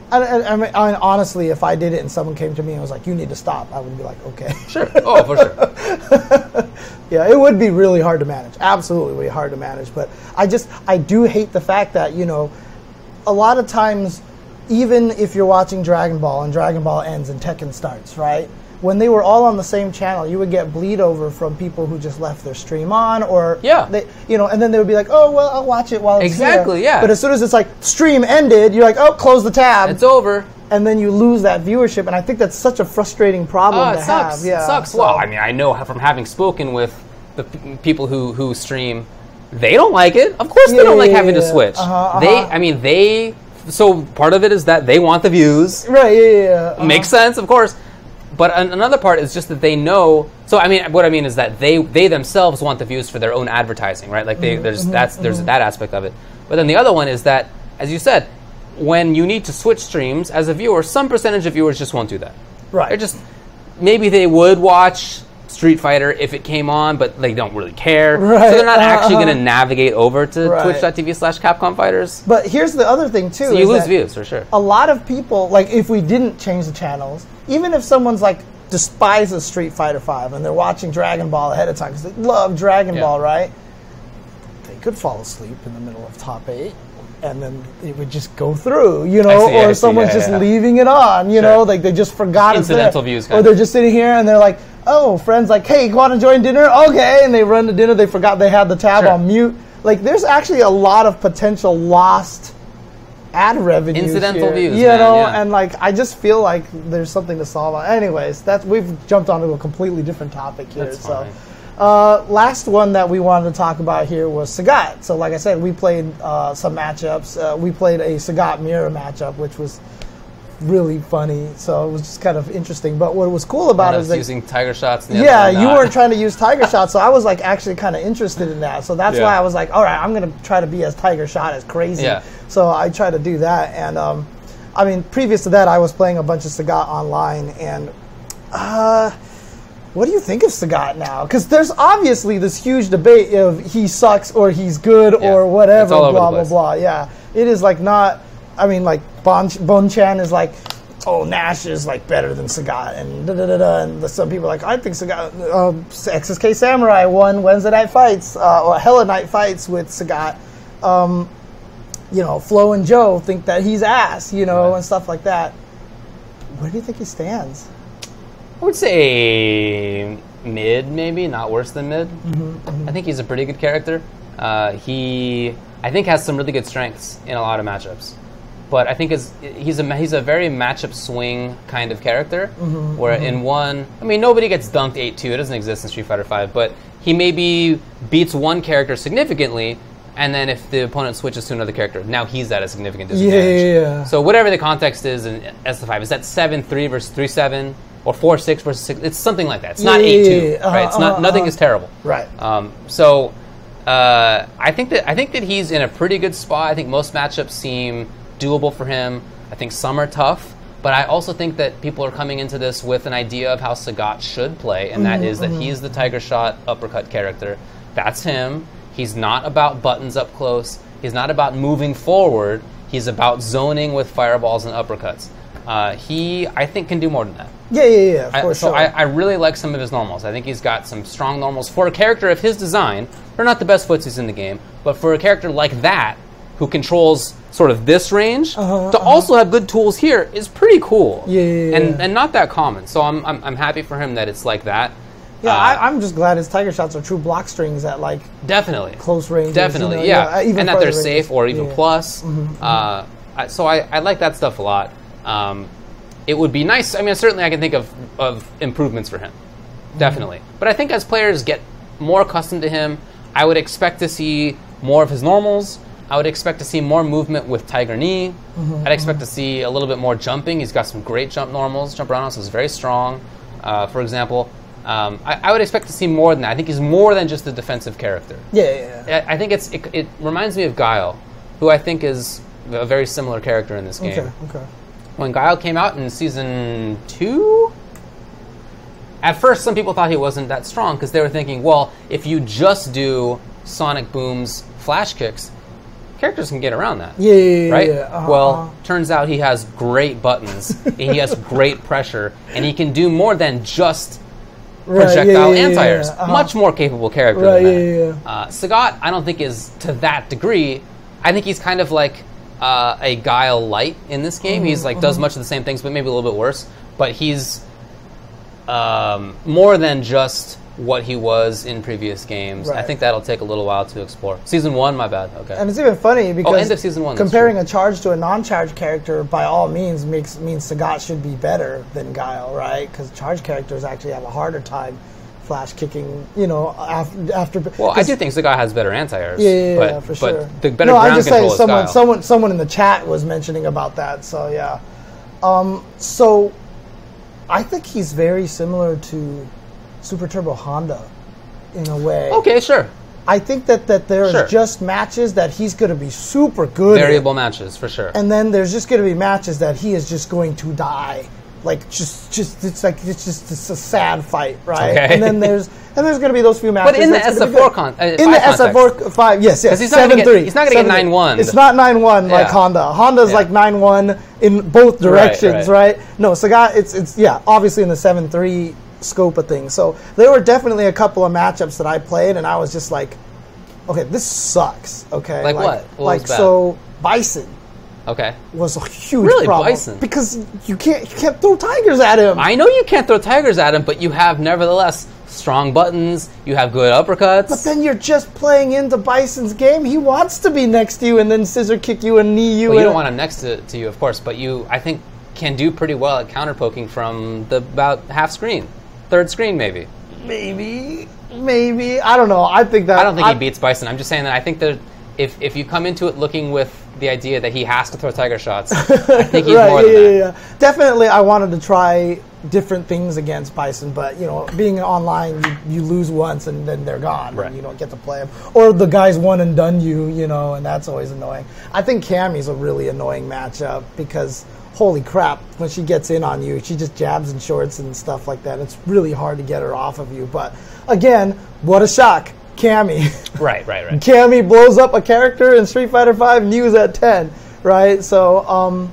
S2: I mean, honestly, if I did it and someone came to me and was like, you need to stop, I would be like, okay.
S1: Sure, for sure.
S2: Yeah, it would be really hard to manage. Absolutely really hard to manage. But I do hate the fact that, a lot of times, even if you're watching Dragon Ball and Dragon Ball ends and Tekken starts, right? When they were all on the same channel, you would get bleed over from people who just left their stream on, or they, and then they would be like, "Oh, well, I'll watch it while it's
S1: exactly,
S2: here." But as soon as it's stream ended, you're like, "Oh, close the tab,
S1: it's over,"
S2: and then you lose that viewership. And I think that's such a frustrating problem to have. Yeah,
S1: it sucks. So, well, I mean, I know from having spoken with the people who stream, they don't like it. Of course, they don't like having to switch. So part of it is that they want the views.
S2: Right. Yeah.
S1: Makes sense, of course. But another part is just that they know. So I mean, what I mean is that they themselves want the views for their own advertising, right? Like there's that aspect of it. But then the other one is that, as you said, when you need to switch streams as a viewer, some percentage of viewers just won't do that.
S2: Right.
S1: They're just, maybe they would watch Street Fighter if it came on, but they don't really care.
S2: Right.
S1: So they're not actually going to navigate over to twitch.tv/Capcom Fighters.
S2: But here's the other thing, too.
S1: So you lose views, for sure.
S2: A lot of people, like, if we didn't change the channels, even if someone's, like, despises Street Fighter V and they're watching Dragon Ball ahead of time because they love Dragon Ball, right? They could fall asleep in the middle of top 8. And then it would just go through, you know, or someone's just leaving it on, you know, like they just forgot it's
S1: incidental views,
S2: or they're just sitting here and they're like, oh, friends like, hey, you want to join dinner? Okay, and they run to dinner, they forgot they had the tab on mute. Like, there's actually a lot of potential lost ad revenue,
S1: incidental views,
S2: you know, and like I just feel like there's something to solve on. Anyways, we've jumped onto a completely different topic here.
S1: That's fine.
S2: Last one that we wanted to talk about here was Sagat. So like I said, we played some matchups. We played a Sagat Mira matchup, which was really funny. So it was just kind of interesting. But what was cool about it is
S1: using tiger shots.
S2: Yeah, you weren't trying to use tiger shots, so I was like actually kind of interested in that. So that's why I was like, all right, I'm gonna try to be as tiger shot as crazy. Yeah. So I tried to do that, and I mean, previous to that, I was playing a bunch of Sagat online, and what do you think of Sagat now? Because there's obviously this huge debate of he sucks or he's good or whatever, blah, blah, blah. Yeah, it is like not, I mean, like Bon-chan is like, oh, Nash is like better than Sagat, and da-da-da-da, and some people are like, I think Sagat, XSK Samurai won Wednesday Night Fights, or Hella Night Fights with Sagat. You know, Flo and Joe think that he's ass, you know, and stuff like that. Where do you think he stands?
S1: I would say mid, maybe, not worse than mid. I think he's a pretty good character. He, I think, has some really good strengths in a lot of matchups. But I think he's a very matchup swing kind of character, where in one, I mean, nobody gets dunked 8-2. It doesn't exist in Street Fighter V, but he maybe beats one character significantly, and then if the opponent switches to another character, now he's at a significant disadvantage. So whatever the context is in SC5, is that 7-3 versus 3-7? Or 4-6 versus 6. It's something like that. It's not 8-2, right? It's not. Nothing is terrible,
S2: right?
S1: So I think that he's in a pretty good spot. I think most matchups seem doable for him. I think some are tough, but I also think that people are coming into this with an idea of how Sagat should play, and that is that he's the tiger shot uppercut character. That's him. He's not about buttons up close. He's not about moving forward. He's about zoning with fireballs and uppercuts. He, I think, can do more than that.
S2: Yeah, of course.
S1: So I really like some of his normals. I think he's got some strong normals. For a character of his design, they're not the best footsies in the game, but for a character like that, who controls sort of this range, to also have good tools here is pretty cool. And not that common. So I'm happy for him that it's like that.
S2: Yeah, I'm just glad his tiger shots are true block strings at like close range.
S1: Definitely,
S2: you know,
S1: even and that they're safe or even plus. So I like that stuff a lot. It would be nice. I mean, certainly I can think of improvements for him, definitely. But I think as players get more accustomed to him, I would expect to see more of his normals. I would expect to see more movement with Tiger Knee. I'd expect to see a little bit more jumping. He's got some great jump normals. Jump roundhouse is very strong, for example. I would expect to see more than that. I think he's more than just a defensive character. I think it reminds me of Guile, who I think is a very similar character in this game.
S2: Okay.
S1: When Guile came out in Season 2, at first some people thought he wasn't that strong because they were thinking, well, if you just do Sonic Boom's flash kicks, characters can get around that. Right? Well, turns out he has great buttons, and he has great pressure, and he can do more than just projectile anti-airs. Much more capable character than that. Sagat, I don't think is to that degree. I think he's kind of like a Guile light in this game. He's like does much of the same things, but maybe a little bit worse. But he's more than just what he was in previous games. I think that'll take a little while to explore. Season 1, my bad. Okay.
S2: And it's even funny because
S1: end of Season 1,
S2: comparing a charge to a non-charge character by all means means Sagat should be better than Guile, right? Because charge characters actually have a harder time flash kicking, you know, after. Well,
S1: I do think Sagat has better anti-airs.
S2: Yeah, for sure.
S1: But the better ground control is Guile.
S2: Someone in the chat was mentioning about that. So yeah. So I think he's very similar to Super Turbo Honda in a way.
S1: Okay, sure.
S2: I think that there's just matches that he's going to be super good
S1: Variable matches, for sure.
S2: And then there's just going to be matches that he is just going to die. Like, it's a sad fight, right?
S1: Okay.
S2: And then there's going to be those few matches.
S1: But in the SF4
S2: in the SF4 5, yes.
S1: Because he's not going to get 9-1.
S2: It's not 9-1 like Honda. Honda's like 9-1 in both directions, right? No, Sagat, it's obviously in the 7-3 scope of things. So there were definitely a couple of matchups that I played, and I was just like, okay, this sucks. Okay,
S1: like what? What was bad?
S2: So Bison.
S1: Okay.
S2: Was a huge problem.
S1: Bison?
S2: Because you can't throw tigers at him.
S1: I know you can't throw tigers at him, but you have nevertheless strong buttons. You have good uppercuts.
S2: But then you're just playing into Bison's game. He wants to be next to you and then scissor kick you and knee you.
S1: Well, you don't want him next to you, of course, but you, I think, can do pretty well at counter poking from about half screen. Third screen, maybe.
S2: Maybe. I don't know. I think
S1: he beats Bison. I'm just saying that I think that if you come into it looking with the idea that he has to throw tiger shots, I think he's more than that.
S2: Yeah. Definitely, I wanted to try different things against Bison, but being online, you lose once and then they're gone.
S1: Right.
S2: And you don't get to play them, or the guy's one and done you, and that's always annoying. I think Cammy's a really annoying matchup because, holy crap, when she gets in on you, she just jabs and shorts and stuff like that. It's really hard to get her off of you. But again, what a shock. Cammy.
S1: Right.
S2: Cammy blows up a character in Street Fighter V, News at 10, right? So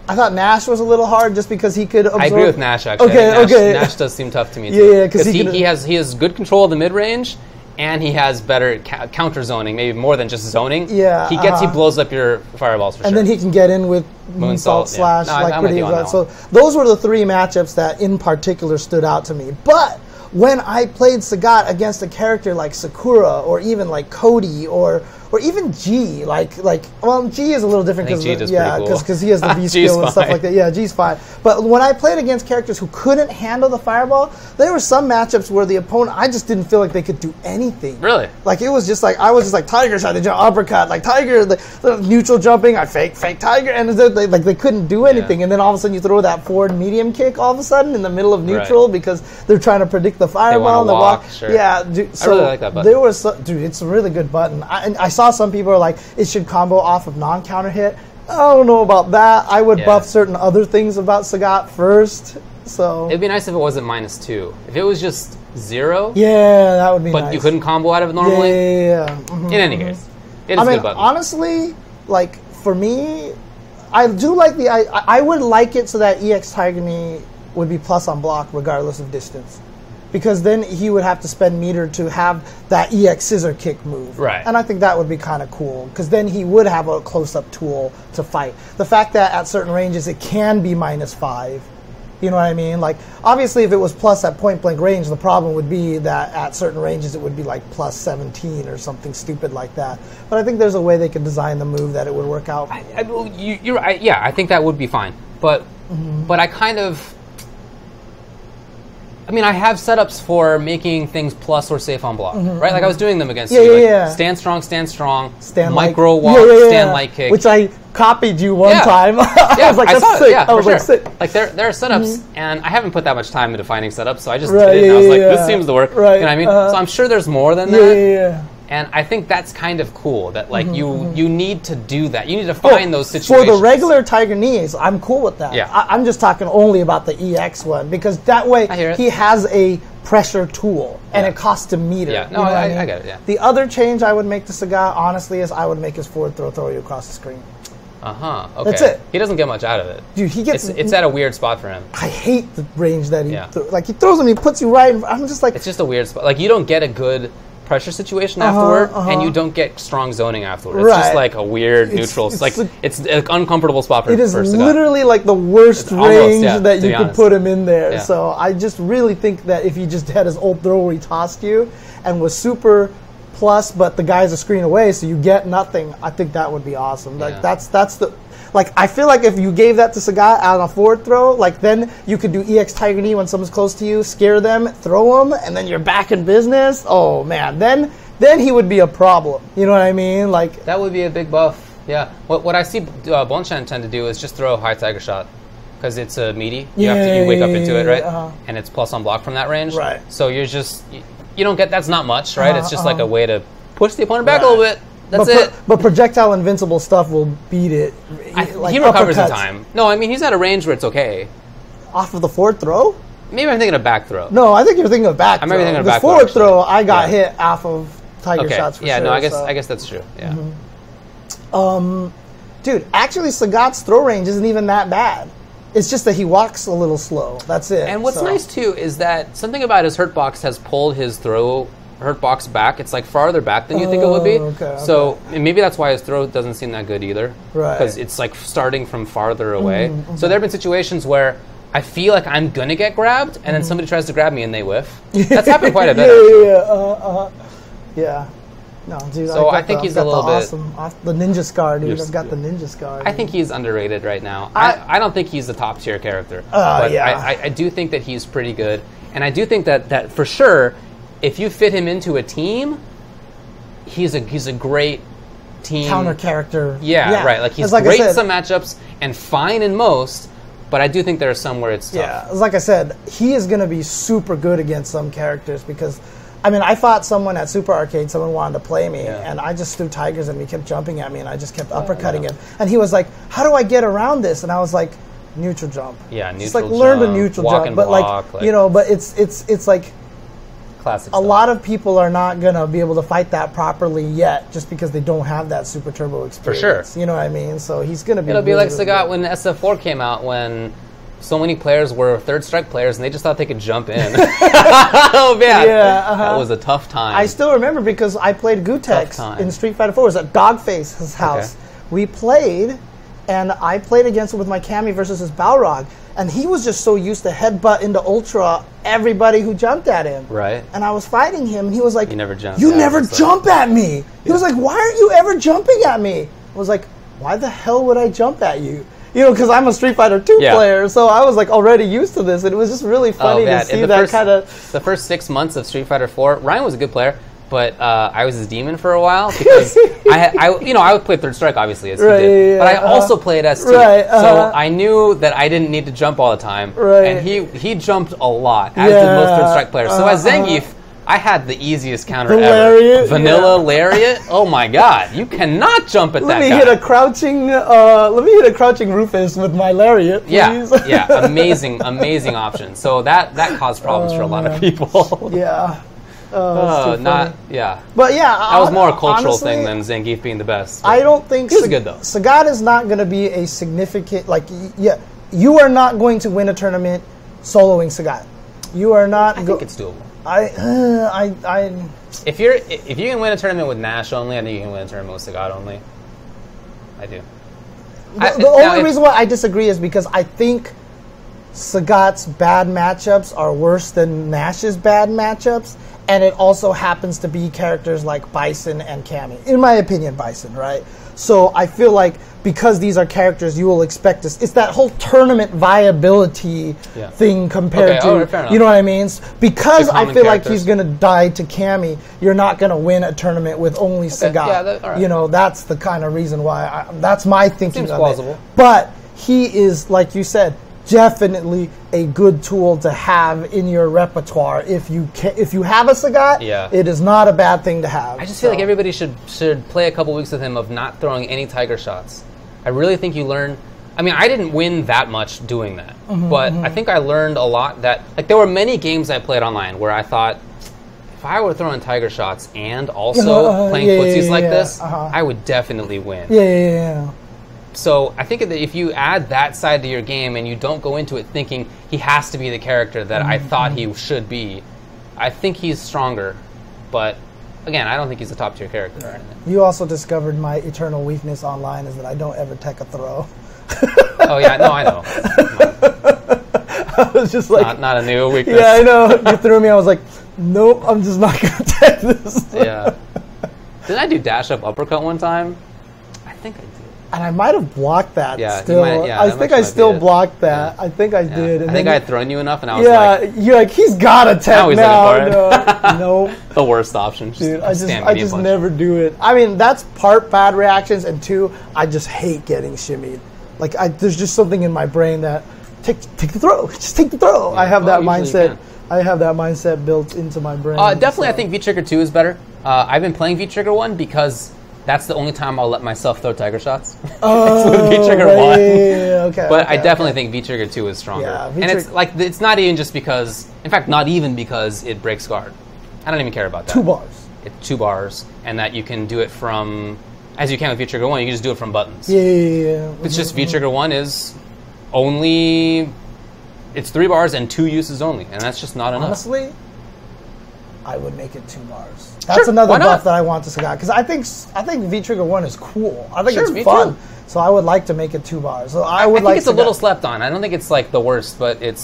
S2: I thought Nash was a little hard just because he could absorb. I
S1: agree with Nash, actually.
S2: Okay.
S1: Nash does seem tough to me,
S2: too. Yeah,
S1: because he has good control of the mid-range, and he has better counter zoning, maybe more than just zoning.
S2: Yeah.
S1: He blows up your fireballs, for sure.
S2: And then he can get in with Moonsault slash, pretty well. So those were the three matchups that in particular stood out to me. But when I played Sagat against a character like Sakura or even like Cody or even G, G is a little different because he has the V skill and stuff like that. Yeah, G's fine. But when I played against characters who couldn't handle the fireball, there were some matchups where the opponent, I just didn't feel like they could do anything.
S1: Really?
S2: Like it was just like I was just like Tiger shot, they jump uppercut, like Tiger, the neutral jumping, I fake Tiger, and they couldn't do anything. And then all of a sudden you throw that forward medium kick all of a sudden in the middle of neutral because they're trying to predict the fireball and the walk.
S1: Sure.
S2: Yeah, dude, so
S1: I really like that button.
S2: There was it's a really good button. I saw some people are like, it should combo off of non-counter hit. I don't know about that. I would buff certain other things about Sagat first. So
S1: it'd be nice if it wasn't -2. If it was just 0.
S2: Yeah, that would be nice.
S1: But you couldn't combo out of it normally?
S2: Yeah. Mm-hmm,
S1: in any case, it is a good button.
S2: Honestly, like, for me, I do like I would like it so that EX Tiger Knee would be plus on block regardless of distance. Because then he would have to spend meter to have that EX scissor kick move.
S1: Right.
S2: And I think that would be kind of cool, because then he would have a close-up tool to fight. The fact that at certain ranges it can be -5, you know what I mean? Like, obviously if it was plus at point-blank range, the problem would be that at certain ranges it would be like +17 or something stupid like that. But I think there's a way they could design the move that it would work out.
S1: You're right. Yeah, I think that would be fine. But I kind of... I mean, I have setups for making things plus or safe on block, right? Like I was doing them against you. Like, stand strong, micro walk, stand light kick.
S2: Which I copied you one time. I was like, that's sick.
S1: Yeah,
S2: I was like, sick.
S1: Like there are setups, and I haven't put that much time into finding setups, so I just did it, and I was like, this seems to work.
S2: Right.
S1: You know what I mean? So I'm sure there's more than that.
S2: Yeah.
S1: And I think that's kind of cool that like you need to do that. You need to find those situations.
S2: For the regular Tiger Knees, I'm cool with that.
S1: Yeah.
S2: I'm just talking only about the EX one, because that way he has a pressure tool and it costs a meter.
S1: Yeah, no,
S2: you know
S1: I get it. Yeah.
S2: The other change I would make to Sagat, honestly, is I would make his forward throw you across the screen.
S1: Okay.
S2: That's it.
S1: He doesn't get much out of it.
S2: Dude, he gets...
S1: It's at a weird spot for him.
S2: I hate the range that he... Like, he throws him, he puts you right... I'm just like...
S1: It's just a weird spot. Like, you don't get a good pressure situation afterward, and you don't get strong zoning afterward. It's just like a weird neutral... It's an uncomfortable spot for Sagat.
S2: It is literally like the worst range that you could put him in there. Yeah. So I just really think that if he just had his old throw where he tossed you and was super... plus, but the guy's a screen away, so you get nothing. I think that would be awesome. Like that's the, like I feel like if you gave that to Sagat on a forward throw, like then you could do EX Tiger Knee when someone's close to you, scare them, throw them, and then you're back in business. Oh man, then he would be a problem. You know what I mean? Like
S1: that would be a big buff. Yeah. What I see Bonchan tend to do is just throw a high Tiger shot. because it's a meaty. You wake up into it, right? And it's plus on block from that range.
S2: Right.
S1: So you're just, you don't get, that's not much, right? It's just like a way to push the opponent back a little bit. That's it.
S2: But projectile invincible stuff will beat it.
S1: He recovers in time. No, I mean, he's at a range where it's okay.
S2: Off of the forward throw?
S1: Maybe I'm thinking of back throw.
S2: No, I think you're thinking of back throw.
S1: I might be thinking of
S2: the
S1: back
S2: forward
S1: throw,
S2: throw, I got hit off of Tiger shots for sure.
S1: No, I guess that's true. Yeah.
S2: Dude, actually, Sagat's throw range isn't even that bad. It's just that he walks a little slow. That's it.
S1: And what's nice, too, is that something about his hurt box has pulled his throw hurt box back. It's like farther back than you think it would be. So and maybe that's why his throw doesn't seem that good either. Right. Because it's like starting from farther away. So there have been situations where I feel like I'm going to get grabbed, and then somebody tries to grab me and they whiff. That's happened quite a bit.
S2: Yeah. No, dude.
S1: So I think he's a little bit
S2: the ninja scar, dude. I've got the ninja scar. Dude.
S1: I think he's underrated right now. I don't think he's a top tier character, but I do think that he's pretty good, and I do think that for sure, if you fit him into a team, he's a great team
S2: counter character.
S1: Yeah, right. Like he's great in some matchups and fine in most. But I do think there are some where it's tough.
S2: Yeah, like I said, he is going to be super good against some characters because. I mean, I fought someone at Super Arcade, someone wanted to play me, and I just threw tigers and he kept jumping at me, and I just kept uppercutting him. And he was like, how do I get around this? And I was like, neutral jump.
S1: Yeah, neutral
S2: just like,
S1: jump.
S2: Learn to neutral jump. But
S1: block,
S2: like, you know, but it's like,
S1: classic
S2: a lot of people are not going to be able to fight that properly yet just because they don't have that Super Turbo experience.
S1: For sure.
S2: You know what I mean? So he's going to be
S1: It'll be like Sagat when SF4 came out, when so many players were third strike players, and they just thought they could jump in. Oh, man. Yeah, that was a tough time.
S2: I still remember because I played Gutex in Street Fighter 4. It was at Dogface's house. Okay. We played, and I played against him with my Cammy versus his Balrog, and he was just so used to headbutt into Ultra everybody who jumped at him.
S1: Right.
S2: And I was fighting him, and he was like,
S1: You never jump.
S2: You never jump at me. He was like, why aren't you ever jumping at me? I was like, why the hell would I jump at you? You know, because I'm a Street Fighter 2 player, so I was like already used to this, and it was just really funny to see that kind of.
S1: The first 6 months of Street Fighter 4, Ryan was a good player, but I was his demon for a while because I would play third strike obviously as he did, but I also played ST, so I knew that I didn't need to jump all the time, and he jumped a lot as did most third strike players. So as Zangief, I had the easiest counter ever.
S2: Lariat,
S1: Vanilla lariat. Oh my god, you cannot jump at that guy.
S2: Let me hit a crouching Rufus with my lariat, please.
S1: Yeah, amazing option. So that caused problems for a lot of people.
S2: Yeah.
S1: But yeah, that was more a cultural thing than Zangief being the best.
S2: I don't think
S1: he was good though.
S2: Sagat is not going to be a significant you are not going to win a tournament soloing Sagat. You are not.
S1: I think it's doable. If you can win a tournament with Nash only, I think you can win a tournament with Sagat only. I do.
S2: The only reason why I disagree is because I think Sagat's bad matchups are worse than Nash's bad matchups, and it also happens to be characters like Bison and Cammy. In my opinion, Bison, right? So I feel like because these are characters you will expect this. It's that whole tournament viability thing compared to, you know what I mean? Because I feel like he's going to die to Cammy, you're not going to win a tournament with only Sagat. Yeah, you know, that's the kind of reason why, that's my thinking
S1: Seems
S2: of
S1: plausible.
S2: It. But he is, like you said, definitely a good tool to have in your repertoire. If you have a Sagat, it is not a bad thing to have.
S1: I just feel like everybody should play a couple weeks with him of not throwing any tiger shots. I really think you learn. I mean, I didn't win that much doing that, but I think I learned a lot. That like there were many games I played online where I thought, if I were throwing tiger shots and also playing footsies like this, I would definitely win.
S2: Yeah.
S1: So I think that if you add that side to your game and you don't go into it thinking he has to be the character that I thought he should be, I think he's stronger. But again, I don't think he's a top tier character or anything.
S2: You also discovered my eternal weakness online is that I don't ever tech a throw.
S1: Oh yeah, no, I know.
S2: I was just like,
S1: not a new weakness.
S2: Yeah, I know. You threw me. I was like, nope, I'm just not gonna tech this.
S1: Yeah. Didn't I do dash up uppercut one time? I think I did.
S2: And I might have blocked that still.
S1: I
S2: think I still blocked that. I think I did. And
S1: I think I had thrown you enough, and I was like...
S2: you're like, he's got to tech now. No.
S1: The worst option.
S2: Dude, I just never do it. I mean, that's part bad reactions, and two, I just hate getting shimmied. Like, there's just something in my brain that take the throw. Just take the throw. Yeah, I have that mindset. I have that mindset built into my brain.
S1: Definitely, I think V-Trigger 2 is better. I've been playing V-Trigger 1 because that's the only time I'll let myself throw tiger shots. It's with V-Trigger 1.
S2: Okay,
S1: but I definitely think V-Trigger 2 is stronger. Yeah, and it's like, it's not even just because, in fact, not even because it breaks guard. I don't even care about that.
S2: 2 bars.
S1: It's 2 bars, and that you can do it from, as you can with V-Trigger 1, you can just do it from buttons.
S2: Yeah.
S1: It's just V-Trigger 1 is only, it's 3 bars and 2 uses only, and that's just not enough.
S2: Honestly, I would make it 2 bars. That's another buff that I want to Sagat, because I think V-Trigger 1 is cool. I think it's fun. Too. So I would like to make it 2 bars. So I think
S1: it's a little slept on. I don't think it's like the worst, but it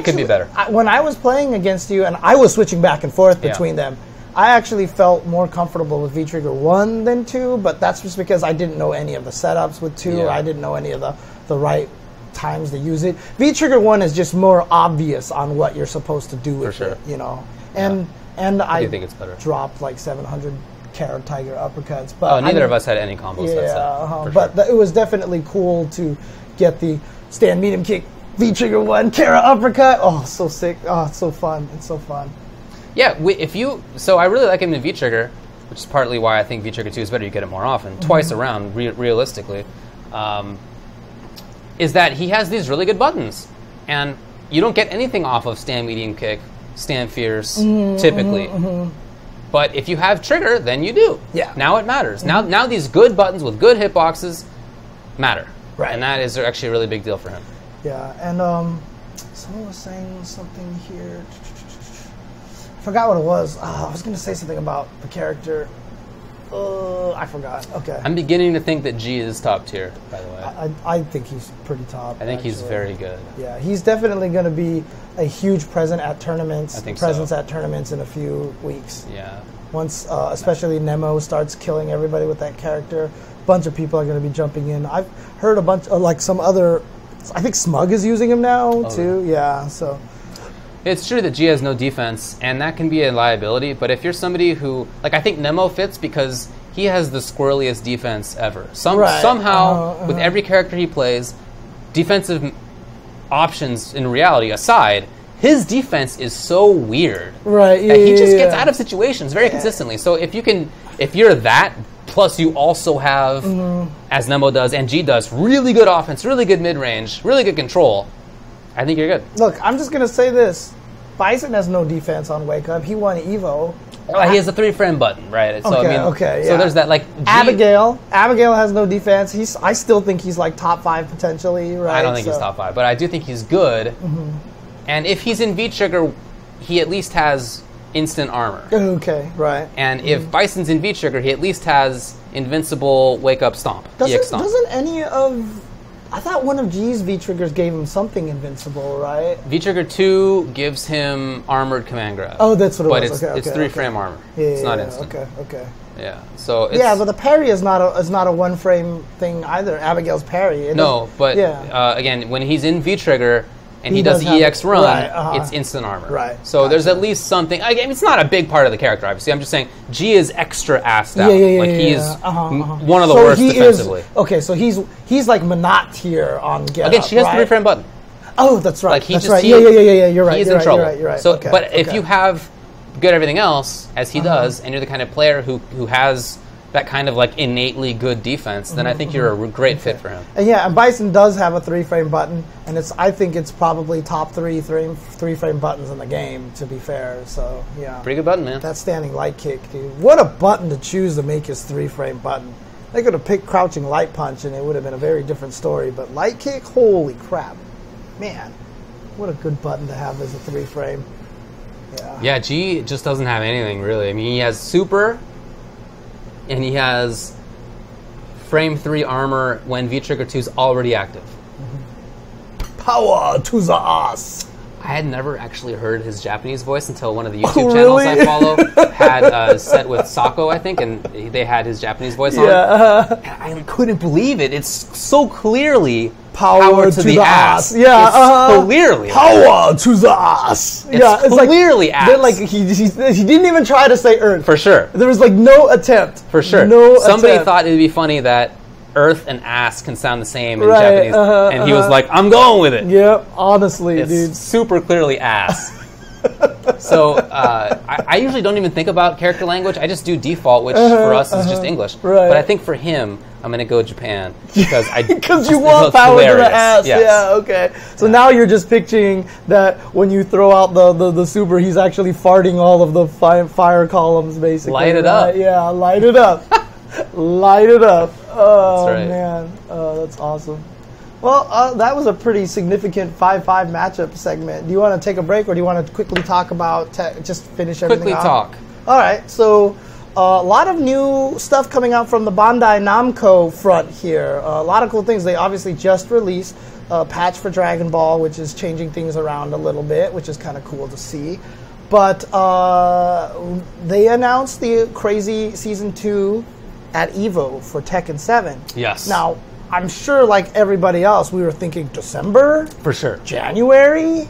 S1: could be better.
S2: When I was playing against you, and I was switching back and forth between them, I actually felt more comfortable with V-Trigger 1 than 2, but that's just because I didn't know any of the setups with 2, or I didn't know any of the right times to use it. V-Trigger 1 is just more obvious on what you're supposed to do with it, you know. And I
S1: think it's better.
S2: Dropped like 700 Carrot Tiger uppercuts. But
S1: neither of us had any combos.
S2: But it was definitely cool to get the stand medium kick, V-Trigger 1, Carrot uppercut. Oh, so sick. Oh, it's so fun. It's so fun.
S1: Yeah, so I really like him in V-Trigger, which is partly why I think V-Trigger 2 is better. You get it more often, twice around, realistically. Is that he has these really good buttons, and you don't get anything off of stand medium kick, stand fierce, typically. But if you have trigger, then you do.
S2: Yeah.
S1: Now it matters. Now these good buttons with good hitboxes matter. Right. And that is actually a really big deal for him.
S2: Yeah, and someone was saying something here. I forgot what it was. I was going to say something about the character. I forgot. Okay.
S1: I'm beginning to think that G is top tier, by the way.
S2: I think he's pretty top.
S1: I think he's very good.
S2: Yeah, he's definitely going to be a huge presence at tournaments.
S1: I think
S2: at tournaments in a few weeks.
S1: Yeah.
S2: Once, especially Nemo starts killing everybody with that character, a bunch of people are going to be jumping in. I've heard a bunch of, like, some other, I think Smug is using him now, too. Yeah, so.
S1: It's true that G has no defense, and that can be a liability, but if you're somebody who, like, I think Nemo fits because he has the squirreliest defense ever. Somehow, with every character he plays, defensive options in reality aside, his defense is so weird that he just gets out of situations very consistently. So if you're that, plus you also have, as Nemo does and G does, really good offense, really good mid-range, really good control, I think you're good.
S2: Look, I'm just going to say this. Bison has no defense on Wake Up. He won EVO.
S1: He has a 3-frame button, right? So, so there's that, like...
S2: Abigail has no defense. I still think he's, like, top 5 potentially, right?
S1: I don't think he's top 5, but I do think he's good. And if he's in V-Trigger, he at least has instant armor.
S2: Okay, right.
S1: And if Bison's in V-Trigger, he at least has invincible Wake Up Stomp.
S2: Doesn't any of... I thought one of G's V-Triggers gave him something invincible, right?
S1: V-Trigger 2 gives him armored command grab.
S2: Oh, that's what it
S1: was. But it's 3-frame armor.
S2: It's
S1: not instant.
S2: Okay.
S1: Yeah, so it's...
S2: Yeah, but the parry is not a 1-frame thing either. Abigail's parry.
S1: Again, when he's in V-Trigger and he does the EX run, it's instant armor.
S2: Right.
S1: So there's at least something... Again, it's not a big part of the character, obviously. I'm just saying G is extra assed out. He's one of the worst defensively.
S2: So he's like Manat tier on Get
S1: Again, she has the 3-frame button.
S2: Oh, that's right.
S1: You're right.
S2: He's
S1: in trouble.
S2: You're right.
S1: So, but if you have good everything else, as he does, and you're the kind of player who has that kind of like innately good defense, then I think you're a great fit for him.
S2: And Bison does have a 3-frame button, and I think it's probably top 3-frame buttons in the game, to be fair. So yeah,
S1: pretty good button, man.
S2: That standing light kick, dude. What a button to choose to make his 3-frame button. They could have picked crouching light punch, and it would have been a very different story. But light kick, holy crap, man! What a good button to have as a 3-frame.
S1: Yeah, G just doesn't have anything really. I mean, he has super. And he has frame 3 armor when V-Trigger 2 is already active.
S2: Power to the ass.
S1: I had never actually heard his Japanese voice until one of the YouTube channels I follow had a set with Sako, I think, and they had his Japanese voice on. And I couldn't believe it. It's so clearly power to the ass.
S2: Yeah,
S1: it's clearly
S2: power to the ass.
S1: It's clearly ass.
S2: Like he didn't even try to say earth.
S1: For sure.
S2: There was like no attempt.
S1: For sure. Somebody thought it would be funny that Earth and ass can sound the same in Japanese. And he was like, I'm going with it.
S2: Yep, honestly, dude.
S1: It's super clearly ass. So I usually don't even think about character language. I just do default, which for us is just English.
S2: Right.
S1: But I think for him, I'm going to go Japan because
S2: you want power to the ass.
S1: Yes.
S2: Yeah, okay. So now you're just picturing that when you throw out the super, he's actually farting all of the fire columns, basically.
S1: Light it up.
S2: Yeah, light it up. Light it up. Oh,
S1: that's right.
S2: Man. Oh, that's awesome. Well, that was a pretty significant 5-5 matchup segment. Do you want to take a break, or do you want to quickly talk about, just finish everything
S1: Quickly
S2: off?
S1: talk.
S2: All right, so a lot of new stuff coming out from the Bandai Namco front here. A lot of cool things. They obviously just released a patch for Dragon Ball, which is changing things around a little bit, which is kind of cool to see. But they announced the crazy Season 2 at EVO for Tekken 7.
S1: Yes.
S2: Now, I'm sure, like everybody else, we were thinking December?
S1: For sure.
S2: January?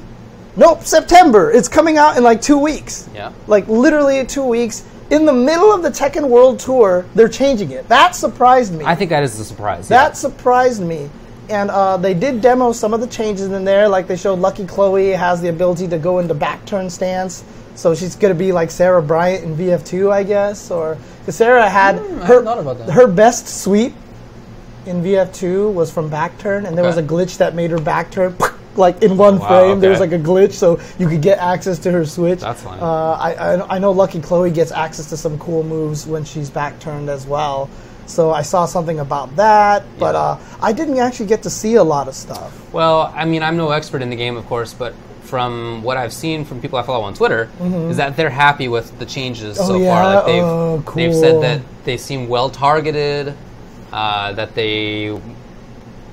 S2: Nope, September. It's coming out in like 2 weeks.
S1: Yeah.
S2: Like literally 2 weeks. In the middle of the Tekken World Tour, they're changing it. That surprised me.
S1: I think that is a surprise.
S2: That surprised me. And they did demo some of the changes in there. Like they showed Lucky Chloe has the ability to go into back turn stance. So she's going to be like Sarah Bryant in VF2, I guess. Or because Sarah had her best sweep in VF2 was from back turn, and there was a glitch that made her back turn like in one frame. There was like a glitch, so you could get access to her switch.
S1: That's fine.
S2: I know Lucky Chloe gets access to some cool moves when she's back turned as well. So I saw something about that, but I didn't actually get to see a lot of stuff.
S1: Well, I mean, I'm no expert in the game, of course, but from what I've seen from people I follow on Twitter, is that they're happy with the changes so far. Like they've said that they seem well targeted. That they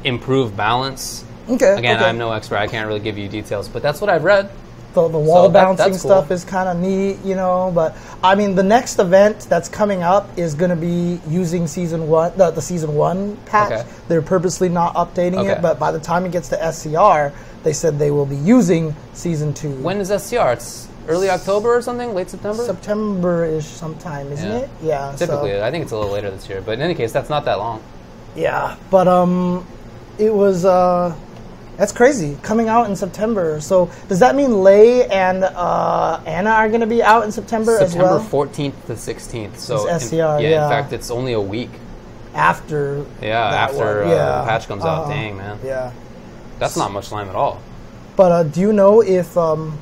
S1: improve balance. Again, I'm no expert. I can't really give you details, but that's what I've read.
S2: The wall bouncing
S1: that's
S2: stuff
S1: cool.
S2: is kind of neat, you know. But I mean, the next event that's coming up is going to be using Season 1, the Season 1 patch.
S1: Okay.
S2: They're purposely not updating it, but by the time it gets to SCR, they said they will be using Season 2.
S1: When is SCR? It's early October or something? Late September?
S2: September-ish sometime, isn't it? Yeah.
S1: Typically, I think it's a little later this year. But in any case, that's not that long.
S2: Yeah, but it was that's crazy coming out in September. So does that mean Lei and Anna are going to be out in September as well?
S1: September 14th to 16th. So
S2: it's SCR,
S1: in fact, it's only a week
S2: after.
S1: After the patch comes out. Dang, man.
S2: Yeah,
S1: that's not much time at all.
S2: But do you know if Anna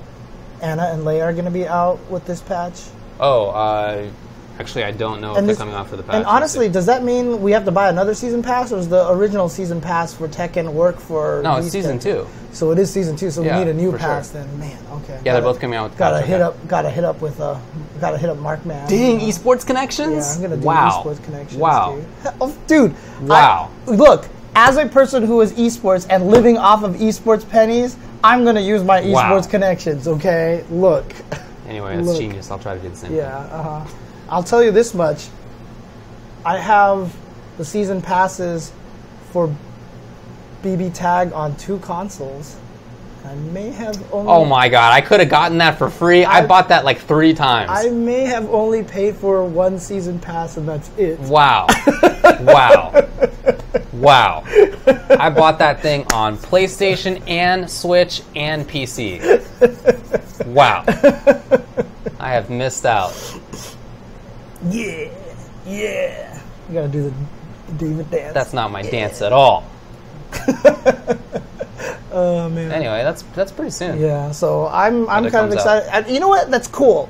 S2: and Lei are going to be out with this patch?
S1: Actually, I don't know if they're coming out for the patch.
S2: And honestly, does that mean we have to buy another season pass, or does the original season pass for Tekken work for?
S1: No, it's Season 2.
S2: So it is Season 2. So we need a new pass
S1: sure.
S2: then. Man, okay.
S1: Yeah, they're both coming out with the patch.
S2: Gotta hit up Markman.
S1: Dang, esports connections.
S2: Yeah, I'm gonna do esports connections.
S1: Wow.
S2: Dude.
S1: Wow.
S2: Look, as a person who is esports and living off of esports pennies, I'm gonna use my esports connections. Okay. Look.
S1: Anyway, it's genius. I'll try to do the same thing.
S2: Yeah. I'll tell you this much. I have the season passes for BB Tag on 2 consoles. I may have only...
S1: Oh my god, I could have gotten that for free. I bought that like 3 times.
S2: I may have only paid for 1 season pass, and that's it.
S1: Wow. Wow. I bought that thing on PlayStation and Switch and PC. Wow. I have missed out.
S2: Yeah. You gotta do the David dance.
S1: That's not my dance at all.
S2: Oh man.
S1: Anyway, that's pretty soon.
S2: Yeah, so I'm kind of excited. You know what? That's cool.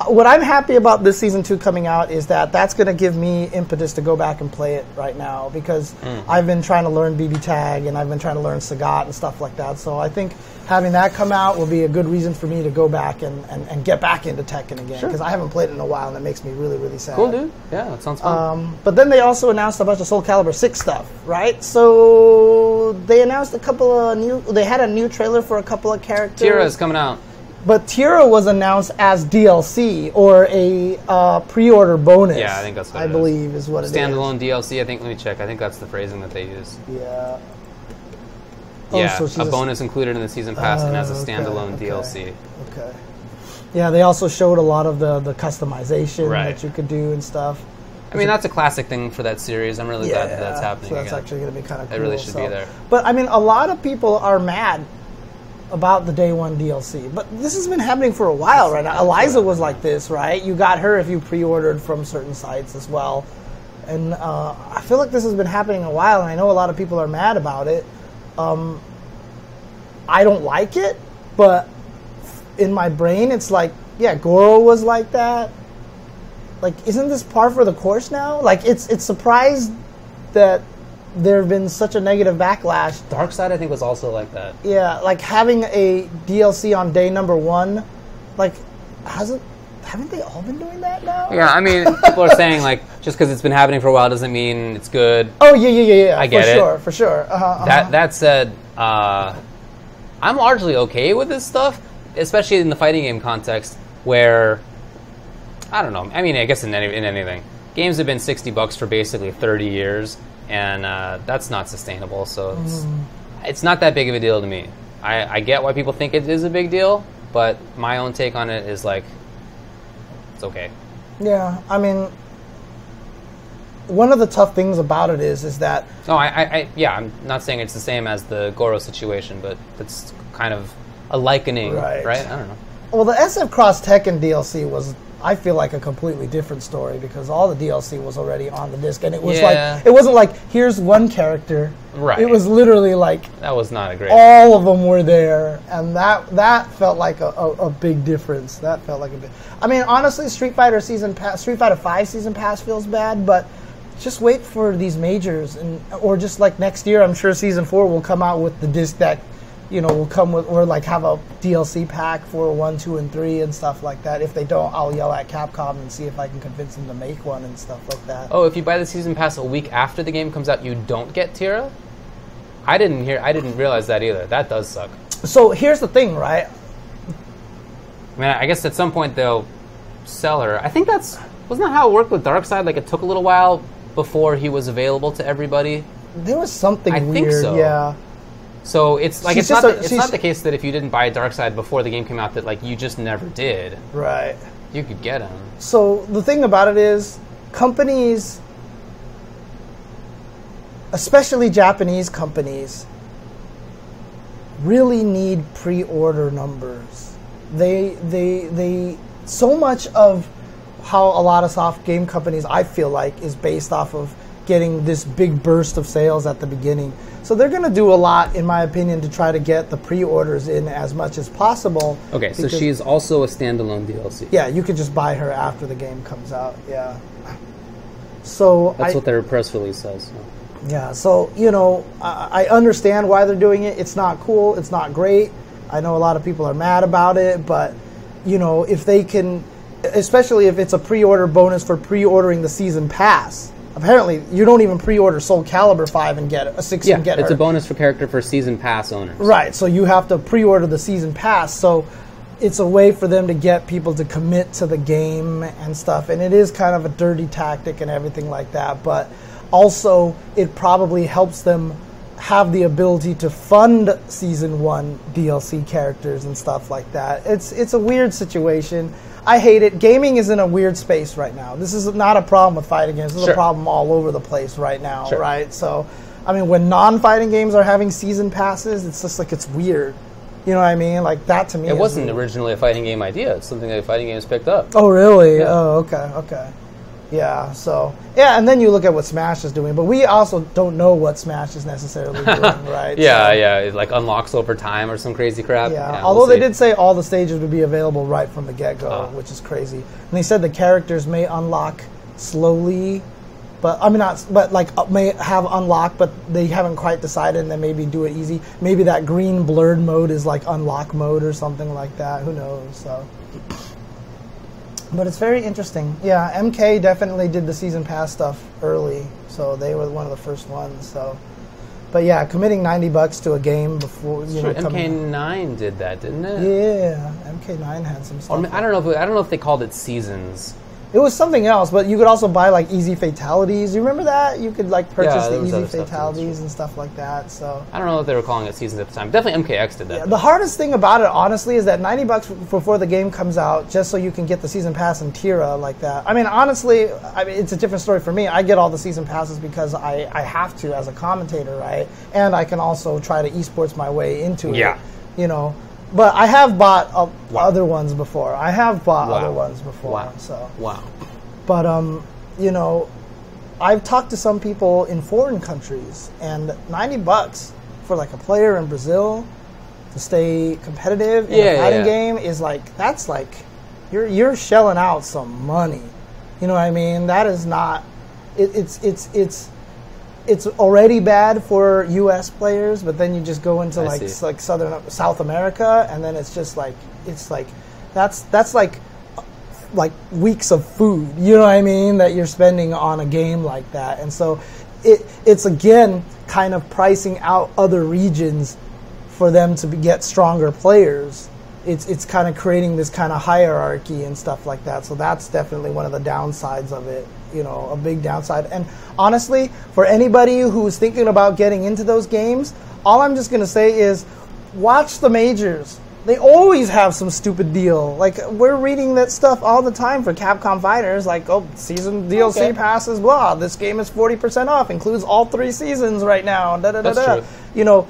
S2: What I'm happy about this Season 2 coming out is that that's going to give me impetus to go back and play it right now, because I've been trying to learn BB Tag and I've been trying to learn Sagat and stuff like that. So I think having that come out will be a good reason for me to go back and get back into Tekken again, because I haven't played it in a while and it makes me really, really sad.
S1: Cool, dude. Yeah, that sounds fun.
S2: But then they also announced a bunch of Soul Calibur 6 stuff, right? So they announced they had a new trailer for a couple of characters.
S1: Tira is coming out.
S2: But Tira was announced as DLC, or a pre-order bonus.
S1: Yeah, I think that's what
S2: I believe is what it is.
S1: Standalone DLC, I think. Let me check. I think that's the phrasing that they use.
S2: Yeah.
S1: So a bonus included in the season pass and as a standalone DLC.
S2: Okay. Yeah, they also showed a lot of the customization that you could do and stuff.
S1: I mean, that's a classic thing for that series. I'm really glad that that's happening.
S2: So that's
S1: again.
S2: actually going to be kind of cool.
S1: It really should be there.
S2: But I mean, a lot of people are mad about the day one DLC, but this has been happening for a while right now. Eliza was like this, right? You got her if you pre-ordered from certain sites as well. And I feel like this has been happening a while, and I know a lot of people are mad about it. I don't like it, but in my brain, it's like, yeah, Goro was like that. Like, isn't this par for the course now? Like, it's surprised that there have been such a negative backlash.
S1: Darkseid, I think, was also like that.
S2: Yeah, like having a DLC on day number 1, like, haven't they all been doing that now?
S1: Yeah, I mean, people are saying, like, just because it's been happening for a while doesn't mean it's good.
S2: Oh, yeah.
S1: I get it.
S2: For sure.
S1: That said, I'm largely okay with this stuff, especially in the fighting game context, where, I don't know, I mean, I guess in anything. Games have been $60 for basically 30 years, and that's not sustainable, so it's not that big of a deal to me. I get why people think it is a big deal, but my own take on it is like, it's okay.
S2: Yeah, I mean, one of the tough things about it is that...
S1: No, I'm not saying it's the same as the Goro situation, but it's kind of a likening, right? I don't know.
S2: Well, the SF Cross Tekken DLC was, I feel like, a completely different story because all the DLC was already on the disc, and it was like, it wasn't like, here's one character.
S1: Right.
S2: It was literally like...
S1: That was not a great...
S2: All of them were there, and that felt like a big difference. That felt like a big... I mean, honestly, Street Fighter 5 Season Pass feels bad, but just wait for these majors, or just like next year, I'm sure Season 4 will come out with the disc that, you know, will come with, or like have a DLC pack for 1, 2, and 3 and stuff like that. If they don't, I'll yell at Capcom and see if I can convince them to make one and stuff like that.
S1: Oh, if you buy the Season Pass a week after the game comes out, you don't get Tira? I didn't realize that either. That does suck.
S2: So here's the thing, right?
S1: I mean, I guess at some point they'll sell her. I think wasn't that how it worked with Darkseid? Like, it took a little while before he was available to everybody.
S2: There was something weird.
S1: I think so.
S2: Yeah.
S1: So it's like it's not the case that if you didn't buy Darkseid before the game came out that like you just never did.
S2: Right.
S1: You could get him.
S2: So the thing about it is, companies, especially Japanese companies, really need pre-order numbers. They so much of how a lot of soft game companies, I feel like, is based off of getting this big burst of sales at the beginning. So they're going to do a lot, in my opinion, to try to get the pre-orders in as much as possible.
S1: Okay, so she's also a standalone DLC.
S2: Yeah, you could just buy her after the game comes out. Yeah. So
S1: that's what their press release says.
S2: Yeah, so, you know, I understand why they're doing it. It's not cool. It's not great. I know a lot of people are mad about it, but, you know, if they can, especially if it's a pre-order bonus for pre-ordering the season pass. Apparently, you don't even pre-order Soul Calibur 5 and get a 6 and get her.
S1: It's a bonus for character for season pass owners.
S2: Right, so you have to pre-order the season pass. So it's a way for them to get people to commit to the game and stuff. And it is kind of a dirty tactic and everything like that. But also, it probably helps them have the ability to fund Season 1 DLC characters and stuff like that. It's a weird situation. I hate it. Gaming is in a weird space right now. This is not a problem with fighting games. This is a problem all over the place right now, right? So, I mean, when non-fighting games are having season passes, it's just like, it's weird. You know what I mean? Like, that to me
S1: It wasn't originally a fighting game idea. It's something that fighting games picked up.
S2: Oh, really? Yeah. Oh, okay. Yeah, so, yeah, and then you look at what Smash is doing, but we also don't know what Smash is necessarily doing, right?
S1: Yeah, it like unlocks over time or some crazy crap.
S2: Yeah, although they did say all the stages would be available right from the get-go, which is crazy. And they said the characters may unlock slowly, but, I mean, may have unlocked, but they haven't quite decided, and then maybe do it easy. Maybe that green blurred mode is like unlock mode or something like that. Who knows, so... But it's very interesting. Yeah, MK definitely did the season pass stuff early, so they were one of the first ones. So, but yeah, committing $90 to a game before
S1: MK9 did that, didn't it?
S2: Yeah, MK9 had some stuff.
S1: I don't know if they called it seasons.
S2: It was something else, but you could also buy like easy fatalities. You remember that? You could like purchase the easy fatalities and stuff like that. So
S1: I don't know if they were calling it seasons at the time. Definitely MKX did that.
S2: Yeah, the hardest thing about it, honestly, is that $90 before the game comes out, just so you can get the season pass and Tira like that. I mean, honestly, it's a different story for me. I get all the season passes because I have to as a commentator, right? And I can also try to esports my way into it.
S1: Yeah.
S2: You know. But I have bought other ones before. Other ones before.
S1: Wow.
S2: So.
S1: Wow.
S2: But, you know, I've talked to some people in foreign countries, and $90 for like a player in Brazil to stay competitive in a fighting game is like, that's like, you're shelling out some money. You know what I mean? That is not, it's already bad for U.S. players, but then you just go into like South America, and then it's just like that's like weeks of food. You know what I mean? That you're spending on a game like that, and so it's again kind of pricing out other regions for them to get stronger players. It's kind of creating this kind of hierarchy and stuff like that. So that's definitely one of the downsides of it. You know, a big downside. And honestly, for anybody who's thinking about getting into those games, all I'm just going to say is watch the majors. They always have some stupid deal. Like, we're reading that stuff all the time for Capcom Fighters, like, oh, season DLC passes, blah. This game is 40% off, includes all 3 seasons right now.
S1: That's true.
S2: You know,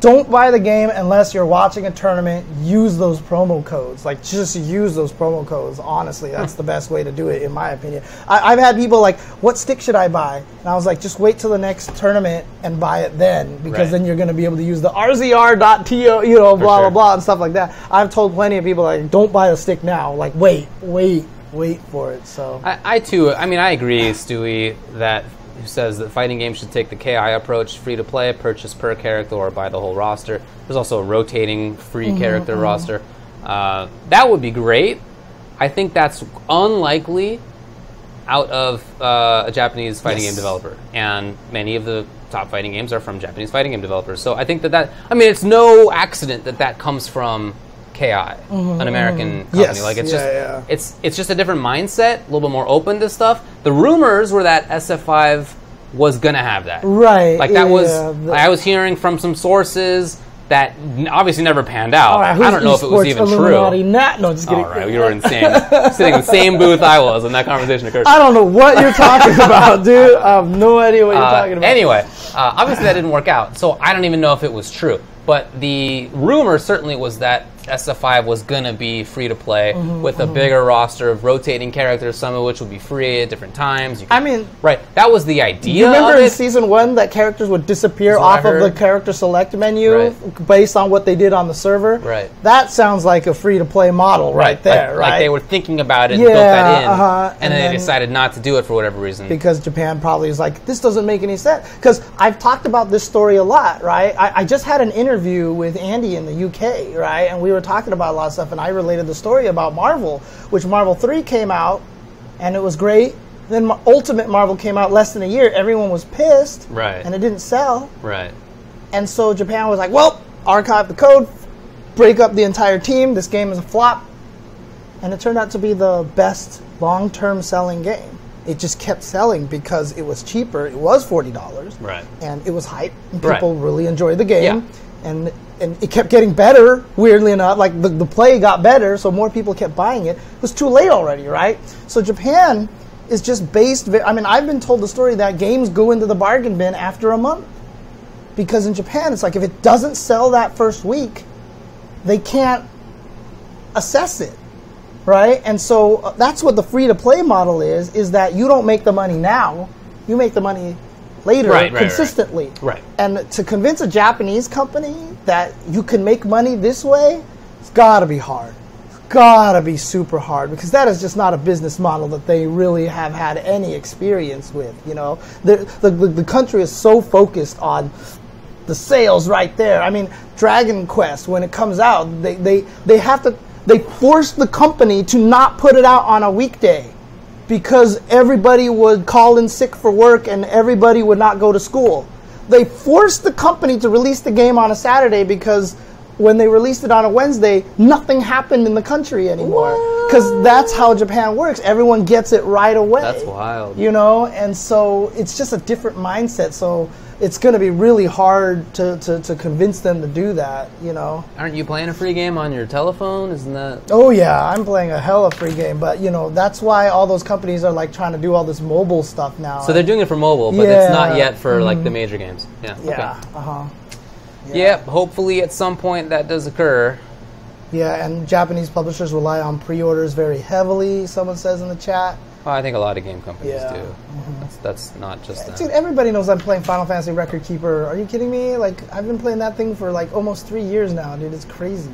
S2: don't buy the game unless you're watching a tournament. Use those promo codes. Like, just use those promo codes. Honestly, that's the best way to do it, in my opinion. I've had people like, what stick should I buy? And I was like, just wait till the next tournament and buy it then, because then you're going to be able to use the RZR.to, you know, blah, blah, blah, and stuff like that. I've told plenty of people, like, don't buy a stick now. Like, wait for it. So
S1: I too, I mean, I agree, Stewie, that who says that fighting games should take the KI approach, free to play, purchase per character, or buy the whole roster. There's also a rotating free character roster. That would be great. I think that's unlikely out of a Japanese fighting game developer, and many of the top fighting games are from Japanese fighting game developers. So I think I mean, it's no accident that comes from KI, an American company. Like, it's it's just a different mindset, a little bit more open to stuff. The rumors were that SF5 was gonna have that.
S2: Right.
S1: Like, that was I was hearing from some sources that obviously never panned out.
S2: Right,
S1: I don't know if it was even true.
S2: No, just kidding.
S1: All right, you were insane. Sitting in the same booth I was when that conversation occurred.
S2: I don't know what you're talking about, dude. I have no idea what you're talking about.
S1: Anyway, obviously that didn't work out, so I don't even know if it was true. But the rumor certainly was that SF5 was going to be free to play with a bigger roster of rotating characters, some of which would be free at different times. Right, that was the idea.
S2: You remember in Season 1 that characters would disappear off of the character select menu based on what they did on the server?
S1: Right.
S2: That sounds like a free to play model right there, right?
S1: Like they were thinking about it and built that in, and then they decided not to do it for whatever reason.
S2: Because Japan probably was like, this doesn't make any sense. Because I've talked about this story a lot, right? I just had an interview with Andy in the UK, right? And we were talking about a lot of stuff, and I related the story about Marvel, which Marvel 3 came out, and it was great. Then Ultimate Marvel came out less than a year. Everyone was pissed, and it didn't sell.
S1: Right.
S2: And so Japan was like, well, archive the code, break up the entire team. This game is a flop. And it turned out to be the best long-term selling game. It just kept selling because it was cheaper. It was $40. Right. And it was hype. And people really enjoyed the game. Yeah. And it kept getting better, weirdly enough. Like, the play got better, so more people kept buying it. It was too late already, right? So Japan is just based... I mean, I've been told the story that games go into the bargain bin after a month. Because in Japan, it's like, if it doesn't sell that first week, they can't assess it, right? And so that's what the free-to-play model is that you don't make the money now. You make the money later, consistently. Right. And to convince a Japanese company that you can make money this way, it's got to be hard. It's got to be super hard, because that is just not a business model that they really have had any experience with, you know. The country is so focused on the sales right there. I mean, Dragon Quest, when it comes out, they force the company to not put it out on a weekday, because everybody would call in sick for work and everybody would not go to school. They forced the company to release the game on a Saturday because when they released it on a Wednesday, nothing happened in the country anymore. Because that's how Japan works. Everyone gets it right away.
S1: That's wild.
S2: You know, and so it's just a different mindset. So it's going to be really hard to convince them to do that, you know.
S1: Aren't you playing a free game on your telephone? Isn't that...
S2: Oh, yeah, I'm playing a hella free game. But, you know, that's why all those companies are, like, trying to do all this mobile stuff now.
S1: So they're doing it for mobile, but it's not yet for, like, the major games. Yeah,
S2: yeah,
S1: okay. Yep, hopefully at some point that does occur.
S2: Yeah, and Japanese publishers rely on pre-orders very heavily, someone says in the chat.
S1: Well, I think a lot of game companies do. That's not just them.
S2: Dude, everybody knows I'm playing Final Fantasy Record Keeper. Are you kidding me? Like, I've been playing that thing for, like, almost 3 years now, dude. It's crazy.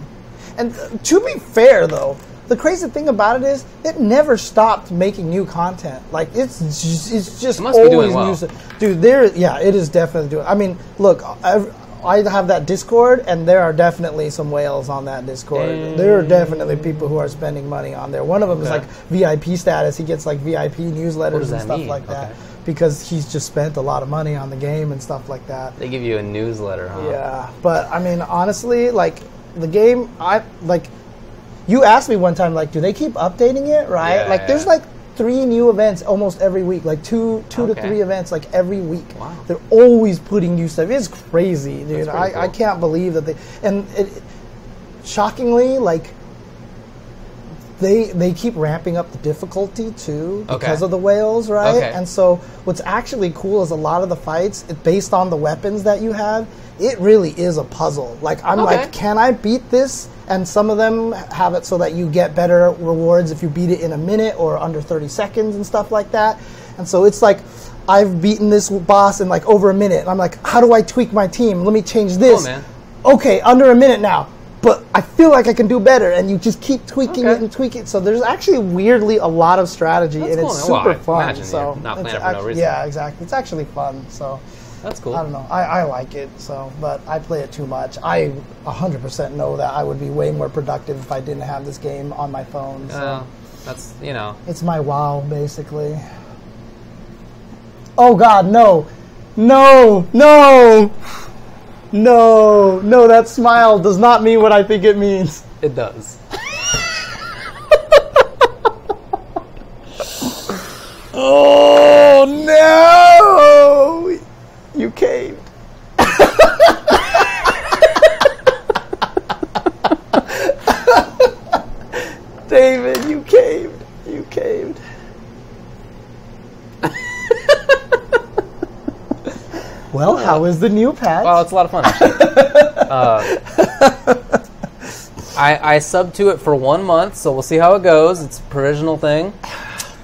S2: And to be fair, though, the crazy thing about it is it never stopped making new content. Like, it's just
S1: it must be doing well.
S2: new stuff. Dude, it is definitely doing... I mean, look... I have that Discord, and there are definitely some whales on that Discord. There are definitely people who are spending money on there. One of them is like VIP status. He gets like VIP newsletters and stuff like that because he's just spent a lot of money on the game and stuff like that.
S1: They give you a newsletter, huh?
S2: Yeah, but I mean, honestly, like the game, you asked me one time, like, do they keep updating it, right?
S1: Yeah,
S2: like, there's like 3 new events almost every week, like two to 3 events like every week.
S1: Wow.
S2: They're always putting new stuff. It's crazy, dude.
S1: Cool.
S2: I can't believe that shockingly, like, they keep ramping up the difficulty too because of the whales, right?
S1: Okay.
S2: And so what's actually cool is a lot of the fights, based on the weapons that you have, it really is a puzzle. Like, I'm like, can I beat this? And some of them have it so that you get better rewards if you beat it in a minute or under 30 seconds and stuff like that. And so it's like, I've beaten this boss in like over a minute. And I'm like, how do I tweak my team? Let me change this.
S1: Cool, man.
S2: Okay, under a minute now. But I feel like I can do better. And you just keep tweaking it and tweak it. So there's actually weirdly a lot of strategy. That's cool. It's super fun. So
S1: not playing it for no reason.
S2: Yeah, exactly. It's actually fun. So
S1: that's cool.
S2: I don't know. I like it, but I play it too much. I 100% know that I would be way more productive if I didn't have this game on my phone. So
S1: that's, you know.
S2: It's my WoW, basically. Oh, God, no. No, no. No, no, that smile does not mean what I think it means.
S1: It does.
S2: Oh, no. You caved. David, you caved. You caved. Well, how is the new patch?
S1: Well, it's a lot of fun, actually. I subbed to it for 1 month, so we'll see how it goes. It's a provisional thing.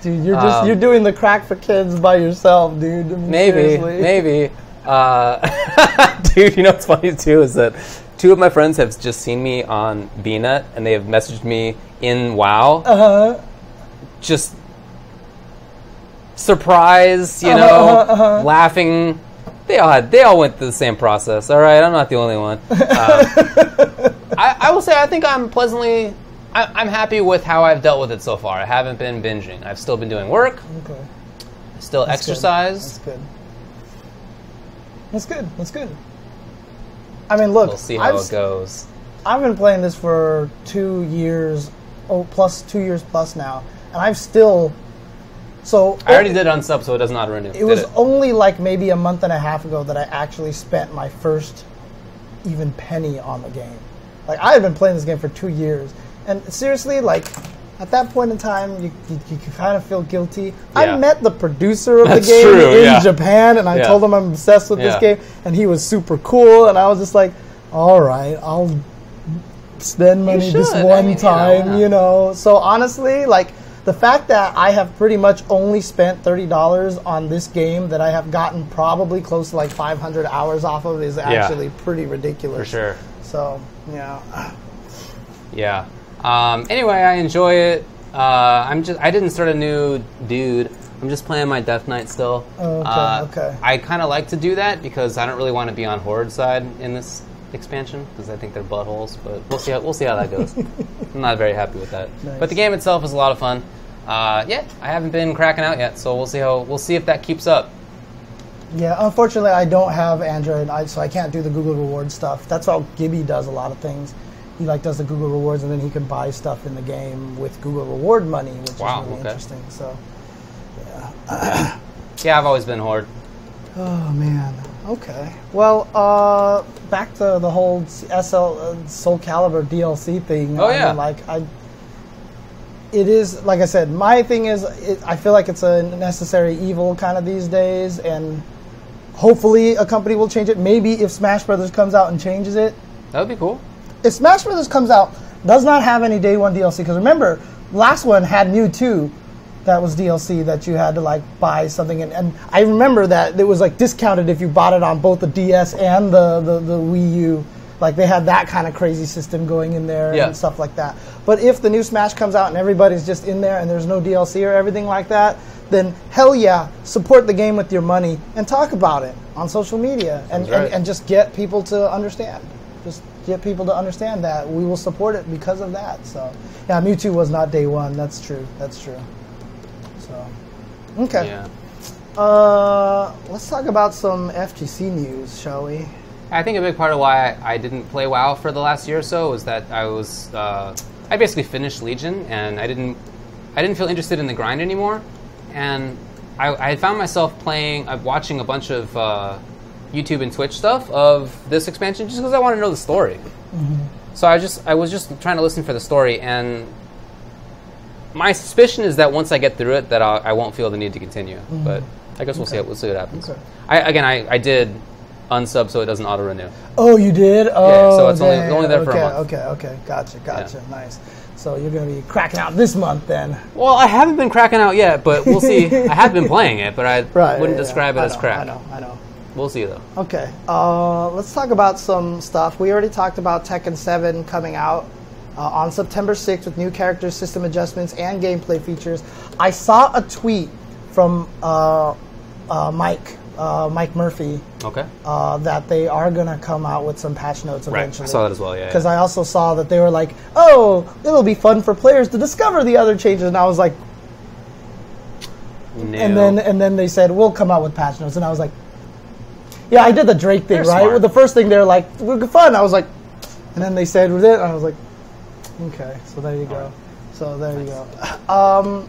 S2: Dude, you're doing the crack for kids by yourself, dude. I mean,
S1: maybe. Dude, you know what's funny too is that 2 of my friends have just seen me on BNet and they have messaged me in WoW. Just surprised, you know, laughing. They all went through the same process. All right, I'm not the only one. I will say I think I'm happy with how I've dealt with it so far. I haven't been binging. I've still been doing work.
S2: Okay.
S1: Still exercise.
S2: That's good. That's good. I mean, look.
S1: We'll see how it goes.
S2: I've been playing this for 2 years, 2 years plus now, and I've still. So
S1: I already did unsub, so it does not renew.
S2: It was only like maybe a month and a half ago that I actually spent my first even penny on the game. Like, I had been playing this game for 2 years, and seriously, like, at that point in time, you kind of feel guilty. Yeah. I met the producer of the game in Japan, and I told him I'm obsessed with this game, and he was super cool, and I was just like, all right, I'll spend money this one time, you know. So honestly, like, the fact that I have pretty much only spent $30 on this game that I have gotten probably close to like 500 hours off of is actually pretty ridiculous.
S1: For sure.
S2: So, yeah.
S1: Yeah. Anyway, I enjoy it. I didn't start a new dude. I'm just playing my Death Knight still.
S2: Okay.
S1: I kind of like to do that because I don't really want to be on Horde side in this expansion because I think they're buttholes. But we'll see how that goes. I'm not very happy with that. Nice. But the game itself is a lot of fun. I haven't been cracking out yet, so we'll see if that keeps up.
S2: Yeah, unfortunately, I don't have Android, so I can't do the Google Reward stuff. That's how Gibby does a lot of things. He does the Google Rewards, and then he can buy stuff in the game with Google Reward money, which is really interesting. So, yeah.
S1: Yeah, I've always been Horde.
S2: Oh man. Okay. Well, back to the whole Soul Calibur DLC thing.
S1: Oh yeah.
S2: It is, like I said, my thing is, I feel like it's a necessary evil kind of these days, and hopefully a company will change it. Maybe if Smash Brothers comes out and changes it.
S1: That would be cool.
S2: If Smash Brothers comes out, does not have any day one DLC, because remember, last one had Mewtwo, that was DLC that you had to buy something, and I remember that it was discounted if you bought it on both the DS and the Wii U. They had that kind of crazy system going in there and stuff like that. But if the new Smash comes out and everybody's just in there and there's no DLC or everything like that, then hell yeah, support the game with your money and talk about it on social media and just get people to understand. Just get people to understand that we will support it because of that. So yeah, Mewtwo was not day one. That's true. That's true. So okay.
S1: Yeah.
S2: Let's talk about some FGC news, shall we?
S1: I think a big part of why I didn't play WoW for the last year or so was that I basically finished Legion, and I didn't feel interested in the grind anymore, and I had found myself watching a bunch of YouTube and Twitch stuff of this expansion just because I wanted to know the story. Mm-hmm. So I was just trying to listen for the story, and my suspicion is that once I get through it, that I won't feel the need to continue. Mm-hmm. But I guess we'll see what happens. Okay. I did unsub so it doesn't auto renew.
S2: Oh, you did? Oh,
S1: yeah, so it's only there for a month.
S2: Okay. Gotcha. Yeah. Nice. So you're going to be cracking out this month then?
S1: Well, I haven't been cracking out yet, but we'll see. I have been playing it, but I wouldn't describe it as crack.
S2: I know.
S1: We'll see though.
S2: Okay. Let's talk about some stuff. We already talked about Tekken 7 coming out on September 6th with new characters, system adjustments, and gameplay features. I saw a tweet from Mike Murphy.
S1: Okay.
S2: That they are going to come out with some patch notes eventually.
S1: Right. I saw that as well, yeah.
S2: Because I also saw that they were like, oh, it'll be fun for players to discover the other changes. And I was like,
S1: no.
S2: And then they said, we'll come out with patch notes. And I was like, yeah, I did the Drake thing,
S1: They're
S2: right?
S1: smart.
S2: Well, the first thing they're like, we're fun. I was like, and then they said, with it. And I was like, okay, so there you go.
S1: Right.
S2: So there you go.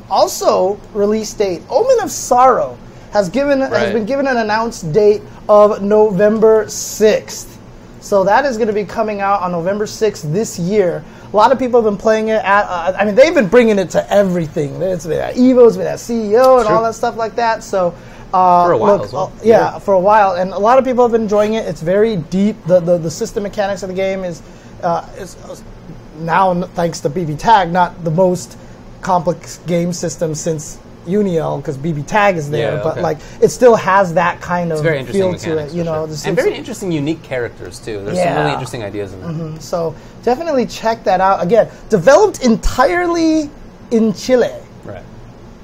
S2: Also, release date, Omen of Sorrow has been given an announced date of November 6th. So that is going to be coming out on November 6th this year. A lot of people have been playing it at, they've been bringing it to everything. It's been at EVO, it's been at CEO, and all that stuff like that. So
S1: for a while as well.
S2: Yeah, for a while. And a lot of people have been enjoying it. It's very deep. The system mechanics of the game is now, thanks to BB Tag, not the most complex game system since Uniel, because BB Tag is there, but it still has that kind of feel to it,
S1: and very interesting, unique characters too. There's some really interesting ideas in there.
S2: Mm-hmm. So definitely check that out. Again, developed entirely in Chile.
S1: Right.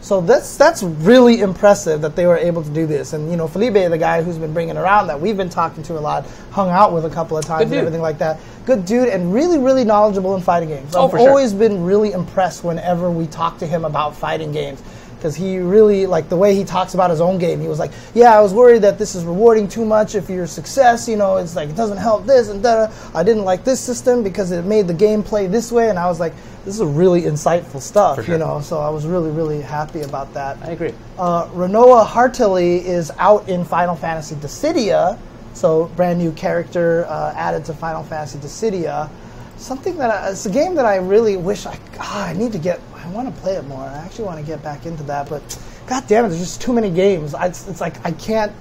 S2: So that's really impressive that they were able to do this. And Felipe, the guy who's been bringing around that we've been talking to a lot, hung out with a couple of times and everything like that. Good dude and really, really knowledgeable in fighting games. I've always been really impressed whenever we talk to him about fighting games. Because he really, the way he talks about his own game, he was like, yeah, I was worried that this is rewarding too much if you're a success, it's like, it doesn't help this and that. I didn't like this system because it made the game play this way, and I was like, this is really insightful stuff, so I was really, really happy about that.
S1: I agree.
S2: Renoa Hartley is out in Final Fantasy Dissidia, so brand new character added to Final Fantasy Dissidia. Something that it's a game that I really wish I need to get. I want to play it more. I actually want to get back into that, but god damn it, there's just too many games. It's like I can't.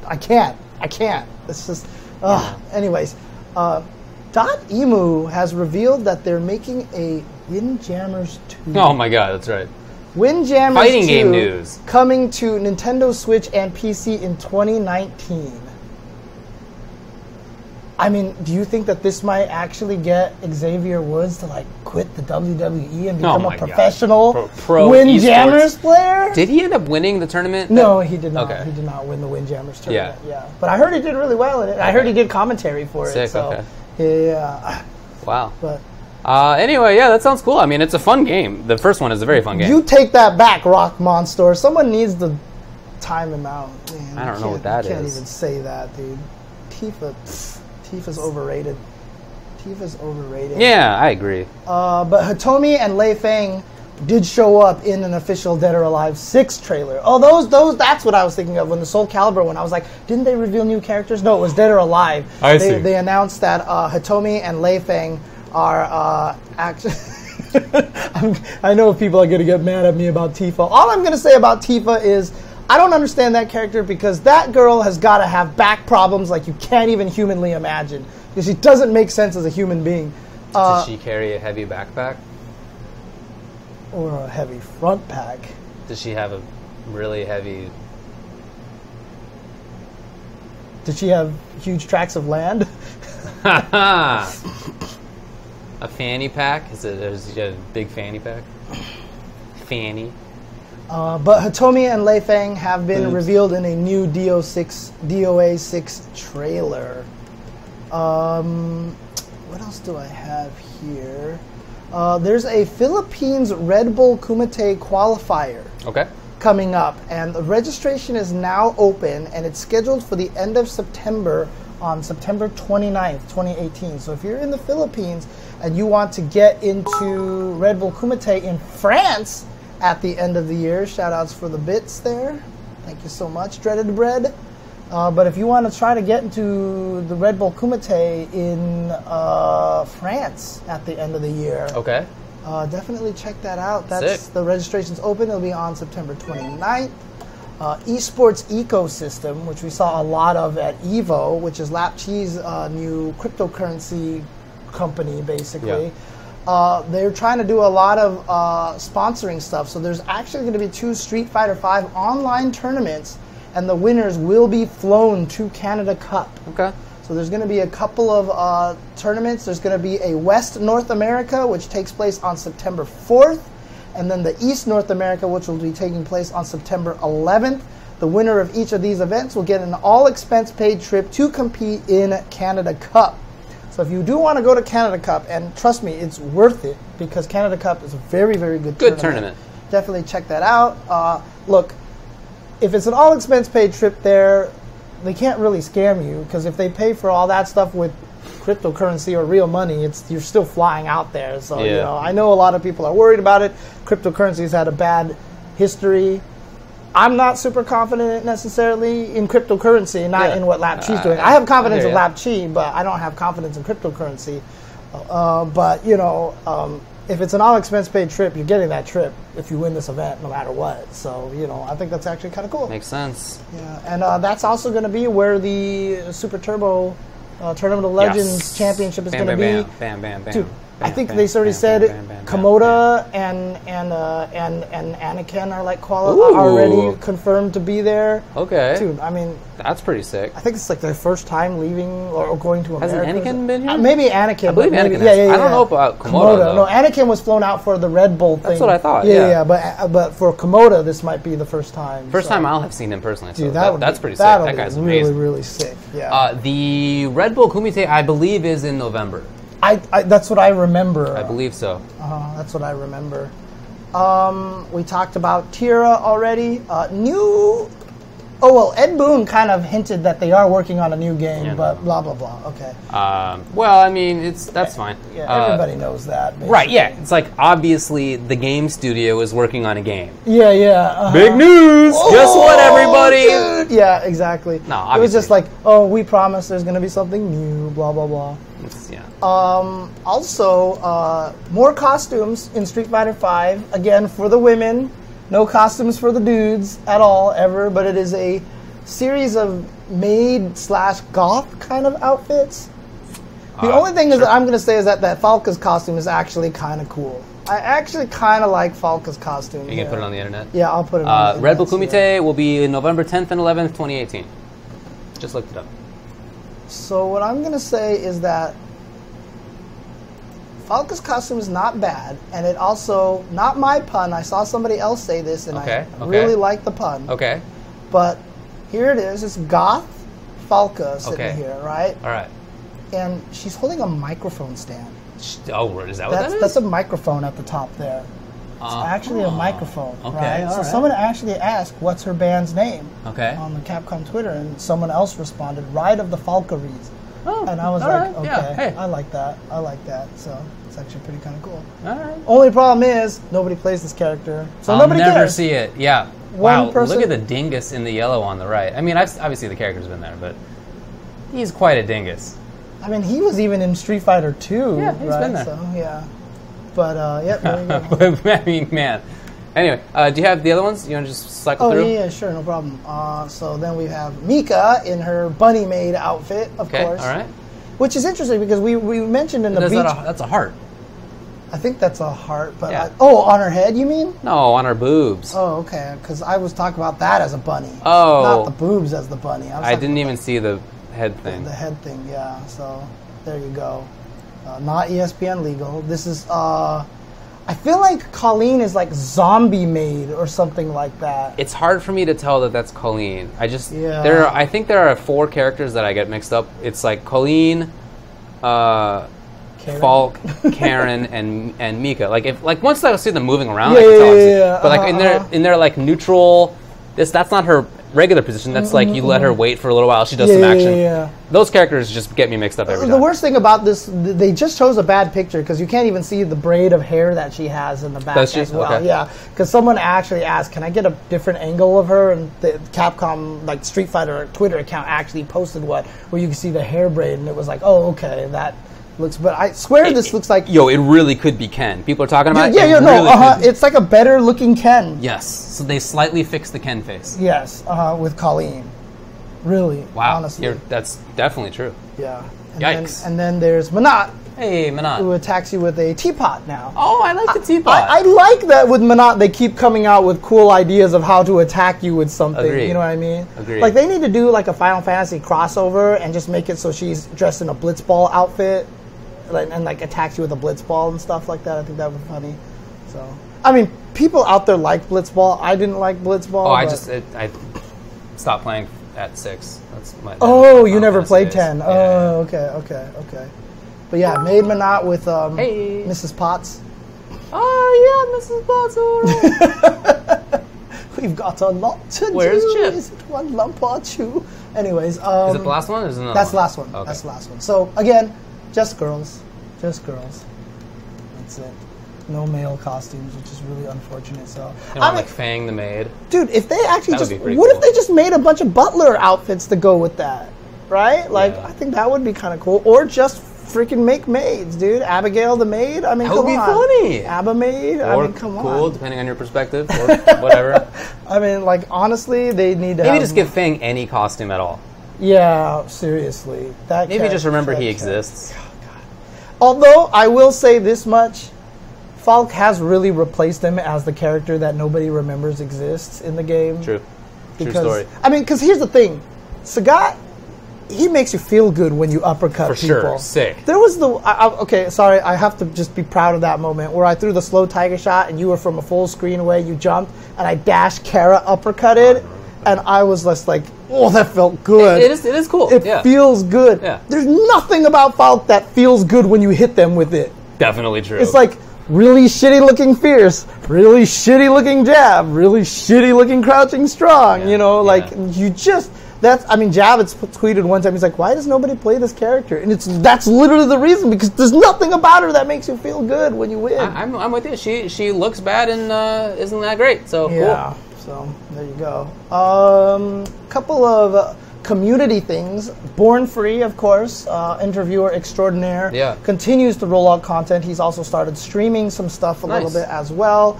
S2: It's just. Anyways, Dotemu has revealed that they're making a Windjammers 2.
S1: Oh my god, that's right.
S2: Windjammers
S1: Fighting
S2: 2
S1: game news
S2: coming to Nintendo Switch and PC in 2019. Do you think that this might actually get Xavier Woods to quit the WWE and become a professional Windjammers player?
S1: Did he end up winning the tournament?
S2: No, he did not.
S1: Okay.
S2: He did not win the Windjammers tournament. Yeah. But I heard he did really well in it. I heard he did commentary for
S1: Sick,
S2: it. So
S1: okay.
S2: Yeah.
S1: Wow.
S2: But
S1: anyway, yeah, that sounds cool. It's a fun game. The first one is a very fun game.
S2: You take that back, Rock Monster. Someone needs to time him out. Man,
S1: I don't know what that is.
S2: You can't even say that, dude. Tifa's overrated. Tifa's overrated.
S1: Yeah, I agree.
S2: But Hitomi and Lei Feng did show up in an official Dead or Alive 6 trailer. Oh, those that's what I was thinking of when the Soul Calibur one. I was like, didn't they reveal new characters? No, it was Dead or Alive.
S1: I see.
S2: They announced that Hitomi and Lei Feng are actually... I know people are going to get mad at me about Tifa. All I'm going to say about Tifa is I don't understand that character because that girl has got to have back problems like you can't even humanly imagine. Because she doesn't make sense as a human being.
S1: Does she carry a heavy backpack?
S2: Or a heavy front pack.
S1: Does she have a really heavy...
S2: Did she have huge tracts of land?
S1: A fanny pack? Is she a big fanny pack? Fanny.
S2: But Hitomi and Lei Feng have been revealed in a new DOA 6 trailer. What else do I have here? There's a Philippines Red Bull Kumite qualifier coming up, and the registration is now open, and it's scheduled for the end of September on September 29th, 2018. So if you're in the Philippines and you want to get into Red Bull Kumite in France at the end of the year, shout outs for the bits there. Thank you so much, Dreaded Bread. But if you want to try to get into the Red Bull Kumite in France at the end of the year, definitely check that out. That's the registration's open. It'll be on September 29th. Esports Ecosystem, which we saw a lot of at EVO, which is Lapchi's new cryptocurrency company, basically. Yeah. They're trying to do a lot of sponsoring stuff. So there's actually going to be 2 Street Fighter V online tournaments, and the winners will be flown to Canada Cup. So there's going to be a couple of tournaments. There's going to be a West North America, which takes place on September 4th, and then the East North America, which will be taking place on September 11th. The winner of each of these events will get an all-expense-paid trip to compete in Canada Cup. So if you do want to go to Canada Cup, and trust me, it's worth it, because Canada Cup is a very, very good tournament. Definitely check that out. Look, if it's an all-expense-paid trip there, they can't really scam you, because if they pay for all that stuff with cryptocurrency or real money, you're still flying out there. So you know, I know a lot of people are worried about it. Cryptocurrency has had a bad history. I'm not super confident necessarily in cryptocurrency, not in what Lapchi's doing. I have confidence in Lapchi, but I don't have confidence in cryptocurrency. But you know, if it's an all-expense-paid trip, you're getting that trip if you win this event, no matter what. So, you know, I think that's actually kind of cool.
S1: Makes sense.
S2: Yeah, and that's also going to be where the Super Turbo Tournament of Legends Championship is going to be. Dude, I think they already said Komoda and Anakin are like already confirmed to be there. Dude, I mean,
S1: that's pretty sick.
S2: I think it's like their first time leaving or going to America.
S1: Hasn't Anakin been here?
S2: Maybe Anakin.
S1: I believe Anakin. Yeah. I don't know about Komoda.
S2: No, Anakin was flown out for the Red Bull thing.
S1: That's what I thought.
S2: Yeah. But for Komoda, this might be the first time.
S1: First time I'll have seen him personally. So
S2: dude,
S1: that's pretty sick. That guy's
S2: really,
S1: amazing.
S2: really sick. Yeah.
S1: The Red Bull Kumite, I believe, is in November.
S2: That's what I remember.
S1: I believe so.
S2: That's what I remember. We talked about Tira already. Ed Boon kind of hinted that they are working on a new game, but blah, blah, blah. Okay.
S1: Well, I mean, that's fine.
S2: Yeah, everybody knows that. Basically.
S1: Right, yeah. It's like, obviously, the game studio is working on a game.
S2: Yeah.
S1: Big news! Guess what, everybody?
S2: Dude. Yeah, exactly.
S1: No, obviously.
S2: It was just like, we promise there's going to be something new, blah, blah, blah. Also, more costumes in Street Fighter V. Again, for the women. No costumes for the dudes at all, ever. But it is a series of maid/goth kind of outfits. The only thing is that I'm going to say is that Falca's costume is actually kind of cool. I actually kind of like Falca's costume.
S1: You can put it on the internet?
S2: Yeah, I'll put it on the internet.
S1: Red Bull Kumite will be November 10th and 11th, 2018. Just looked it up.
S2: So what I'm going to say is that Falca's costume is not bad, and it also, not my pun, I saw somebody else say this, and I really like the pun. But here it is, it's goth Falca sitting here, right?
S1: Alright.
S2: And she's holding a microphone stand.
S1: Oh, is that what that is?
S2: That's a microphone at the top there. It's actually a microphone.
S1: Okay,
S2: right? So someone actually asked, "What's her band's name?"
S1: Okay.
S2: On the Capcom Twitter, and someone else responded, "Ride of the Valkyries."
S1: Oh,
S2: and I was
S1: all
S2: like,
S1: right.
S2: "Okay,
S1: Yeah, hey.
S2: I like that. I like that." So it's actually pretty kind of cool.
S1: All right.
S2: Only problem is nobody plays this character, so
S1: I'll
S2: nobody
S1: never
S2: cares.
S1: see it. Yeah.
S2: One
S1: Wow.
S2: person-
S1: Look at the dingus in the yellow on the right. I mean, obviously the character's been there, but he's quite a dingus.
S2: I mean, he was even in Street Fighter 2.
S1: Yeah, he's
S2: right?
S1: been there.
S2: So yeah, but yeah, there you go.
S1: I mean, man. Anyway, do you have the other ones? You want to just cycle
S2: Oh
S1: through?
S2: yeah, sure, no problem. So then we have Mika in her bunny maid outfit, of course.
S1: All right.
S2: Which is interesting because we mentioned in the beach.
S1: That's a heart.
S2: I think that's a heart, but
S1: Yeah.
S2: on her head, you mean?
S1: No, on her boobs.
S2: Oh, okay. Because I was talking about that as a bunny.
S1: Oh.
S2: Not the boobs as the bunny.
S1: I didn't even see the head thing.
S2: The head thing, yeah. So there you go. Not ESPN legal. This is. I feel like Colleen is like zombie maid or something like that.
S1: It's hard for me to tell that that's Colleen.
S2: Yeah.
S1: I think there are 4 characters that I get mixed up. It's like Colleen, Falk, Karen, and Mika. Like once I see them moving around, I can tell.
S2: Yeah.
S1: But like in their like neutral, that's not her regular position. That's like you let her wait for a little while. She does some action.
S2: Yeah.
S1: Those characters just get me mixed up every time.
S2: The worst thing about this, they just chose a bad picture because you can't even see the braid of hair that she has in the back as well.
S1: Okay.
S2: Yeah, because someone actually asked, "Can I get a different angle of her?" And the Capcom like Street Fighter Twitter account actually posted where you can see the hair braid, and it was like, "Oh, okay, that looks." But I swear this looks like
S1: it really could be Ken. People are talking about it.
S2: Yeah,
S1: Really could be.
S2: it's like a better looking Ken.
S1: Yes, so they slightly fixed the Ken face.
S2: Yes, with Colleen. Really,
S1: Wow,
S2: honestly.
S1: that's definitely true.
S2: Yeah.
S1: Yikes.
S2: And then there's Manat,
S1: Hey,
S2: who
S1: Manat.
S2: attacks you with a teapot now.
S1: Oh, I like the teapot.
S2: I like that with Manat, they keep coming out with cool ideas of how to attack you with something.
S1: Agreed.
S2: You know what I mean?
S1: Agreed.
S2: Like, they need to do like a Final Fantasy crossover and just make it so she's dressed in a Blitzball outfit and like attacks you with a Blitzball and stuff like that. I think that would be funny. So, I mean, people out there like Blitzball. I didn't like Blitzball.
S1: I stopped playing at 6. That's my.
S2: Oh,
S1: that's
S2: you never
S1: Fantasy
S2: played
S1: days.
S2: 10.
S1: Yeah.
S2: Oh, okay. But yeah, made Manat with
S1: Hey.
S2: Mrs. Potts.
S1: Oh yeah, Mrs. Potts.
S2: We've got a lot to
S1: Where's
S2: do.
S1: Chip?
S2: Is it one lump or two? Anyways,
S1: Is it the last one? Or is it another
S2: that's the
S1: one?
S2: last one.
S1: Okay.
S2: That's the last one. So again, just girls. That's it. No male costumes, which is really unfortunate. So
S1: You know, like Fang the maid.
S2: dude, if they actually
S1: That would
S2: just
S1: be pretty
S2: what
S1: cool.
S2: if they just made a bunch of butler outfits to go with that, right? Like
S1: Yeah.
S2: I think that would be kind of cool. Or just freaking make maids, dude. Abigail the maid. I mean,
S1: That
S2: come
S1: would be
S2: on.
S1: funny.
S2: Abba maid. I
S1: Or
S2: mean, come
S1: cool,
S2: on.
S1: depending on your perspective, or whatever.
S2: I mean, like honestly, they need to
S1: Maybe
S2: have
S1: just give Fang any costume at all.
S2: Yeah, seriously. That
S1: Maybe just remember he
S2: character.
S1: exists.
S2: Although I will say this much, Falk has really replaced him as the character that nobody remembers exists in the game.
S1: True. True
S2: Because,
S1: story.
S2: I mean, because here's the thing, Sagat, he makes you feel good when you uppercut
S1: For
S2: people.
S1: sure. Sick.
S2: There was okay, sorry, I have to just be proud of that moment where I threw the slow tiger shot and you were from a full screen away, you jumped, and I dashed Kara uppercutted, and I was just like, oh, that felt good.
S1: It is cool.
S2: It
S1: yeah.
S2: feels good.
S1: Yeah.
S2: There's nothing about Falk that feels good when you hit them with it.
S1: Definitely true.
S2: It's like really shitty looking fierce, really shitty looking jab, really shitty looking crouching strong.
S1: Yeah,
S2: You know, like
S1: yeah.
S2: you just Javits tweeted one time. He's like, "Why does nobody play this character?" And that's literally the reason, because there's nothing about her that makes you feel good when you win.
S1: I'm with you. She looks bad and isn't that great. So
S2: Yeah.
S1: cool.
S2: So there you go. Couple of community things. Born Free, of course, interviewer extraordinaire.
S1: Yeah.
S2: Continues to roll out content. He's also started streaming some stuff a little
S1: Nice.
S2: bit as well.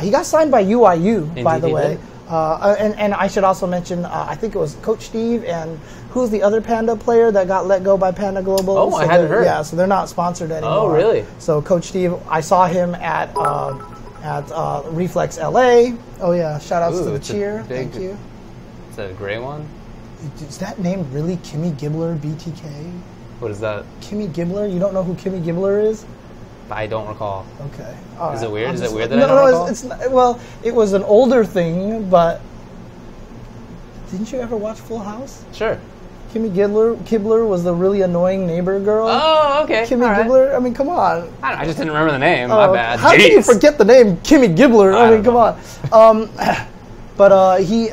S2: He got signed by UIU, by
S1: Indeed
S2: the
S1: he
S2: way.
S1: did.
S2: And I should also mention, I think it was Coach Steve and who's the other Panda player that got let go by Panda Global.
S1: Oh, I hadn't heard.
S2: Yeah, so they're not sponsored anymore.
S1: Oh, really?
S2: So Coach Steve, I saw him at Reflex LA. Oh yeah, shout outs
S1: Ooh,
S2: to the
S1: it's a
S2: cheer.
S1: big-
S2: Thank you.
S1: Is that a gray one?
S2: Is that name really Kimmy Gibbler BTK?
S1: What is that?
S2: Kimmy Gibbler? You don't know who Kimmy Gibbler is?
S1: I don't recall.
S2: Okay.
S1: Is it weird?
S2: I'm
S1: Is
S2: just
S1: it weird
S2: like-
S1: that I don't recall?
S2: it's not, well, it was an older thing, but didn't you ever watch Full House?
S1: Sure.
S2: Kimmy Gibbler was the really annoying neighbor girl.
S1: Oh, okay.
S2: Kimmy Gibbler. I mean, come on.
S1: I just didn't remember the name. My bad.
S2: How can you forget the name Kimmy Gibbler? I mean, come on. But he,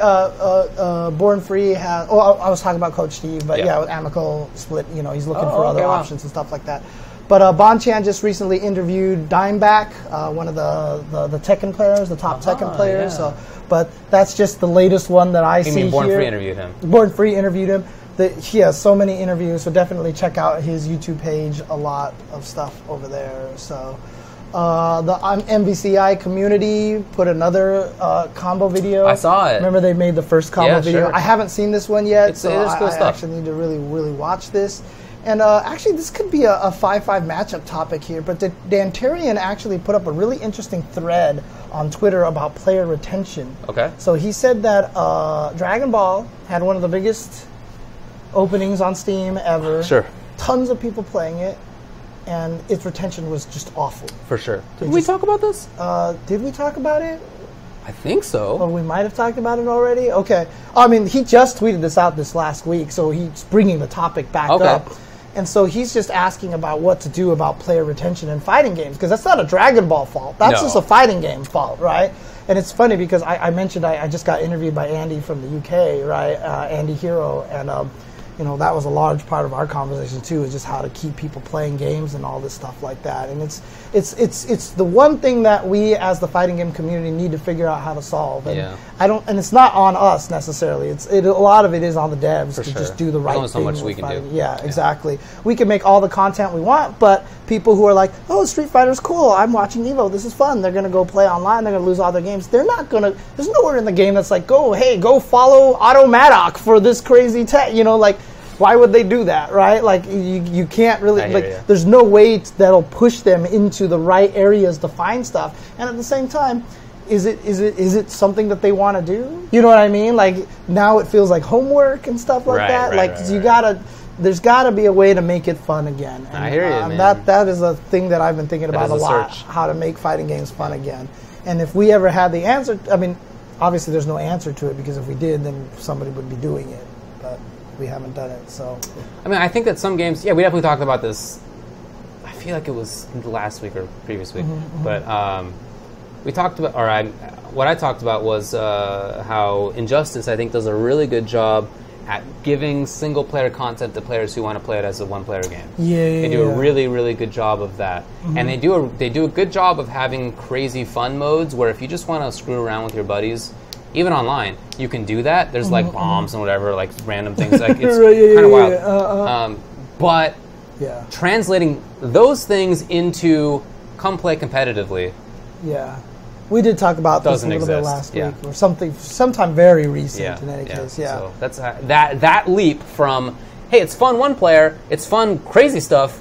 S2: Born Free has. Oh, I was talking about Coach Steve, but with Amical Split, he's looking for other options and stuff like that. But Bonchan just recently interviewed Dimeback, one of the Tekken players, the top Tekken players.
S1: Yeah.
S2: So, but that's just the latest one that I see here.
S1: You mean Born Free interviewed him?
S2: Born Free interviewed him. He has so many interviews, so definitely check out his YouTube page. A lot of stuff over there. So, the MVCI community put another combo video.
S1: I saw it.
S2: Remember they made the first combo video?
S1: Sure.
S2: I haven't seen this one yet, so
S1: it is cool
S2: I
S1: stuff.
S2: actually need to really watch this. And actually, this could be a 5-5 matchup topic here, but Dantarian actually put up a really interesting thread on Twitter about player retention.
S1: Okay.
S2: So he said that Dragon Ball had one of the biggest openings on Steam ever.
S1: Sure.
S2: Tons of people playing it, and its retention was just awful.
S1: For sure. Did we talk about this?
S2: Did we talk about it?
S1: I think so.
S2: Oh, we might have talked about it already? Okay. I mean, he just tweeted this out this last week, so he's bringing the topic back up. And so he's just asking about what to do about player retention in fighting games, because that's not a Dragon Ball fault. That's just a fighting game fault, right? And it's funny because I mentioned I just got interviewed by Andy from the UK, right? Andy Hero, and that was a large part of our conversation too, is just how to keep people playing games and all this stuff like that. And it's the one thing that we as the fighting game community need to figure out how to solve. And and it's not on us necessarily. A lot of it is on the devs to just do the right thing.
S1: There's only so much we can do.
S2: Yeah, exactly. We can make all the content we want, but people who are like, oh, Street Fighter's cool, I'm watching Evo, this is fun, they're going to go play online, they're going to lose all their games. They're not going to, there's nowhere in the game that's like, go follow Otto Maddock for this crazy tech, why would they do that, right? Like, you can't really, there's no way that'll push them into the right areas to find stuff. And at the same time, is it something that they want to do? You know what I mean? Like, now it feels like homework and stuff like that. There's gotta be a way to make it fun again. And,
S1: I hear you, man.
S2: That is a thing that I've been thinking about a lot, how to make fighting games fun again. And if we ever had the answer, I mean, obviously there's no answer to it, because if we did, then somebody would be doing it. But we haven't done it, so.
S1: I mean, I think that some games, we definitely talked about this. I feel like it was last week or previous week, but we talked about, what I talked about was how Injustice, I think, does a really good job at giving single-player content to players who want to play it as a one-player game. They do a really, really good job of that, and they do a good job of having crazy fun modes where if you just want to screw around with your buddies, even online, you can do that. There's like bombs and whatever, like random things. Like it's kind of wild. But translating those things into come play competitively.
S2: Yeah. We did talk about this a little bit last week, or sometime very recent in any case. Yeah.
S1: So that's that leap from, hey, it's fun one player, it's fun crazy stuff,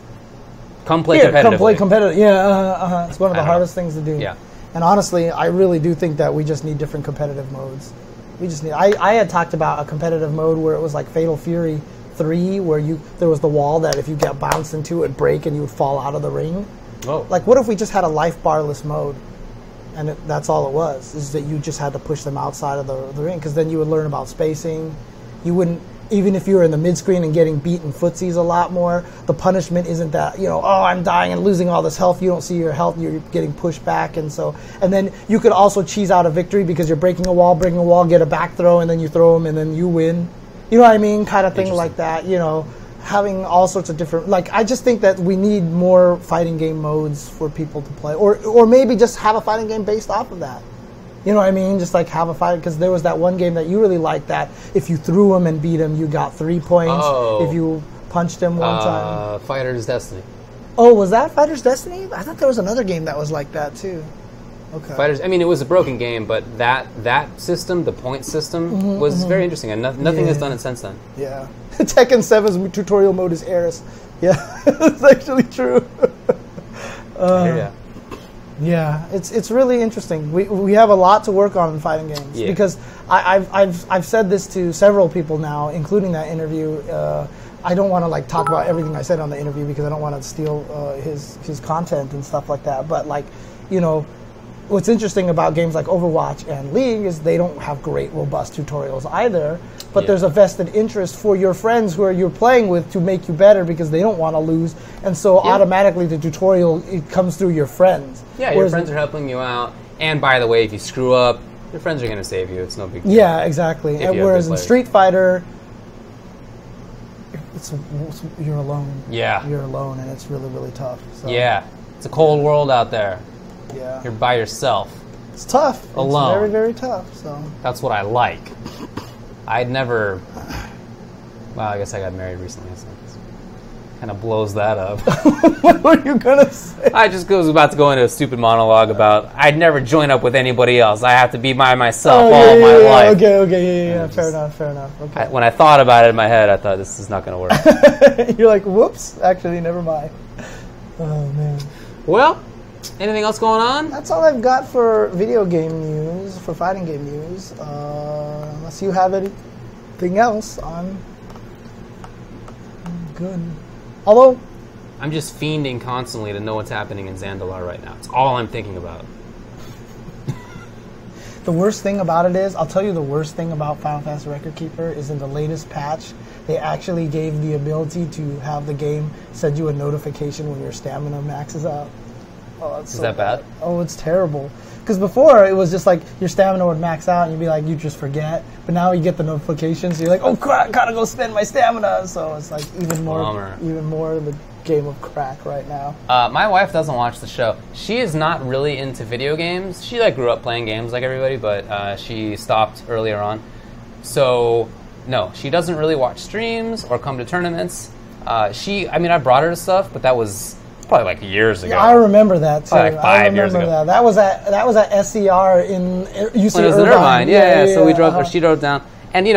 S1: come play competitively.
S2: Come play competitive. Yeah, it's one of the hardest things to do.
S1: Yeah.
S2: And honestly, I really do think that we just need different competitive modes. We just need. I had talked about a competitive mode where it was like Fatal Fury 3, where there was the wall that if you get bounced into it, would break and you would fall out of the ring.
S1: Oh.
S2: Like, what if we just had a life barless mode? And that's all it was, is that you just had to push them outside of the ring, because then you would learn about spacing. You wouldn't, even if you were in the mid-screen and getting beaten footsies a lot more, the punishment isn't that, I'm dying and losing all this health. You don't see your health, you're getting pushed back. And then you could also cheese out a victory because you're breaking a wall, get a back throw, and then you throw them, and then you win. You know what I mean? Kind of thing like that, having all sorts of different, I just think that we need more fighting game modes for people to play, or maybe just have a fighting game based off of that. You know what I mean? Just like have a fight, because there was that one game that you really liked that if you threw him and beat him, you got 3 points.
S1: Oh.
S2: If you punched him one time.
S1: Fighter's Destiny.
S2: Oh, was that Fighter's Destiny? I thought there was another game that was like that too. Okay.
S1: Fighters. I mean, it was a broken game, but that system, the point system, was very interesting, and nothing has done it since then.
S2: Yeah. Tekken 7's tutorial mode is Eris. Yeah, it's actually true. Yeah, it's really interesting. We have a lot to work on in fighting games, because I've said this to several people now, including that interview. I don't want to talk about everything I said on the interview because I don't want to steal his content and stuff like that. But what's interesting about games like Overwatch and League is they don't have great, robust tutorials either. But there's a vested interest for your friends who you're playing with to make you better because they don't want to lose. And so automatically the tutorial, it comes through your friends.
S1: Yeah, your friends are helping you out. And by the way, if you screw up, your friends are going to save you. It's no big deal.
S2: Yeah, exactly. And whereas in Street Fighter, you're alone.
S1: Yeah.
S2: You're alone, and it's really, really tough. So.
S1: Yeah. It's a cold world out there.
S2: Yeah.
S1: You're by yourself.
S2: It's tough.
S1: Alone.
S2: It's very, very tough. So
S1: that's what I like. I'd never... Well, I guess I got married recently, so it kind of blows that up.
S2: What were you going to say?
S1: I just was about to go into a stupid monologue about I'd never join up with anybody else. I have to be by myself all my life.
S2: Okay, fair enough. Okay.
S1: When I thought about it in my head, I thought, this is not going to
S2: work. You're like, whoops, actually, never mind. Oh, man.
S1: Well, anything else going on?
S2: That's all I've got for video game news, for fighting game news. Unless you have anything else, I'm good. Although,
S1: I'm just fiending constantly to know what's happening in Zandalar right now. It's all I'm thinking about.
S2: The worst thing about it is, I'll tell you the worst thing about Final Fantasy Record Keeper is in the latest patch, they actually gave the ability to have the game send you a notification when your stamina maxes out. Oh,
S1: is that bad?
S2: Oh, it's terrible. Because before, it was just like your stamina would max out and you'd be like, you just forget. But now you get the notifications, so you're like, oh crap, gotta go spend my stamina. So it's like even more the game of crack right now.
S1: My wife doesn't watch the show. She is not really into video games. She grew up playing games like everybody, but she stopped earlier on. So no, she doesn't really watch streams or come to tournaments. I brought her to stuff, but that was probably like years ago.
S2: Yeah, I remember that too.
S1: Probably like 5 years ago.
S2: That was at SCR in UC
S1: Irvine. Yeah. So we drove, or she drove down. And,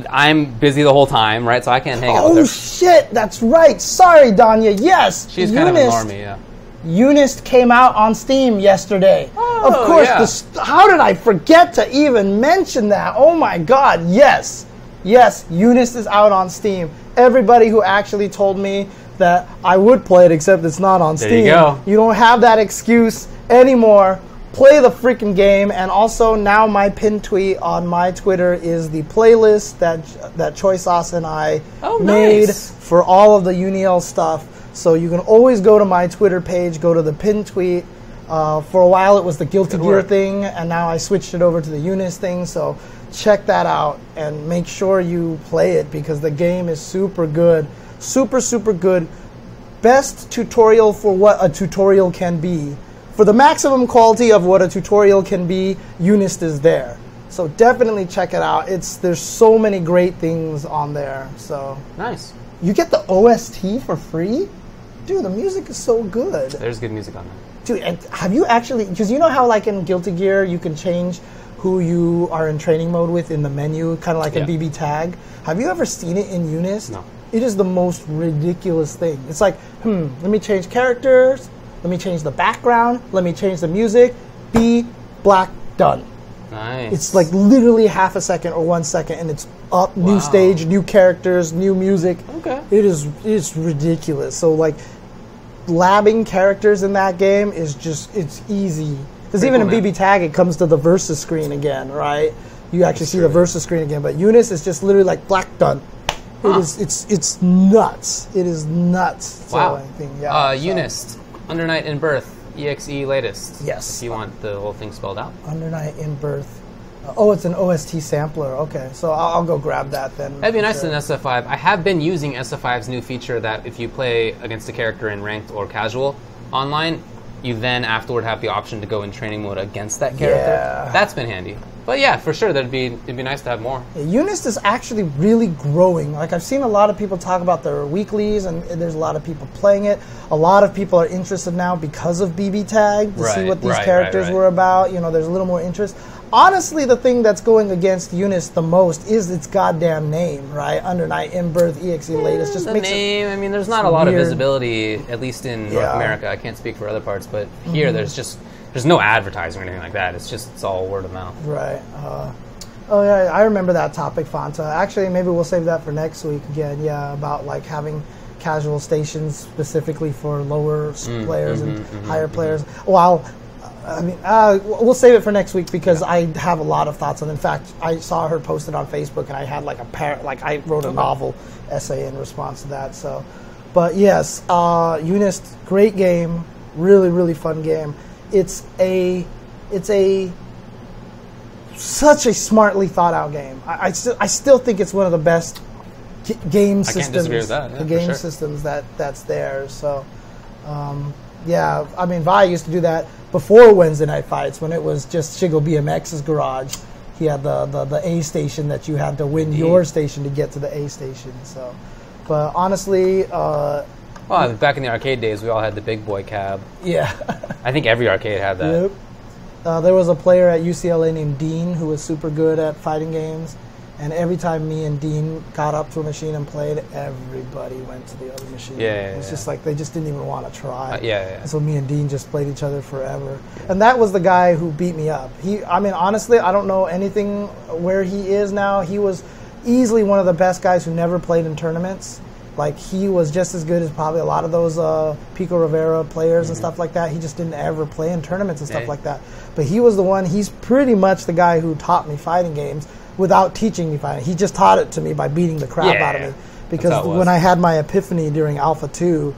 S1: I'm busy the whole time, right? So I can't hang out with her.
S2: Oh, shit, that's right. Sorry, Danya. Yes.
S1: She's kind of a normie, yeah.
S2: Eunice came out on Steam yesterday.
S1: Oh,
S2: of course.
S1: yeah.
S2: How did I forget to even mention that? Oh, my God. Yes. Yes, Eunice is out on Steam. Everybody who actually told me that I would play it, except it's not on Steam.
S1: There you go.
S2: You don't have that excuse anymore. Play the freaking game, and also now my pinned tweet on my Twitter is the playlist that Choi Sauce and I made for all of the Uniel stuff. So you can always go to my Twitter page, go to the pinned tweet. For a while it was the Guilty Gear thing, and now I switched it over to the Eunice thing. So check that out and make sure you play it because the game is super good. Super, super good. Best tutorial for what a tutorial can be. For the maximum quality of what a tutorial can be, Eunice is there. So definitely check it out. There's so many great things on there. So
S1: nice.
S2: You get the OST for free? Dude, the music is so good.
S1: There's good music on there.
S2: Dude, and have you actually, because you know how like in Guilty Gear you can change who you are in training mode with in the menu, kind of like a BB tag? Have you ever seen it in Eunice?
S1: No.
S2: It is the most ridiculous thing. It's like, let me change characters. Let me change the background. Let me change the music. Black, done.
S1: Nice.
S2: It's like literally half a second or 1 second, and it's up, new stage, new characters, new music.
S1: Okay.
S2: It's ridiculous. So like, labbing characters in that game is it's easy. Because even in BB Tag, it comes to the versus screen again, right? You actually see the versus screen again. But Eunice is just literally like black, done. It's nuts. It is nuts.
S1: Wow.
S2: So I think,
S1: Eunice. Under Night in Birth, EXE latest.
S2: Yes.
S1: If you want the whole thing spelled out.
S2: Under Night in Birth. It's an OST sampler. Okay, so I'll go grab that then.
S1: That'd be nice in SF5. I have been using SF5's new feature that if you play against a character in ranked or casual online, you then afterward have the option to go in training mode against that character.
S2: Yeah.
S1: That's been handy. But yeah, for sure, it'd be nice to have more.
S2: Yeah, Eunice is actually really growing. Like I've seen a lot of people talk about their weeklies, and there's a lot of people playing it. A lot of people are interested now because of BB Tag to see what these characters were about. There's a little more interest. Honestly, the thing that's going against Eunice the most is its goddamn name, right? Under Night in Birth, EXE latest. Just
S1: the
S2: makes
S1: name. I mean, there's not a lot of visibility, at least in North America. I can't speak for other parts, but here there's no advertising or anything like that. It's all word of mouth.
S2: Right. I remember that topic, Fanta. Actually, maybe we'll save that for next week again. Yeah, about like having casual stations specifically for lower players and higher players. While I mean, we'll save it for next week because I have a lot of thoughts on it. In fact, I saw her post it on Facebook, and I had like I wrote a novel essay in response to that. So, but yes, Unist, great game, really, really fun game. It's such a smartly thought out game. I still think it's one of the best game systems.
S1: I can't disagree with that. Yeah,
S2: the game systems that's there. So, yeah, I mean, Vi used to do that before Wednesday Night Fights when it was just Shigo BMX's garage. He had the A station that you had to win your station to get to the A station. So, but honestly,
S1: well, back in the arcade days, we all had the big boy cab.
S2: Yeah,
S1: I think every arcade had that.
S2: Yep. There was a player at UCLA named Dean who was super good at fighting games, and every time me and Dean got up to a machine and played, everybody went to the other machine. It's just like they just didn't even want to try. And so me and Dean just played each other forever. And that was the guy who beat me up. I mean, honestly, I don't know anything where he is now. He was easily one of the best guys who never played in tournaments. Like, he was just as good as probably a lot of those Pico Rivera players and stuff like that. He just didn't ever play in tournaments and stuff like that. But he was the one, he's pretty much the guy who taught me fighting games without teaching me fighting. He just taught it to me by beating the crap out of me. Because when I had my epiphany during Alpha 2,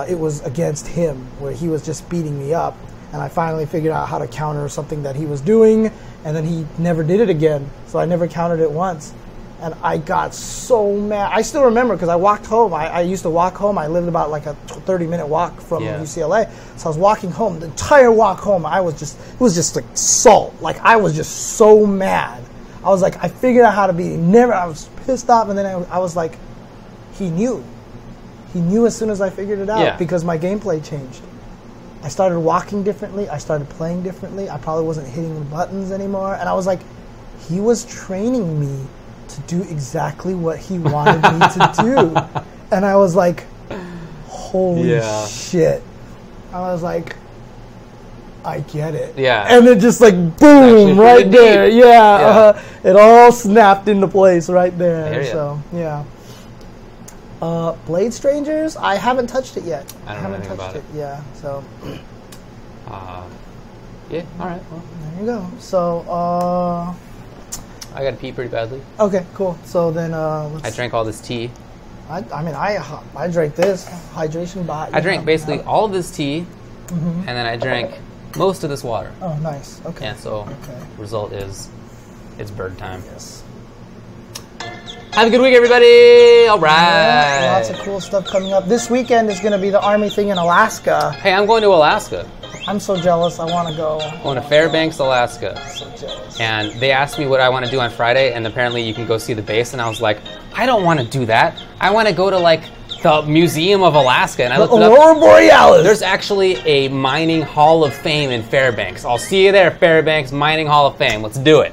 S2: it was against him, where he was just beating me up. And I finally figured out how to counter something that he was doing, and then he never did it again. So I never countered it once. And I got so mad. I still remember because I walked home. I used to walk home. I lived about like a 30-minute walk from UCLA. So I was walking home. The entire walk home, it was just like salt. Like, I was just so mad. I was like, I figured out how to beat him. I was pissed off. And then I was like, he knew. He knew as soon as I figured it out because my gameplay changed. I started walking differently. I started playing differently. I probably wasn't hitting the buttons anymore. And I was like, he was training me to do exactly what he wanted me to do. And I was like, holy shit. I was like, I get it. And it just like, boom, right there. It all snapped into place right there. So, Blade Strangers, I haven't touched it yet.
S1: I haven't touched it.
S2: So.
S1: All right. Well,
S2: there you go. So,
S1: I got to pee pretty badly.
S2: Okay, cool. So then,
S1: I drank all this tea.
S2: I drank this hydration bot.
S1: I drank basically all of this tea, and then I drank most of this water.
S2: Oh, nice. Okay.
S1: And so, result is, it's bird time.
S2: Yes.
S1: Have a good week, everybody. All right.
S2: Yeah, lots of cool stuff coming up. This weekend is going to be the Army thing in Alaska.
S1: Hey, I'm going to Alaska.
S2: I'm so jealous. I want to go.
S1: I'm going to Fairbanks, Alaska.
S2: I'm so jealous.
S1: And they asked me what I want to do on Friday, and apparently you can go see the base. And I was like, I don't want to do that. I want to go to, like, the Museum of Alaska. And I looked it up.
S2: Aurora Borealis.
S1: There's actually a mining hall of fame in Fairbanks. I'll see you there, Fairbanks Mining Hall of Fame. Let's do it.